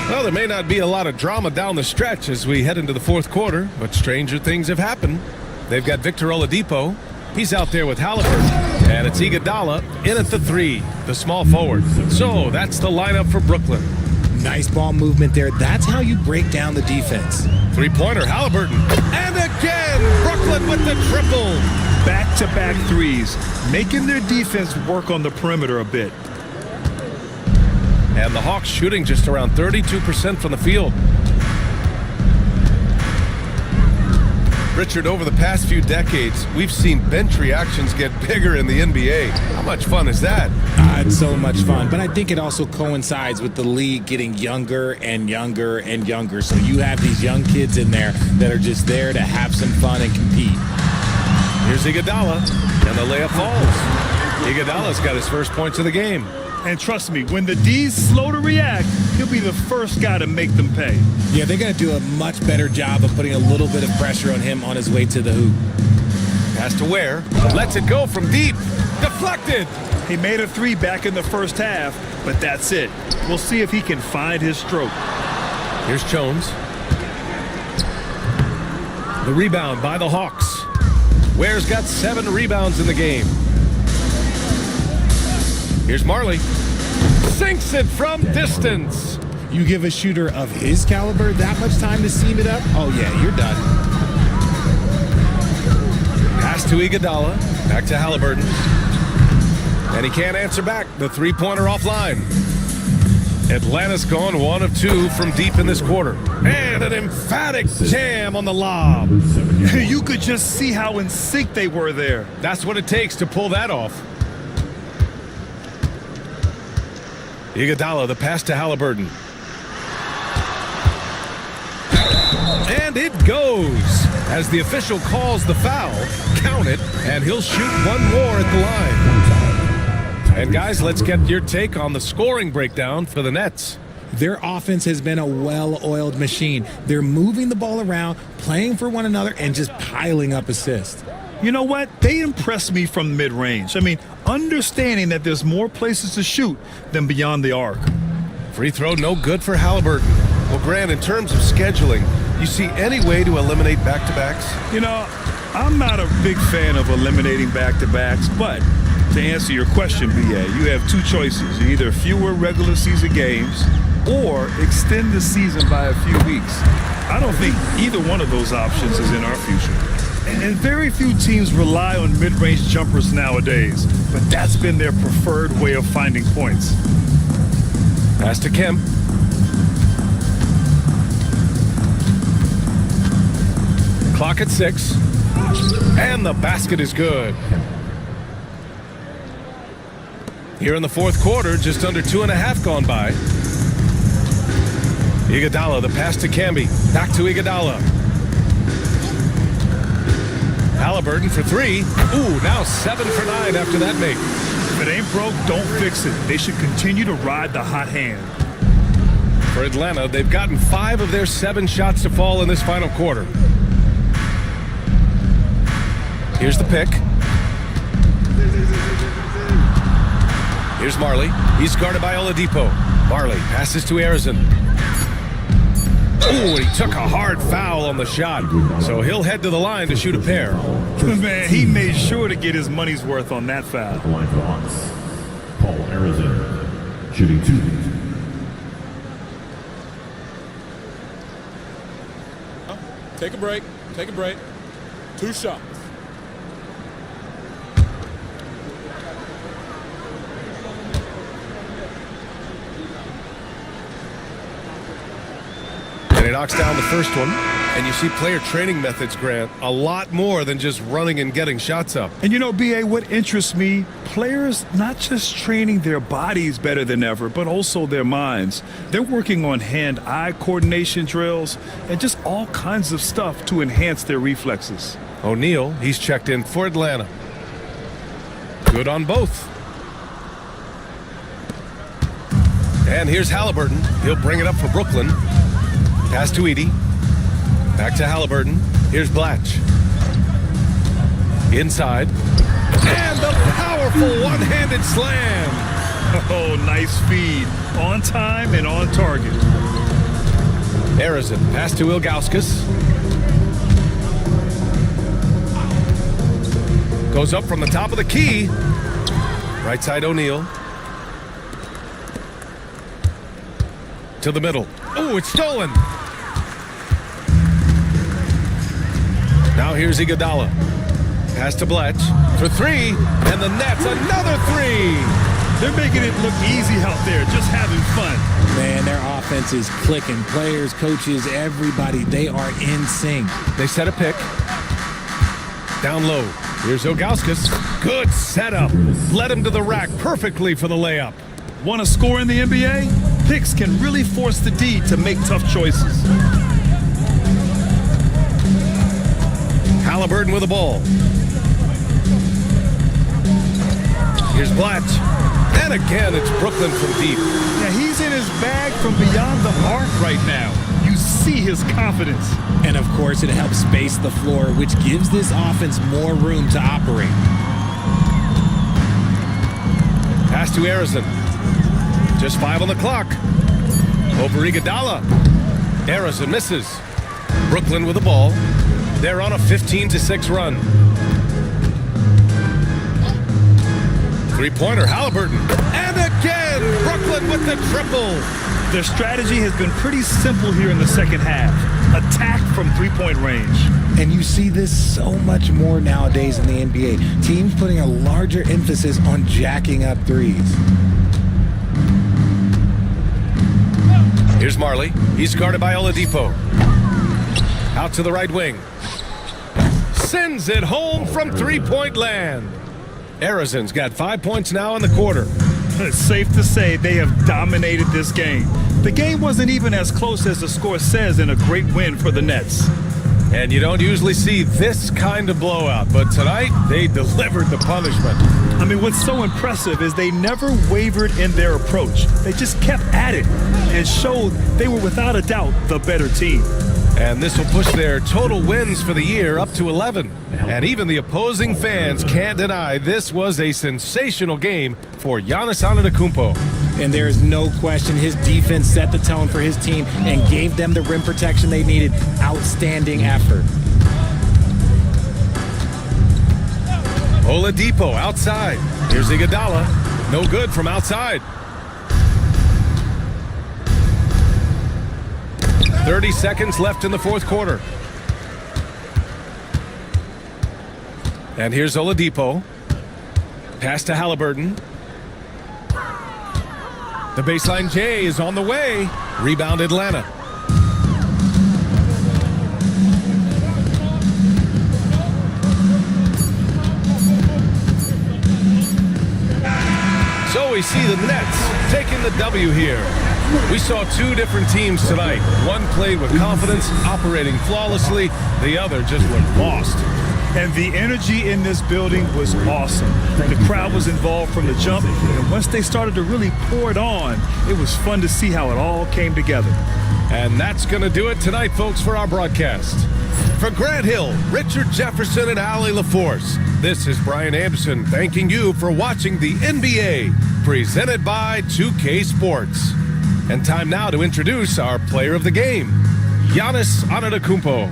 Well, there may not be a lot of drama down the stretch as we head into the fourth quarter, but stranger things have happened. They've got Victor Oladipo. He's out there with Halliburton. And it's Iguodala in at the 3, the small forward. So that's the lineup for Brooklyn. Nice ball movement there. That's how you break down the defense. Three-pointer, Halliburton. And again, Brooklyn with the triple. Back-to-back threes, making their defense work on the perimeter a bit. And the Hawks shooting just around 32% from the field. Richard, over the past few decades, we've seen bench reactions get bigger in the NBA. How much fun is that? It's so much fun, but I think it also coincides with the league getting younger and younger and younger. So you have these young kids in there that are just there to have some fun and compete. Here's Iguodala, and the layup falls. Iguodala's got his first points of the game. And trust me, when the D's slow to react, he'll be the first guy to make them pay. Yeah, they're going to do a much better job of putting a little bit of pressure on him on his way to the hoop. Pass to Ware. Lets it go from deep. Deflected. He made a 3 back in the first half, but that's it. We'll see if he can find his stroke. Here's Jones. The rebound by the Hawks. Ware's got 7 rebounds in the game. Here's Marley. Sinks it from distance. You give a shooter of his caliber that much time to seam it up? Oh, yeah, you're done. Pass to Iguodala. Back to Halliburton. And he can't answer back. The three-pointer offline. Atlanta's gone 1 of 2 from deep in this quarter. And an emphatic jam on the lob. You could just see how in sync they were there. That's what it takes to pull that off. Iguodala, the pass to Halliburton. And it goes. As the official calls the foul, count it, and he'll shoot one more at the line. And guys, let's get your take on the scoring breakdown for the Nets. Their offense has been a well-oiled machine. They're moving the ball around, playing for one another, and just piling up assists. You know what? They impress me from mid-range. I mean, understanding that there's more places to shoot than beyond the arc. Free throw no good for Halliburton. Well, Grant, in terms of scheduling, you see any way to eliminate back-to-backs? You know, I'm not a big fan of eliminating back-to-backs, but to answer your question, BA, you have two choices. Either fewer regular season games or extend the season by a few weeks. I don't think either one of those options is in our future. And very few teams rely on mid-range jumpers nowadays, but that's been their preferred way of finding points. Pass to Kemp. Clock at 6. And the basket is good. Here in the fourth quarter, just under 2.5 gone by. Iguodala, the pass to Camby. Back to Iguodala. Halliburton for 3. Ooh, now 7 for 9 after that make. If it ain't broke, don't fix it. They should continue to ride the hot hand. For Atlanta, they've gotten 5 of their 7 shots to fall in this final quarter. Here's the pick. Here's Marley. He's guarded by Oladipo. Marley passes to Arizon. Ooh, he took a hard foul on the shot. So he'll head to the line to shoot a pair. Man, he made sure to get his money's worth on that foul. The line for the Hawks, Paul Arizon, shooting 2. Take a break. Take a break. 2 shots. And he knocks down the first one. And you see player training methods, Grant, a lot more than just running and getting shots up. And you know, BA, what interests me, players not just training their bodies better than ever, but also their minds. They're working on hand-eye coordination drills and just all kinds of stuff to enhance their reflexes. O'Neal, he's checked in for Atlanta. Good on both. And here's Halliburton. He'll bring it up for Brooklyn. Pass to Edey. Back to Halliburton. Here's Blatch. Inside. And the powerful one-handed slam. Oh, nice feed. On time and on target. Arizon. Pass to Ilgauskas. Goes up from the top of the key. Right side O'Neal. To the middle. Oh, it's stolen. Now here's Iguodala. Pass to Blatch for 3, and the Nets another 3. They're making it look easy out there, just having fun. Man, their offense is clicking. Players, coaches, everybody, they are in sync. They set a pick. Down low. Here's Ilgauskas. Good setup. Led him to the rack perfectly for the layup. Want to score in the NBA? Picks can really force the D to make tough choices. Halliburton with the ball. Here's Blatch. And again, it's Brooklyn from deep. Yeah, he's in his bag from beyond the arc right now. You see his confidence. And of course, it helps space the floor, which gives this offense more room to operate. Pass to Arizon. Just 5 on the clock. Over Iguodala. Arizon misses. Brooklyn with the ball. They're on a 15-6 run. Three-pointer, Halliburton. And again, Brooklyn with the triple. Their strategy has been pretty simple here in the second half. Attack from three-point range. And you see this so much more nowadays in the NBA. Teams putting a larger emphasis on jacking up threes. Here's Marley. He's guarded by Oladipo. Out to the right wing. Sends it home from three-point land. Arizon's got 5 points now in the quarter. It's safe to say they have dominated this game. The game wasn't even as close as the score says in a great win for the Nets. And you don't usually see this kind of blowout, but tonight they delivered the punishment. I mean, what's so impressive is they never wavered in their approach. They just kept at it and showed they were without a doubt the better team. And this will push their total wins for the year up to 11. And even the opposing fans can't deny this was a sensational game for Giannis Antetokounmpo. And there is no question his defense set the tone for his team and gave them the rim protection they needed. Outstanding effort. Oladipo outside. Here's Iguodala. No good from outside. 30 seconds left in the fourth quarter. And here's Oladipo. Pass to Halliburton. The baseline J is on the way. Rebound Atlanta. So we see the Nets taking the W here. We saw two different teams tonight. One played with confidence, operating flawlessly. The other just looked lost. And the energy in this building was awesome. The crowd was involved from the jump, and once they started to really pour it on, it was fun to see how it all came together. And that's going to do it tonight, folks, for our broadcast. For Grant Hill, Richard Jefferson, and Allie LaForce, this is Brian Anderson thanking you for watching the NBA, presented by 2K Sports. And time now to introduce our player of the game, Giannis Antetokounmpo.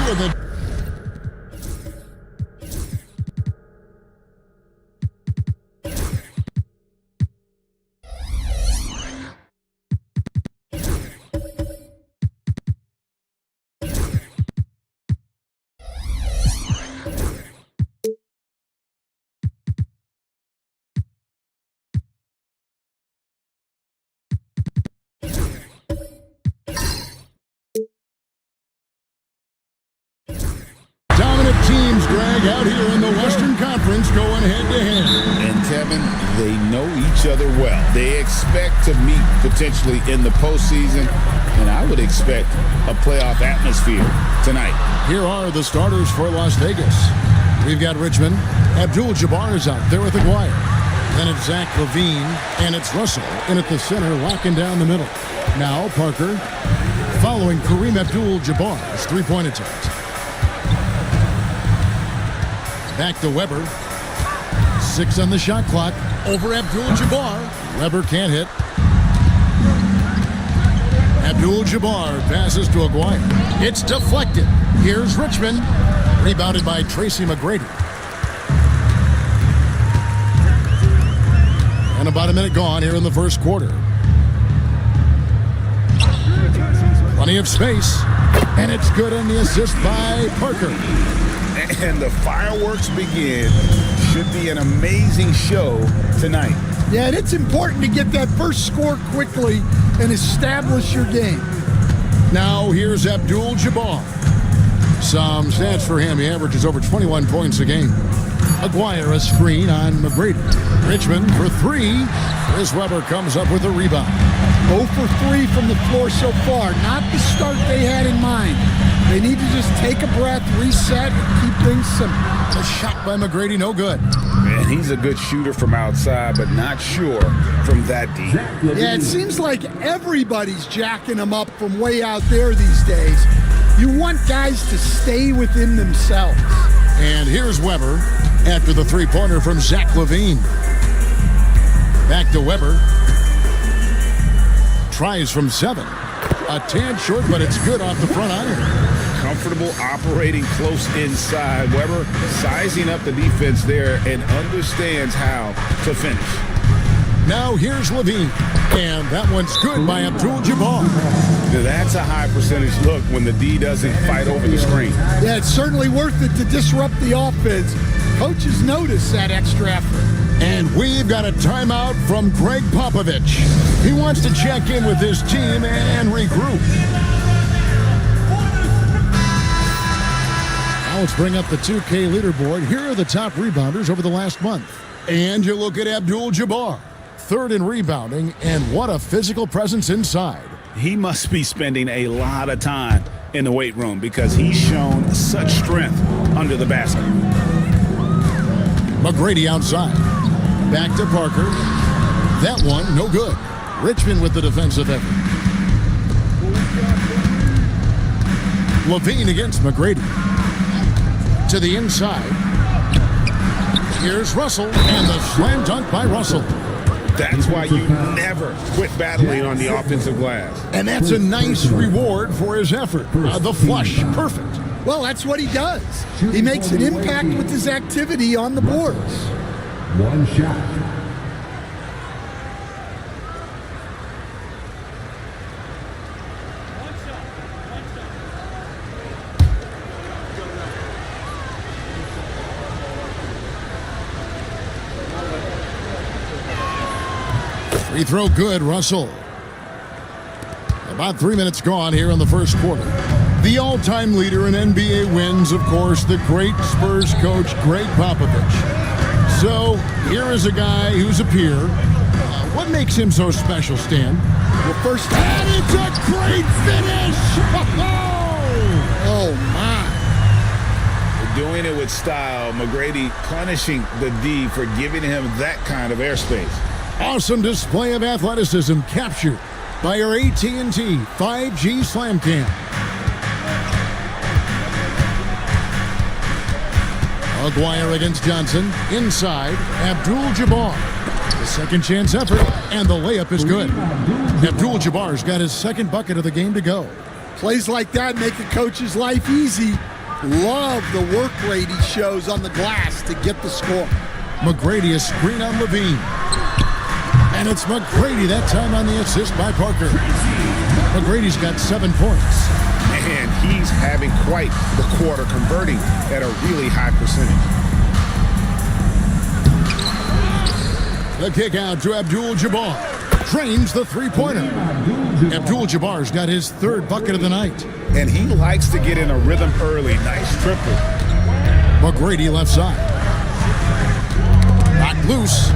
with it. Dominant teams, Greg, out here in the Western Conference going head-to-head. And Kevin, they know each other well. They expect to meet potentially in the postseason, and I would expect a playoff atmosphere tonight. Here are the starters for Las Vegas. We've got Richmond. Abdul-Jabbar is out there with Aguirre. Then it's Zach LaVine, and it's Russell in at the center, locking down the middle. Now Parker, following Kareem Abdul-Jabbar's three-point attempt. Back to Weber. 6 on the shot clock. Over Abdul-Jabbar. Weber can't hit. Abdul-Jabbar passes to Aguirre. It's deflected. Here's Richmond. Rebounded by Tracy McGrady. And about a minute gone here in the first quarter. Plenty of space. And it's good on the assist by Parker. And the fireworks begin. Should be an amazing show tonight. Yeah, and it's important to get that first score quickly and establish your game. Now here's Abdul-Jabbar. Some stats for him. He averages over 21 points a game. Aguirre a screen on McGrady. Richmond for 3. Chris Weber comes up with a rebound. 0 for 3 from the floor so far. Not the start they had in mind. They need to just take a breath, reset, and keep things simple. A shot by McGrady, no good. Man, he's a good shooter from outside, but not sure from that deep. Yeah, it seems like everybody's jacking them up from way out there these days. You want guys to stay within themselves. And here's Weber after the three-pointer from Zach LaVine. Back to Weber. Tries from 7. A tad short, but it's good off the front iron. Comfortable operating close inside. Weber sizing up the defense there and understands how to finish. Now here's LaVine. And that one's good by Abdul-Jabbar. That's a high percentage look when the D doesn't fight over the screen. Yeah, it's certainly worth it to disrupt the offense. Coaches notice that extra effort. And we've got a timeout from Greg Popovich. He wants to check in with his team and regroup. Now let's bring up the 2K leaderboard. Here are the top rebounders over the last month. And you look at Abdul-Jabbar, 3rd in rebounding, and what a physical presence inside. He must be spending a lot of time in the weight room because he's shown such strength under the basket. McGrady outside. Back to Parker. That one, no good. Richmond with the defensive effort. LaVine against McGrady. To the inside. Here's Russell, and the slam dunk by Russell. That's why you never quit battling on the offensive glass. And that's a nice reward for his effort. The flush, perfect. Well, that's what he does. He makes an impact with his activity on the boards. One shot. Free throw good, Russell. About 3 minutes gone here in the first quarter. The all-time leader in NBA wins, of course, the great Spurs coach, Greg Popovich. So here is a guy who's a peer. What makes him so special, Stan? Well, first, and it's a great finish! Oh, my. Doing it with style. McGrady punishing the D for giving him that kind of airspace. Awesome display of athleticism captured by our AT&T 5G Slam Cam. Aguirre against Johnson. Inside, Abdul-Jabbar. The second chance effort, and the layup is good. Abdul-Jabbar's got his second bucket of the game to go. Plays like that make a coach's life easy. Love the work rate he shows on the glass to get the score. McGrady a screen on Levine. And it's McGrady that time on the assist by Parker. McGrady's got 7 points. And he's having quite the quarter, converting at a really high percentage. The kick out to Abdul-Jabbar. Trains the three-pointer. Abdul-Jabbar's got his 3rd bucket of the night. And he likes to get in a rhythm early. Nice triple. McGrady left side. Knocked loose.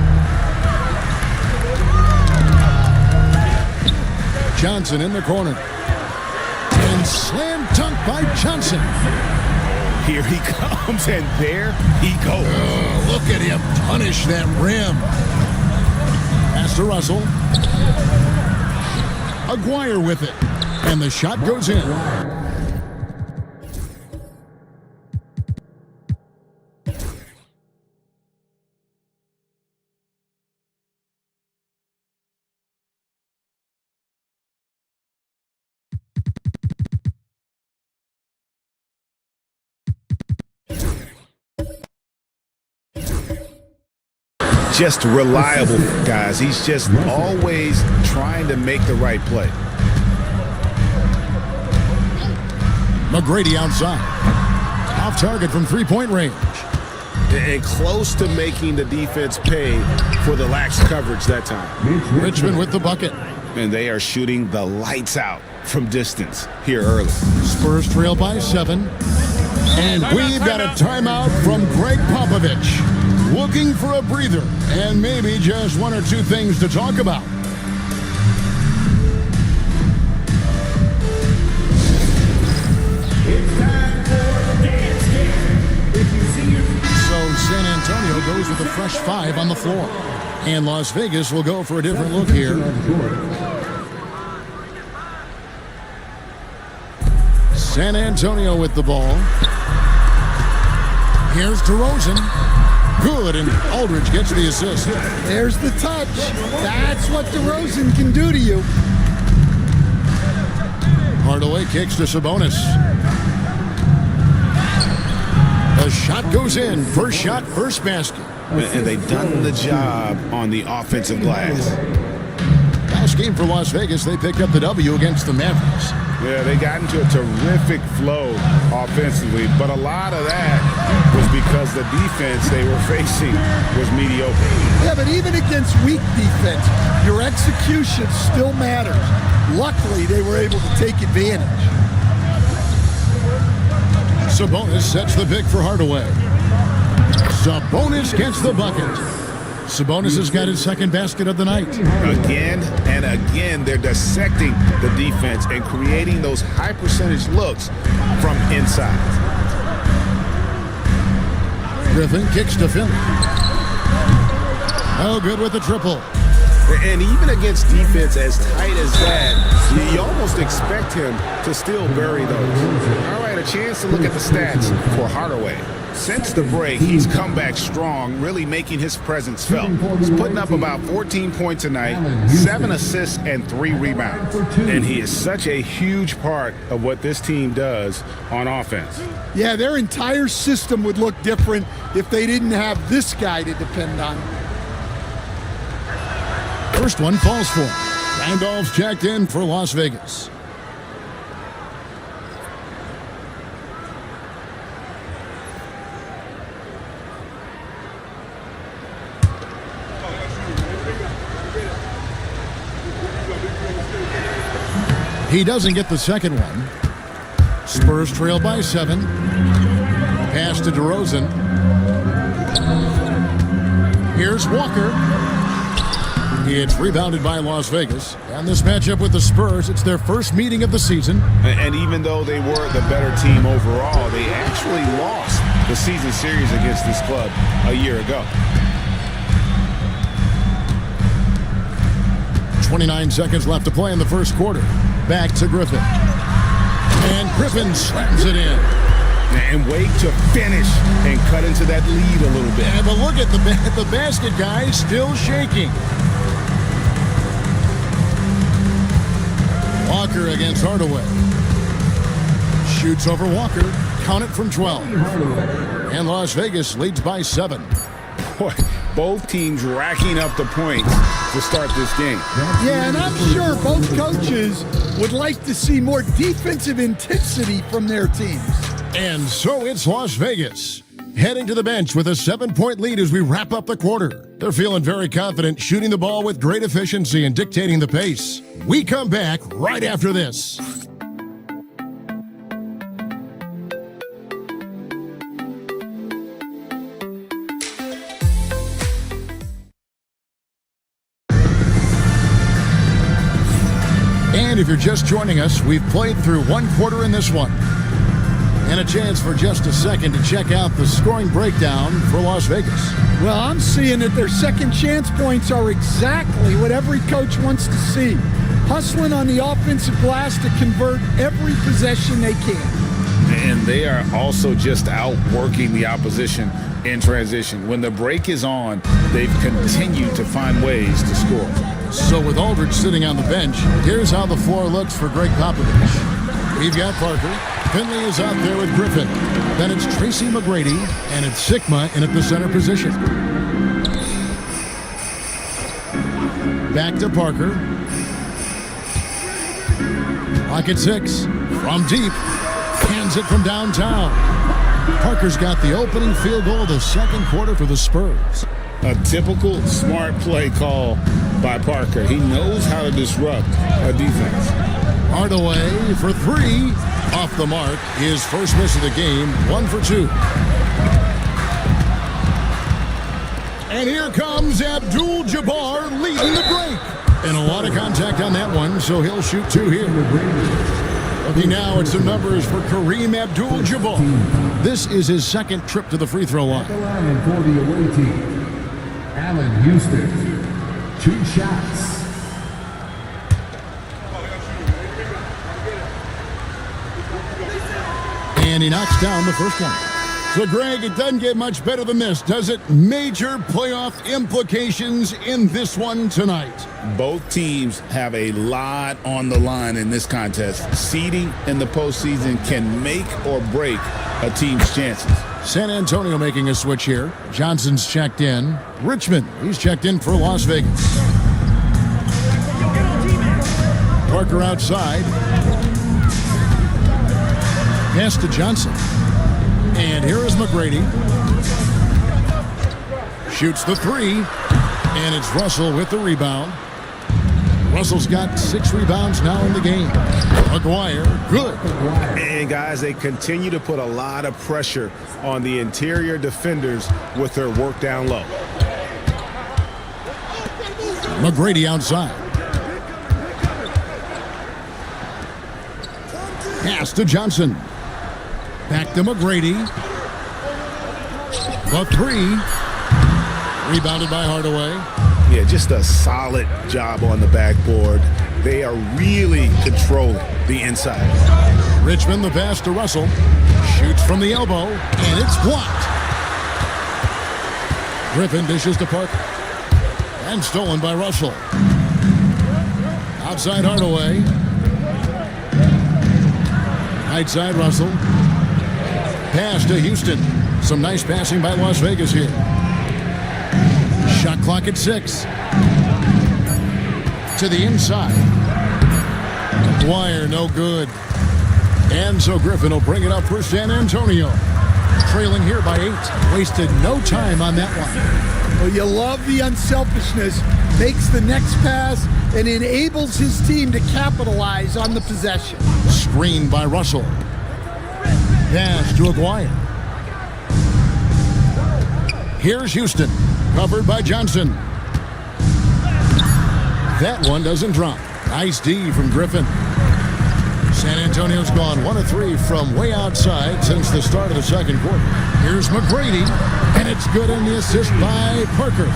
Johnson in the corner. And slam dunk by Johnson. Here he comes, and there he goes. Oh, look at him punish that rim. Pass to Russell. Aguirre with it. And the shot goes in. Just reliable, guys. He's just always trying to make the right play. McGrady outside. Off target from three-point range. And close to making the defense pay for the lax coverage that time. Richmond with the bucket. And they are shooting the lights out from distance here early. Spurs trail by 7. And we've got a timeout from Greg Popovich. Looking for a breather and maybe just 1 or 2 things to talk about. So San Antonio goes with a fresh 5 on the floor. And Las Vegas will go for a different look here. San Antonio with the ball. Here's DeRozan. Good, and Aldridge gets the assist. There's the touch. That's what DeRozan can do to you. Hardaway kicks to Sabonis. The shot goes in. First shot, first basket. And they've done the job on the offensive glass. Last game for Las Vegas, they picked up the W against the Mavericks. Yeah, they got into a terrific flow offensively, but a lot of that was because the defense they were facing was mediocre. Yeah, but even against weak defense, your execution still matters. Luckily, they were able to take advantage. Sabonis sets the pick for Hardaway. Sabonis gets the bucket. Sabonis has got his 2nd basket of the night. Again and again, they're dissecting the defense and creating those high percentage looks from inside. Griffin kicks to Finley. Oh, good with the triple. And even against defense as tight as that, you almost expect him to still bury those. All right, a chance to look at the stats for Hardaway. Since the break, he's come back strong, really making his presence felt. He's putting up about 14 points a night, 7 assists, and 3 rebounds. And he is such a huge part of what this team does on offense. Yeah, their entire system would look different if they didn't have this guy to depend on. First one falls for him. Randolph's checked in for Las Vegas. He doesn't get the second one. Spurs trail by 7. Pass to DeRozan. Here's Walker. It's rebounded by Las Vegas. And this matchup with the Spurs, it's their first meeting of the season. And even though they were the better team overall, they actually lost the season series against this club a year ago. 29 seconds left to play in the first quarter. Back to Griffin. And Griffin slams it in. And wait to finish and cut into that lead a little bit. And but look at the basket, guys, still shaking. Walker against Hardaway. Shoots over Walker. count it from 12. And Las Vegas leads by 7. Boy, both teams racking up the points to start this game. Yeah, and I'm sure both coaches would like to see more defensive intensity from their teams. And so it's Las Vegas, heading to the bench with a 7-point lead as we wrap up the quarter. They're feeling very confident, shooting the ball with great efficiency and dictating the pace. We come back right after this. And if you're just joining us, we've played through one quarter in this one. And a chance for just a second to check out the scoring breakdown for Las Vegas. Well, I'm seeing that their second chance points are exactly what every coach wants to see. Hustling on the offensive glass to convert every possession they can. And they are also just outworking the opposition in transition. When the break is on, they've continued to find ways to score. So with Aldridge sitting on the bench, here's how the floor looks for Greg Popovich. We've got Parker. Finley is out there with Griffin. Then it's Tracy McGrady, and it's Sigma in at the center position. Back to Parker. Clock at 6. From deep. Hands it from downtown. Parker's got the opening field goal of the second quarter for the Spurs. A typical smart play call by Parker. He knows how to disrupt a defense. Hardaway for 3. Off the mark. His first miss of the game. 1 for 2. And here comes Abdul-Jabbar leading the break. And a lot of contact on that one, so he'll shoot 2 here. Looking now at some numbers for Kareem Abdul-Jabbar. This is his second trip to the free throw line. The line for the away team, Allen Houston, 2 shots. And he knocks down the first one. So, Greg, it doesn't get much better than this, does it? Major playoff implications in this one tonight. Both teams have a lot on the line in this contest. Seeding in the postseason can make or break a team's chances. San Antonio making a switch here. Johnson's checked in. Richmond, he's checked in for Las Vegas. Parker outside. Pass to Johnson. And here is McGrady. Shoots the 3. And it's Russell with the rebound. Russell's got 6 rebounds now in the game. McGuire, good. And guys, they continue to put a lot of pressure on the interior defenders with their work down low. McGrady outside. Pass to Johnson. Back to McGrady. The 3. Rebounded by Hardaway. Yeah, just a solid job on the backboard. They are really controlling the inside. Richmond, the pass to Russell. Shoots from the elbow, and it's blocked. Griffin dishes to Parker. And stolen by Russell. Outside Hardaway. Right side Russell. Pass to Houston. Some nice passing by Las Vegas here. Shot clock at 6. To the inside. McGuire, no good. And so Griffin will bring it up for San Antonio. Trailing here by 8. Wasted no time on that one. Well, you love the unselfishness. Makes the next pass and enables his team to capitalize on the possession. Screened by Russell. Pass to Aguirre. Here's Houston. Covered by Johnson. That one doesn't drop. Nice D from Griffin. San Antonio's gone 1 of 3 from way outside since the start of the second quarter. Here's McGrady, and it's good on the assist by Parker.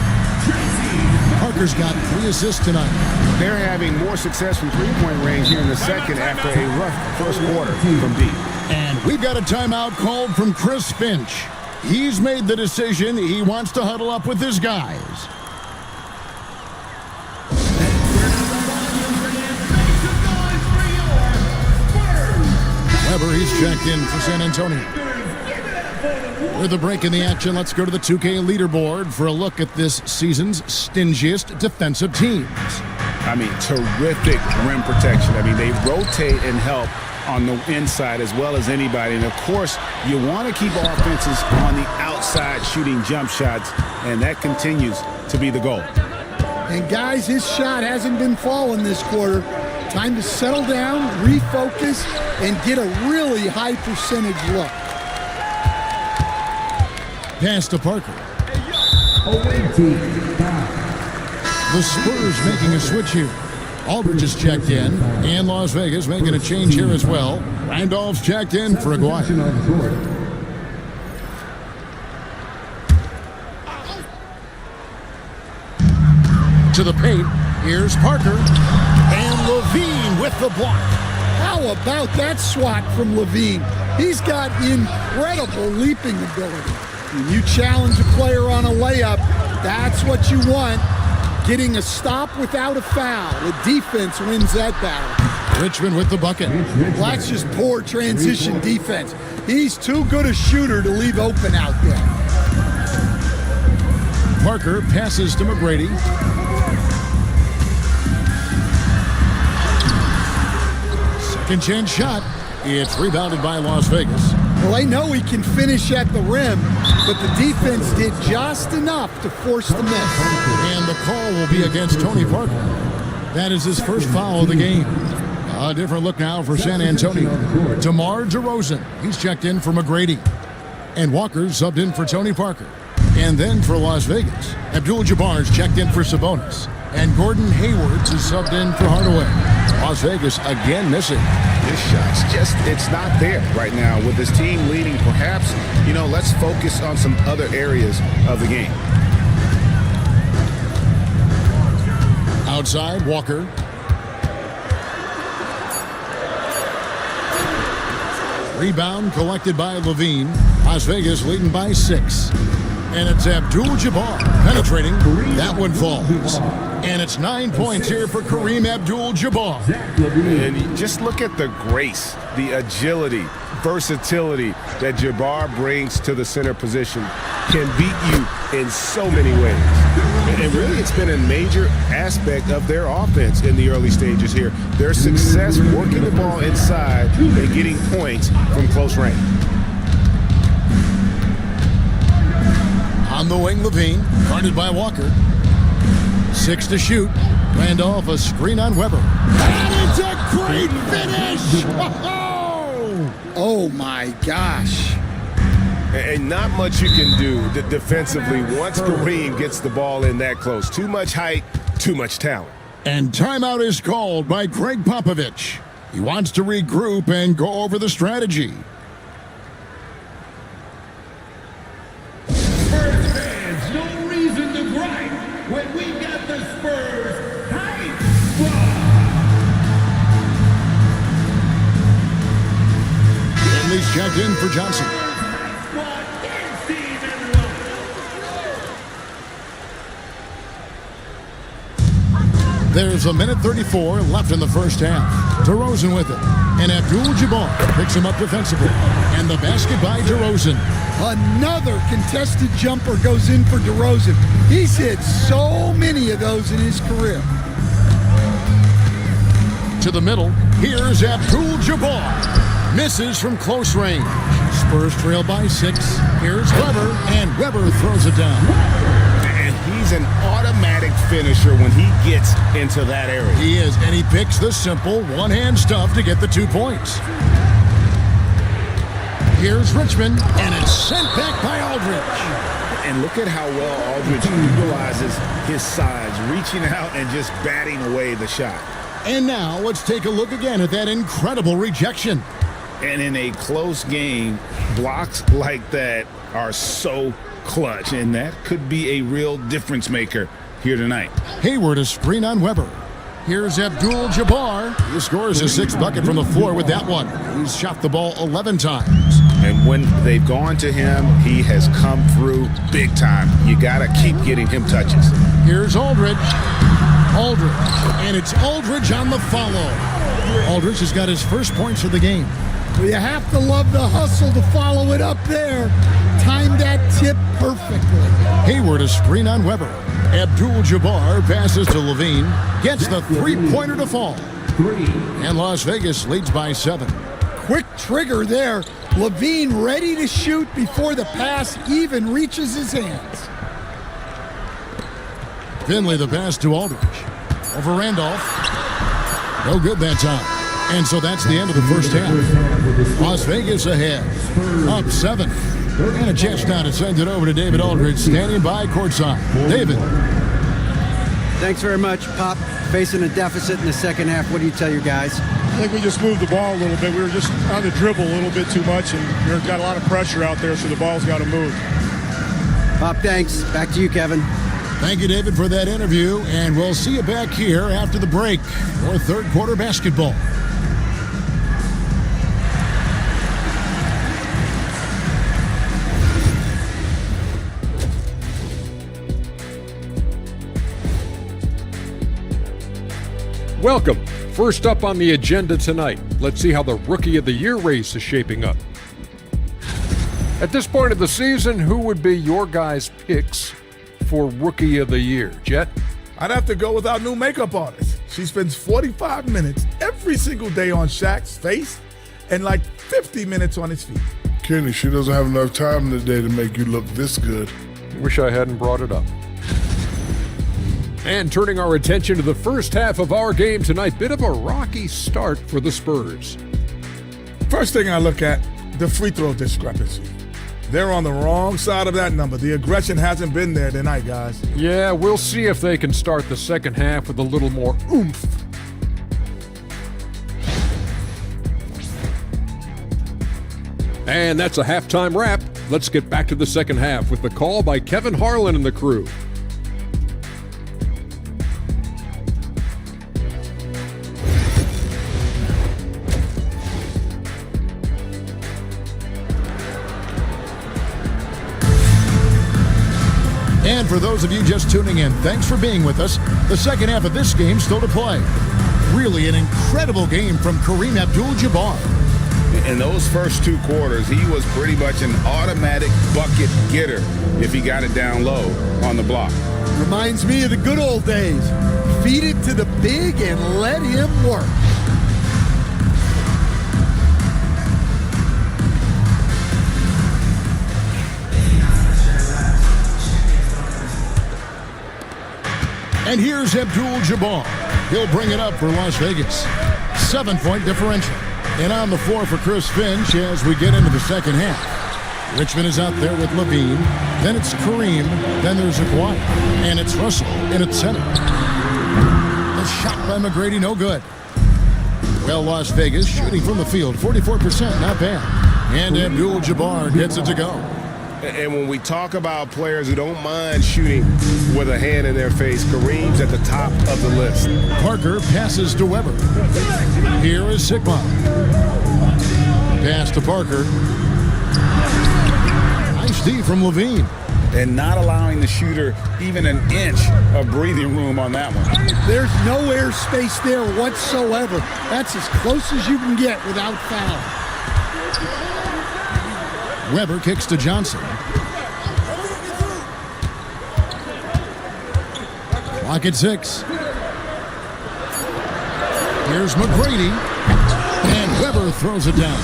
Parker's got 3 assists tonight. They're having more success from three-point range here in the second after a rough first quarter from deep. And we've got a timeout called from Chris Finch. He's made the decision. He wants to huddle up with his guys. Weber, he's checked in for San Antonio. With a break in the action, let's go to the 2K leaderboard for a look at this season's stingiest defensive teams. I mean, terrific rim protection. I mean, they rotate and help on the inside as well as anybody. And, of course, you want to keep offenses on the outside shooting jump shots, and that continues to be the goal. And, guys, his shot hasn't been falling this quarter. Time to settle down, refocus, and get a really high percentage look. Pass to Parker. The Spurs making a switch here. Aldridge is checked in, and Las Vegas making a change here as well. Randolph's checked in for Aguirre. To the paint, here's Parker, and Levine with the block. How about that swat from Levine? He's got incredible leaping ability. When you challenge a player on a layup, that's what you want. Getting a stop without a foul. The defense wins that battle. Richmond with the bucket. Well, that's just poor transition defense. He's too good a shooter to leave open out there. Parker passes to McGrady. Second chance shot. It's rebounded by Las Vegas. Well, they know he can finish at the rim, but the defense did just enough to force the miss. And the call will be against Tony Parker. That is his first foul of the game. A different look now for San Antonio. DeMar DeRozan, he's checked in for McGrady. And Walker subbed in for Tony Parker. And then for Las Vegas, Abdul-Jabbar's checked in for Sabonis. And Gordon Hayward's is subbed in for Hardaway. Las Vegas again missing. This shot's just, it's not there right now. With this team leading, perhaps, let's focus on some other areas of the game. Outside, Walker. Rebound collected by Levine. Las Vegas leading by 6. And it's Abdul-Jabbar penetrating. That one falls. And it's 9 points here for Kareem Abdul-Jabbar. And just look at the grace, the agility, versatility that Jabbar brings to the center position. Can beat you in so many ways. And really, it's been a major aspect of their offense in the early stages here. Their success working the ball inside and getting points from close range. On the wing, Levine, guarded by Walker. 6 to shoot. Randolph, a screen on Weber. And it's a great finish! Oh my gosh. And not much you can do defensively once Kareem gets the ball in that close. Too much height, too much talent. And timeout is called by Greg Popovich. He wants to regroup and go over the strategy. Spurs fans, no reason to gripe when we got the Spurs hype squad. Finley's checked in for Johnson. There's a minute 34 left in the first half. DeRozan with it. And Abdul-Jabbar picks him up defensively. And the basket by DeRozan. Another contested jumper goes in for DeRozan. He's hit so many of those in his career. To the middle, here's Abdul-Jabbar. Misses from close range. Spurs trail by 6. Here's Weber, and Weber throws it down. He's an automatic finisher when he gets into that area. He is, and he picks the simple one-hand stuff to get the 2 points. Here's Richmond, and it's sent back by Aldridge. And look at how well Aldridge utilizes his size, reaching out and just batting away the shot. And now let's take a look again at that incredible rejection. And in a close game, blocks like that are so clutch, and that could be a real difference maker here tonight. Hayward a screen on Weber. Here's Abdul-Jabbar. He scores his 6th bucket from the floor with that one. He's shot the ball 11 times. And when they've gone to him, he has come through big time. You got to keep getting him touches. Here's Aldridge. And it's Aldridge on the follow. Aldridge has got his first points of the game. Well, you have to love the hustle to follow it up there. Timed that tip perfectly. Hayward a screen on Weber. Abdul-Jabbar passes to Levine. Gets the three-pointer to fall. And Las Vegas leads by 7. Quick trigger there. Levine ready to shoot before the pass even reaches his hands. Finley the pass to Aldridge. Over Randolph. No good that time. And so that's the end of the first half. Las Vegas ahead. Up 7. And a chance now to send it over to David Aldridge, standing by courtside. David. Thanks very much, Pop. Facing a deficit in the second half, what do you tell your guys? I think we just moved the ball a little bit. We were just on the dribble a little bit too much, and we've got a lot of pressure out there, so the ball's got to move. Pop, thanks. Back to you, Kevin. Thank you, David, for that interview, and we'll see you back here after the break for third quarter basketball. Welcome. First up on the agenda tonight, let's see how the Rookie of the Year race is shaping up. At this point of the season, who would be your guys' picks for Rookie of the Year? Jet? I'd have to go with our new makeup artist. She spends 45 minutes every single day on Shaq's face and like 50 minutes on his feet. Kenny, she doesn't have enough time in the day to make you look this good. Wish I hadn't brought it up. And turning our attention to the first half of our game tonight, bit of a rocky start for the Spurs. First thing I look at, the free throw discrepancy. They're on the wrong side of that number. The aggression hasn't been there tonight, guys. Yeah, we'll see if they can start the second half with a little more oomph. And that's a halftime wrap. Let's get back to the second half with the call by Kevin Harlan and the crew. And for those of you just tuning in, thanks for being with us. The second half of this game still to play. Really an incredible game from Kareem Abdul-Jabbar. In those first 2 quarters, he was pretty much an automatic bucket getter if he got it down low on the block. Reminds me of the good old days. Feed it to the big and let him work. And here's Abdul-Jabbar. He'll bring it up for Las Vegas. 7-point differential. And on the floor for Chris Finch as we get into the second half. Richmond is out there with Levine. Then it's Kareem. Then there's Kawhi. And it's Russell in at center. The shot by McGrady, no good. Well, Las Vegas shooting from the field, 44%, not bad. And Abdul-Jabbar gets it to go. And when we talk about players who don't mind shooting with a hand in their face, Kareem's at the top of the list. Parker passes to Weber. Here is Sigma. Pass to Parker. Nice D from Levine. And not allowing the shooter even an inch of breathing room on that one. There's no air space there whatsoever. That's as close as you can get without foul. Weber kicks to Johnson. Clock at 6. Here's McGrady. And Weber throws it down.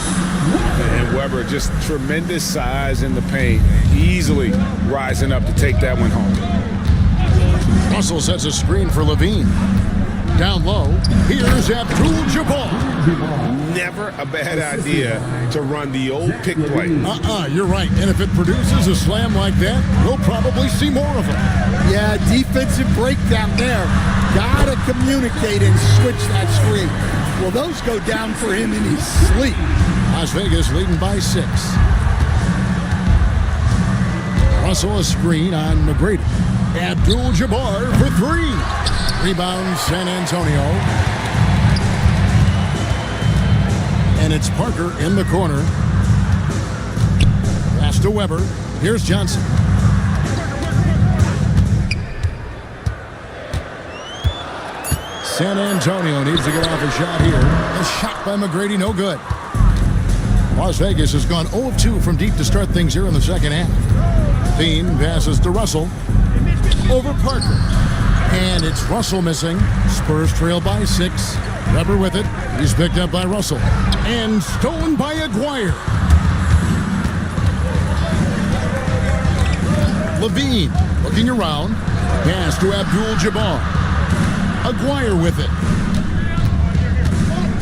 And Weber, just tremendous size in the paint. Easily rising up to take that one home. Russell sets a screen for Levine. Down low, here's Abdul-Jabbar. Never a bad idea to run the old pick play. You're right. And if it produces a slam like that, we'll probably see more of them. Yeah, defensive breakdown there. Gotta communicate and switch that screen. Well, those go down for him in his sleep. Las Vegas leading by 6. Russell a screen on McGrady. Abdul-Jabbar for 3. Rebound San Antonio. And it's Parker in the corner. Pass to Weber. Here's Johnson. San Antonio needs to get off a shot here. A shot by McGrady, no good. Las Vegas has gone 0 of 2 from deep to start things here in the second half. Dean passes to Russell. Over Parker. And it's Russell missing. Spurs trail by 6. Weber with it. He's picked up by Russell. And stolen by Aguirre. Levine looking around. Pass to Abdul-Jabbar. Aguirre with it.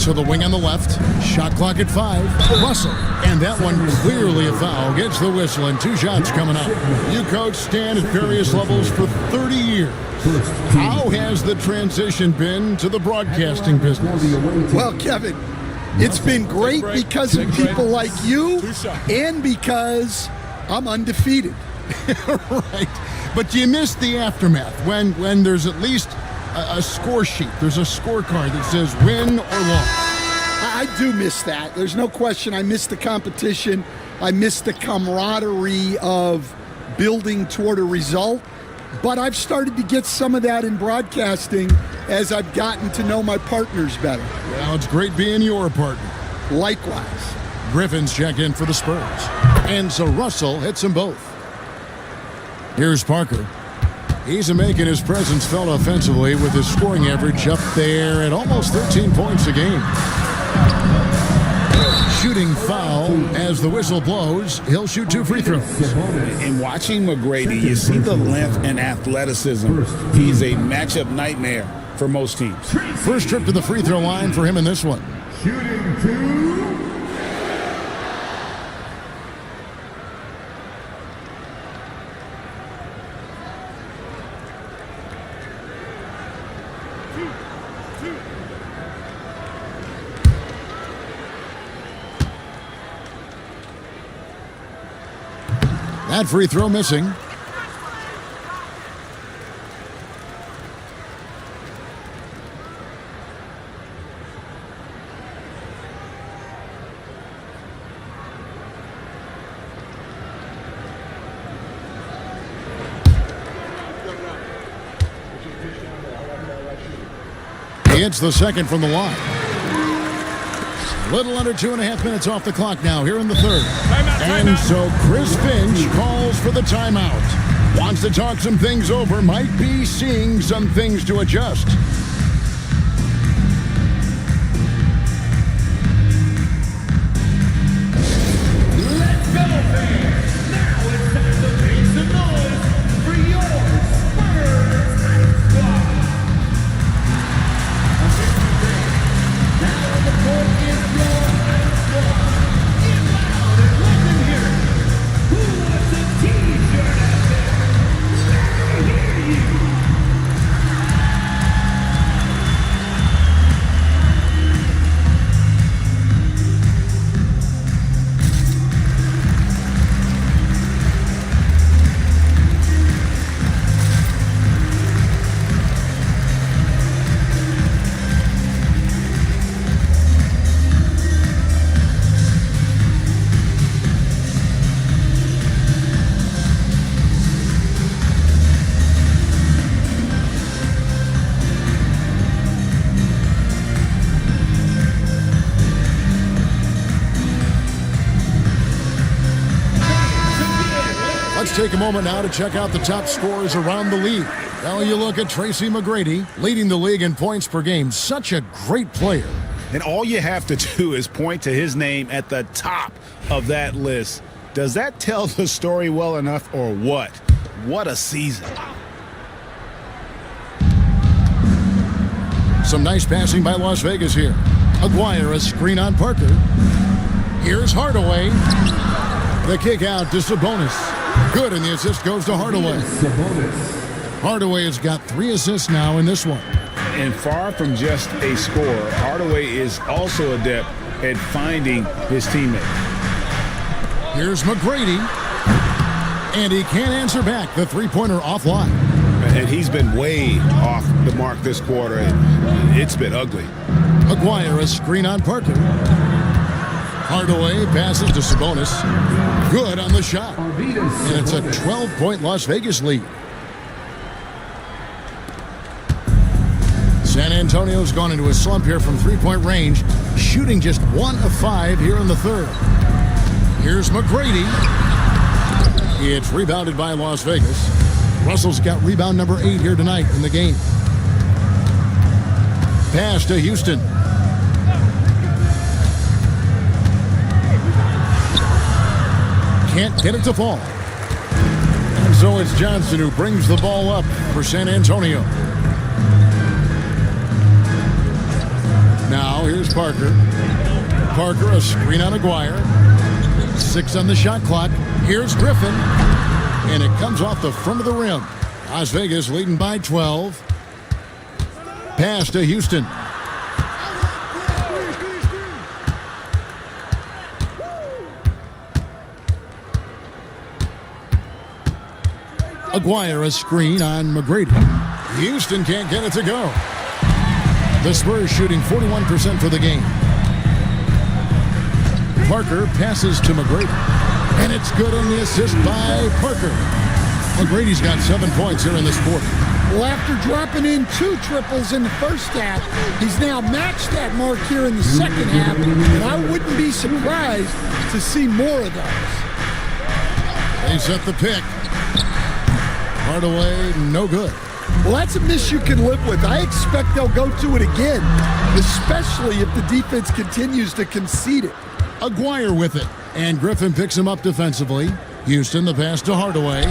To the wing on the left. Shot clock at 5. Russell. And that one clearly a foul. Gets the whistle and 2 shots coming up. You coach Stan at various levels for 30 years. How has the transition been to the broadcasting business? Well, Kevin, it's been great because of people like you and because I'm undefeated. Right. But you missed the aftermath when there's at least a score sheet. There's a scorecard that says win or loss. I do miss that. There's no question. I miss the competition. I miss the camaraderie of building toward a result. But I've started to get some of that in broadcasting as I've gotten to know my partners better. Well, it's great being your partner. Likewise. Griffin's check in for the Spurs. And so Russell hits them both. Here's Parker. He's making his presence felt offensively with his scoring average up there at almost 13 points a game. Shooting foul as the whistle blows. He'll shoot 2 free throws. In watching McGrady, you see the length and athleticism. He's a matchup nightmare for most teams. First trip to the free throw line for him in this one. Shooting 2. That free throw missing. He hits the second from the line. Little under 2.5 minutes off the clock now here in the third. And so Chris Finch calls for the timeout. Wants to talk some things over. Might be seeing some things to adjust. Let's go, fans. Now it's time to make some noise for your Spurs squad. Now on the court is your squad. Get loud and let them hear it. Who wants a t-shirt out there? Let me hear you. Take a moment now to check out the top scorers around the league. Well, you look at Tracy McGrady, leading the league in points per game. Such a great player. And all you have to do is point to his name at the top of that list. Does that tell the story well enough or what? What a season. Some nice passing by Las Vegas here. Aguirre, a screen on Parker. Here's Hardaway. The kick out to Sabonis. Good, and the assist goes to Hardaway. Hardaway has got 3 assists now in this one. And far from just a scorer, Hardaway is also adept at finding his teammate. Here's McGrady. And he can't answer back. The three-pointer offline. And he's been way off the mark this quarter, and it's been ugly. Aguirre, a screen on Parker. Hardaway passes to Sabonis. Good on the shot. And it's a 12-point Las Vegas lead. San Antonio's gone into a slump here from three-point range, shooting just 1 of 5 here in the third. Here's McGrady. It's rebounded by Las Vegas. Russell's got rebound number 8 here tonight in the game. Pass to Houston. Can't get it to fall. And so it's Johnson who brings the ball up for San Antonio. Now here's Parker. Parker, a screen on Aguirre. 6 on the shot clock. Here's Griffin. And it comes off the front of the rim. Las Vegas leading by 12. Pass to Houston. Aguirre, a screen on McGrady. Houston can't get it to go. The Spurs shooting 41% for the game. Parker passes to McGrady. And it's good on the assist by Parker. McGrady's got 7 points here in this quarter. Well, after dropping in 2 triples in the first half, he's now matched that mark here in the second half, and I wouldn't be surprised to see more of those. They set the pick. Hardaway, no good. Well, that's a miss you can live with. I expect they'll go to it again, especially if the defense continues to concede it. Aguirre with it, and Griffin picks him up defensively. Houston, the pass to Hardaway.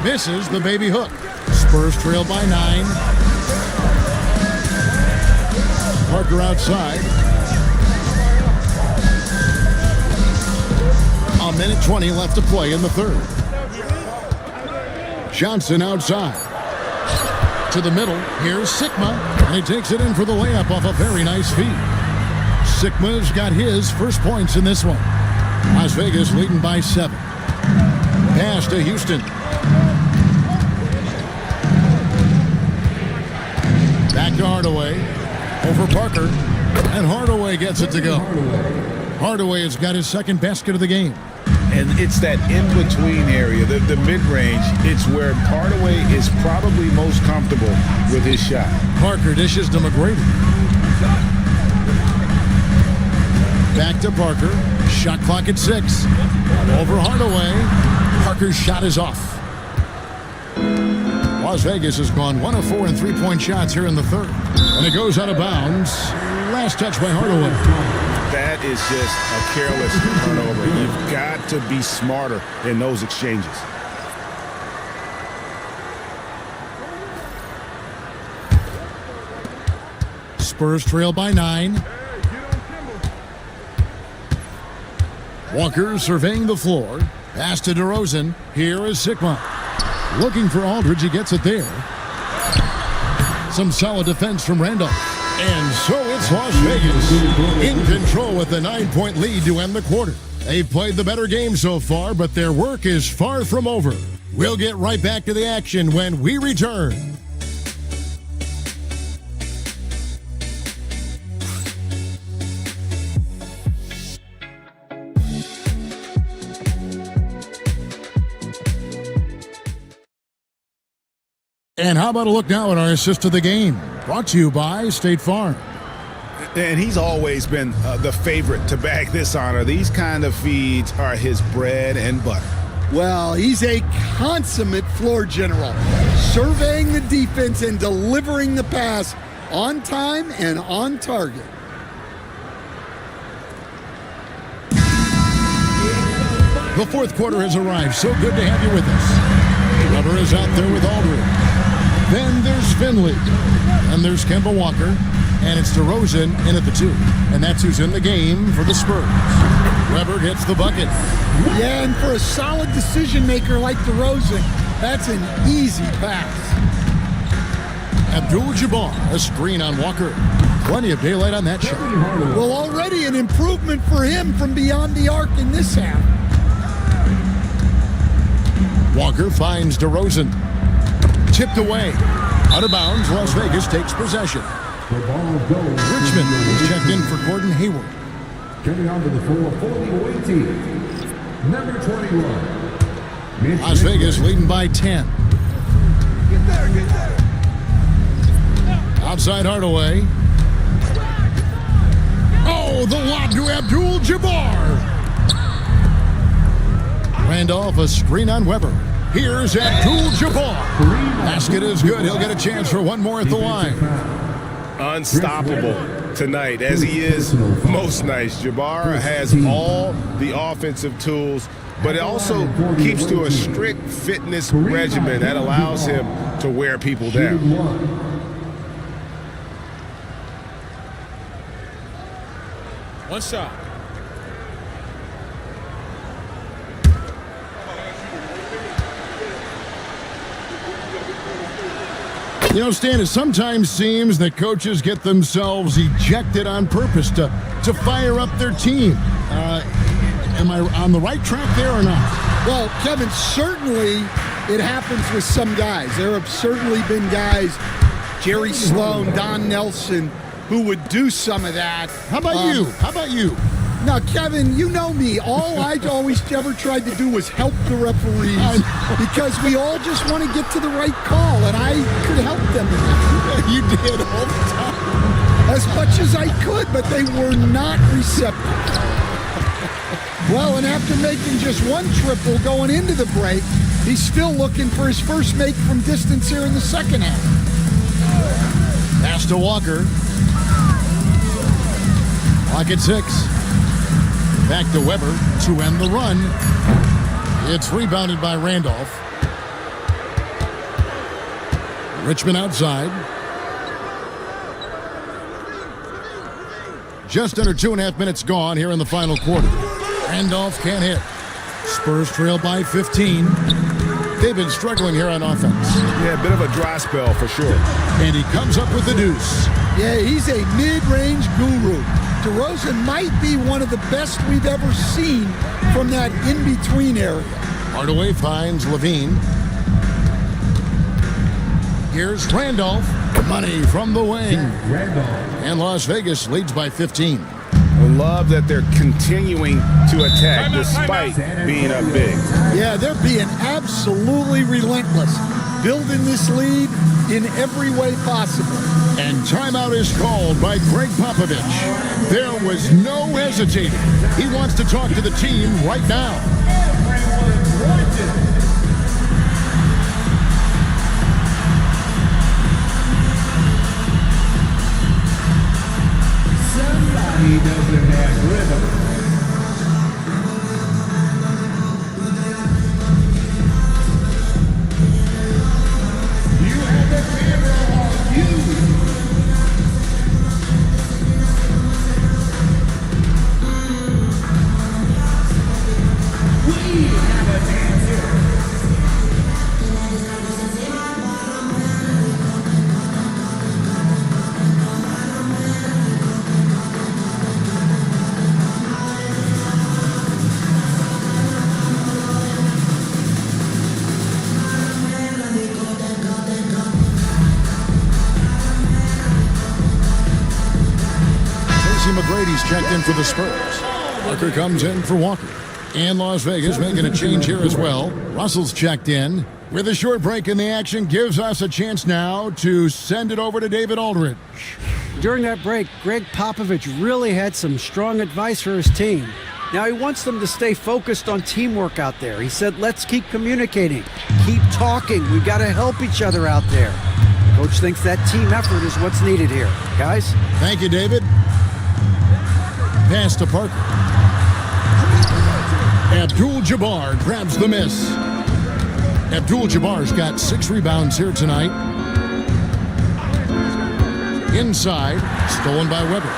Misses the baby hook. Spurs trail by 9. Parker outside. A minute 20 left to play in the third. Johnson outside. To the middle. Here's Sikma. And he takes it in for the layup off a very nice feed. Sikma's got his first points in this one. Las Vegas leading by 7. Pass to Houston. Back to Hardaway. Over Parker. And Hardaway gets it to go. Hardaway has got his second basket of the game. And it's that in-between area, the mid-range. It's where Hardaway is probably most comfortable with his shot. Parker dishes to McGrady. Back to Parker. Shot clock at 6. Over Hardaway. Parker's shot is off. Las Vegas has gone 1 of 4 in three-point shots here in the third. And it goes out of bounds. Last touch by Hardaway. That is just a careless turnover. You've got to be smarter in those exchanges. Spurs trail by 9. Walker surveying the floor. Pass to DeRozan. Here is Sikma. Looking for Aldridge. He gets it there. Some solid defense from Randolph. And so it's Las Vegas in control with a 9-point lead to end the quarter. They've played the better game so far, but their work is far from over. We'll get right back to the action when we return. And how about a look now at our assist of the game? Brought to you by State Farm. And he's always been the favorite to bag this honor. These kind of feeds are his bread and butter. Well, he's a consummate floor general, surveying the defense and delivering the pass on time and on target. The fourth quarter has arrived. So good to have you with us. Weber is out there with Aldridge. Then there's Finley. And there's Kemba Walker. And it's DeRozan in at the 2. And that's who's in the game for the Spurs. Weber gets the bucket. Yeah, and for a solid decision maker like DeRozan, that's an easy pass. Abdul-Jabbar, a screen on Walker. Plenty of daylight on that shot. Well, already an improvement for him from beyond the arc in this half. Walker finds DeRozan. Tipped away. Out of bounds, Las Vegas takes possession. Richmond is checked in for Gordon Hayward. Coming onto the floor for the away team, number 21. Las Vegas leading by 10. Outside Hardaway. Oh, the lob to Abdul-Jabbar. Randolph, a screen on Weber. Here's Abdul-Jabbar. Basket is good. He'll get a chance for one more at the line. Unstoppable tonight, as he is most nights. Jabbar has all the offensive tools, but it also keeps to a strict fitness regimen that allows him to wear people down. One shot. You know, Stan, it sometimes seems that coaches get themselves ejected on purpose to fire up their team. Am I on the right track there or not? Well, Kevin, certainly it happens with some guys. There have certainly been guys, Jerry Sloan, Don Nelson, who would do some of that. How about you? How about you? Now, Kevin, you know me. All I always ever tried to do was help the referees because we all just want to get to the right call, and I could help them. You did all the time. As much as I could, but they were not receptive. Well, and after making just one triple going into the break, he's still looking for his first make from distance here in the second half. Pass to Walker. Clock at 6. Back to Weber to end the run. It's rebounded by Randolph. Richmond outside. Just under 2.5 minutes gone here in the final quarter. Randolph can't hit. Spurs trail by 15. They've been struggling here on offense. Yeah, a bit of a dry spell for sure. And he comes up with the deuce. Yeah, he's a mid-range guru. DeRozan might be one of the best we've ever seen from that in-between area. Hardaway finds Levine. Here's Randolph. Money from the wing. And Las Vegas leads by 15. I love that they're continuing to attack despite being up big. Yeah, they're being absolutely relentless, building this lead in every way possible. And timeout is called by Greg Popovich. There was no hesitating. He wants to talk to the team right now. Somebody doesn't have rhythm. You have the camera on you. We have a dancer. McGrady's checked in for the Spurs. Parker comes in for Walker. And Las Vegas making a change here as well. Russell's checked in. With a short break in the action, gives us a chance now to send it over to David Aldridge. During that break, Greg Popovich really had some strong advice for his team. Now he wants them to stay focused on teamwork out there. He said, let's keep communicating, keep talking. We've got to help each other out there. Coach thinks that team effort is what's needed here. Guys? Thank you, David. Pass to Parker. Abdul-Jabbar grabs the miss. Abdul-Jabbar's got 6 rebounds here tonight. Inside, stolen by Weber.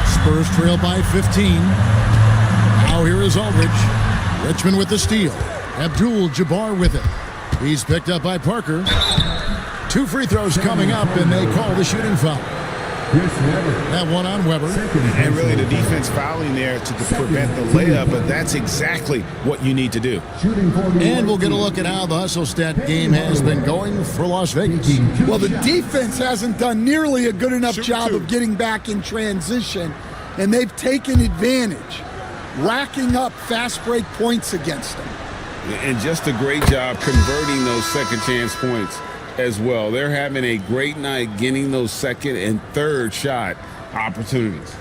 Spurs trail by 15. Now here is Aldridge. Richmond with the steal. Abdul-Jabbar with it. He's picked up by Parker. 2 free throws coming up, and they call the shooting foul. That one on Weber. And really the defense fouling there to prevent the layup, but that's exactly what you need to do. And we'll get a look at how the hustle stat game has been going for Las Vegas. Well, the defense hasn't done nearly a good enough job of getting back in transition, and they've taken advantage, racking up fast break points against them. And just a great job converting those second chance points. as well. They're having a great night getting those second and third shot opportunities.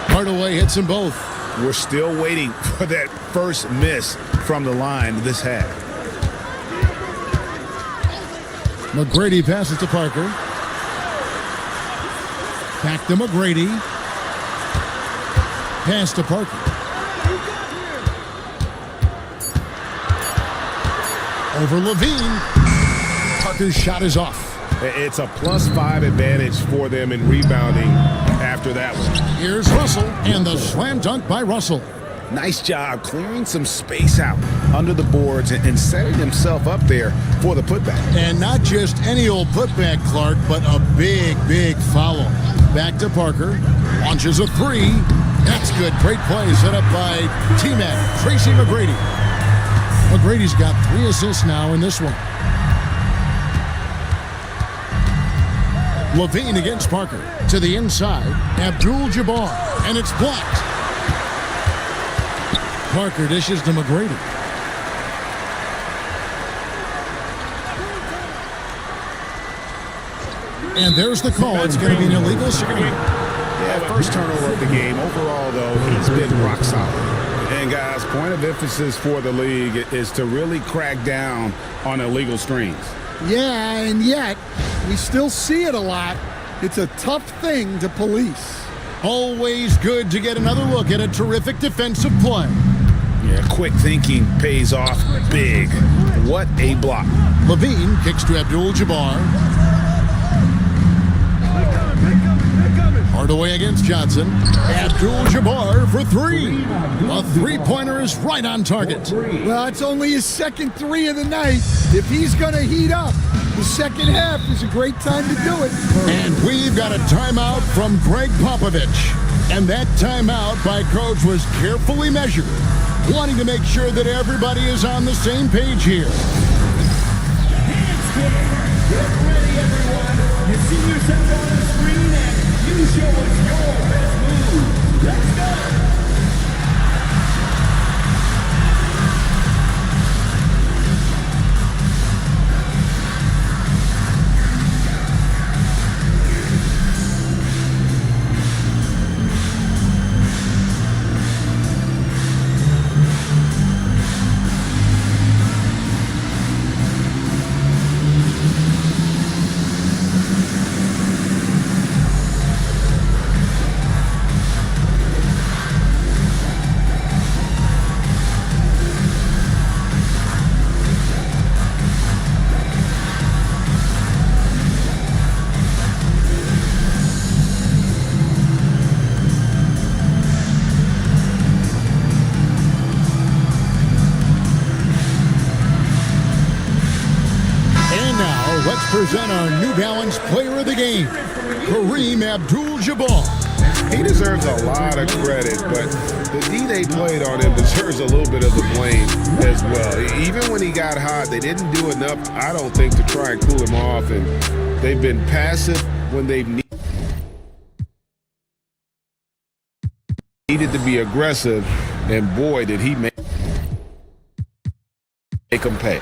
Hardaway hits them both. We're still waiting for that first miss from the line this half. McGrady passes to Parker. Back to McGrady. Pass to Parker. Over Levine. Parker's shot is off. It's a +5 advantage for them in rebounding after that one. Here's Russell, and the slam dunk by Russell. Nice job clearing some space out under the boards and setting himself up there for the putback. And not just any old putback, Clark, but a big, big foul. Back to Parker. Launches a three. That's good. Great play set up by T-Mac, Tracy McGrady. McGrady's got 3 assists now in this one. Levine against Parker. To the inside. Abdul-Jabbar. And it's blocked. Parker dishes to McGrady. And there's the call. It's going to be an illegal screen. Yeah, first turnover of the game. Overall, though, he's been rock solid. And guys, point of emphasis for the league is to really crack down on illegal screens. Yeah, and yet we still see it a lot. It's a tough thing to police. Always good to get another look at a terrific defensive play. Yeah, quick thinking pays off big. What a block. Levine kicks to Abdul-Jabbar. Hardaway against Johnson. Abdul-Jabbar for 3. A three-pointer is right on target. Well, it's only his second 3 of the night. If he's going to heat up, the second half is a great time to do it. And we've got a timeout from Greg Popovich. And that timeout by Coach was carefully measured, wanting to make sure that everybody is on the same page here. Hands forward. Get ready, everyone. You see yourself on the screen and you show us your best move. Let's go. Present our New Balance Player of the Game, Kareem Abdul-Jabbar. He deserves a lot of credit, but the D they played on him deserves a little bit of the blame as well. Even when he got hot, they didn't do enough, I don't think, to try and cool him off, and they've been passive when they've needed to be aggressive, and boy, did he make them pay.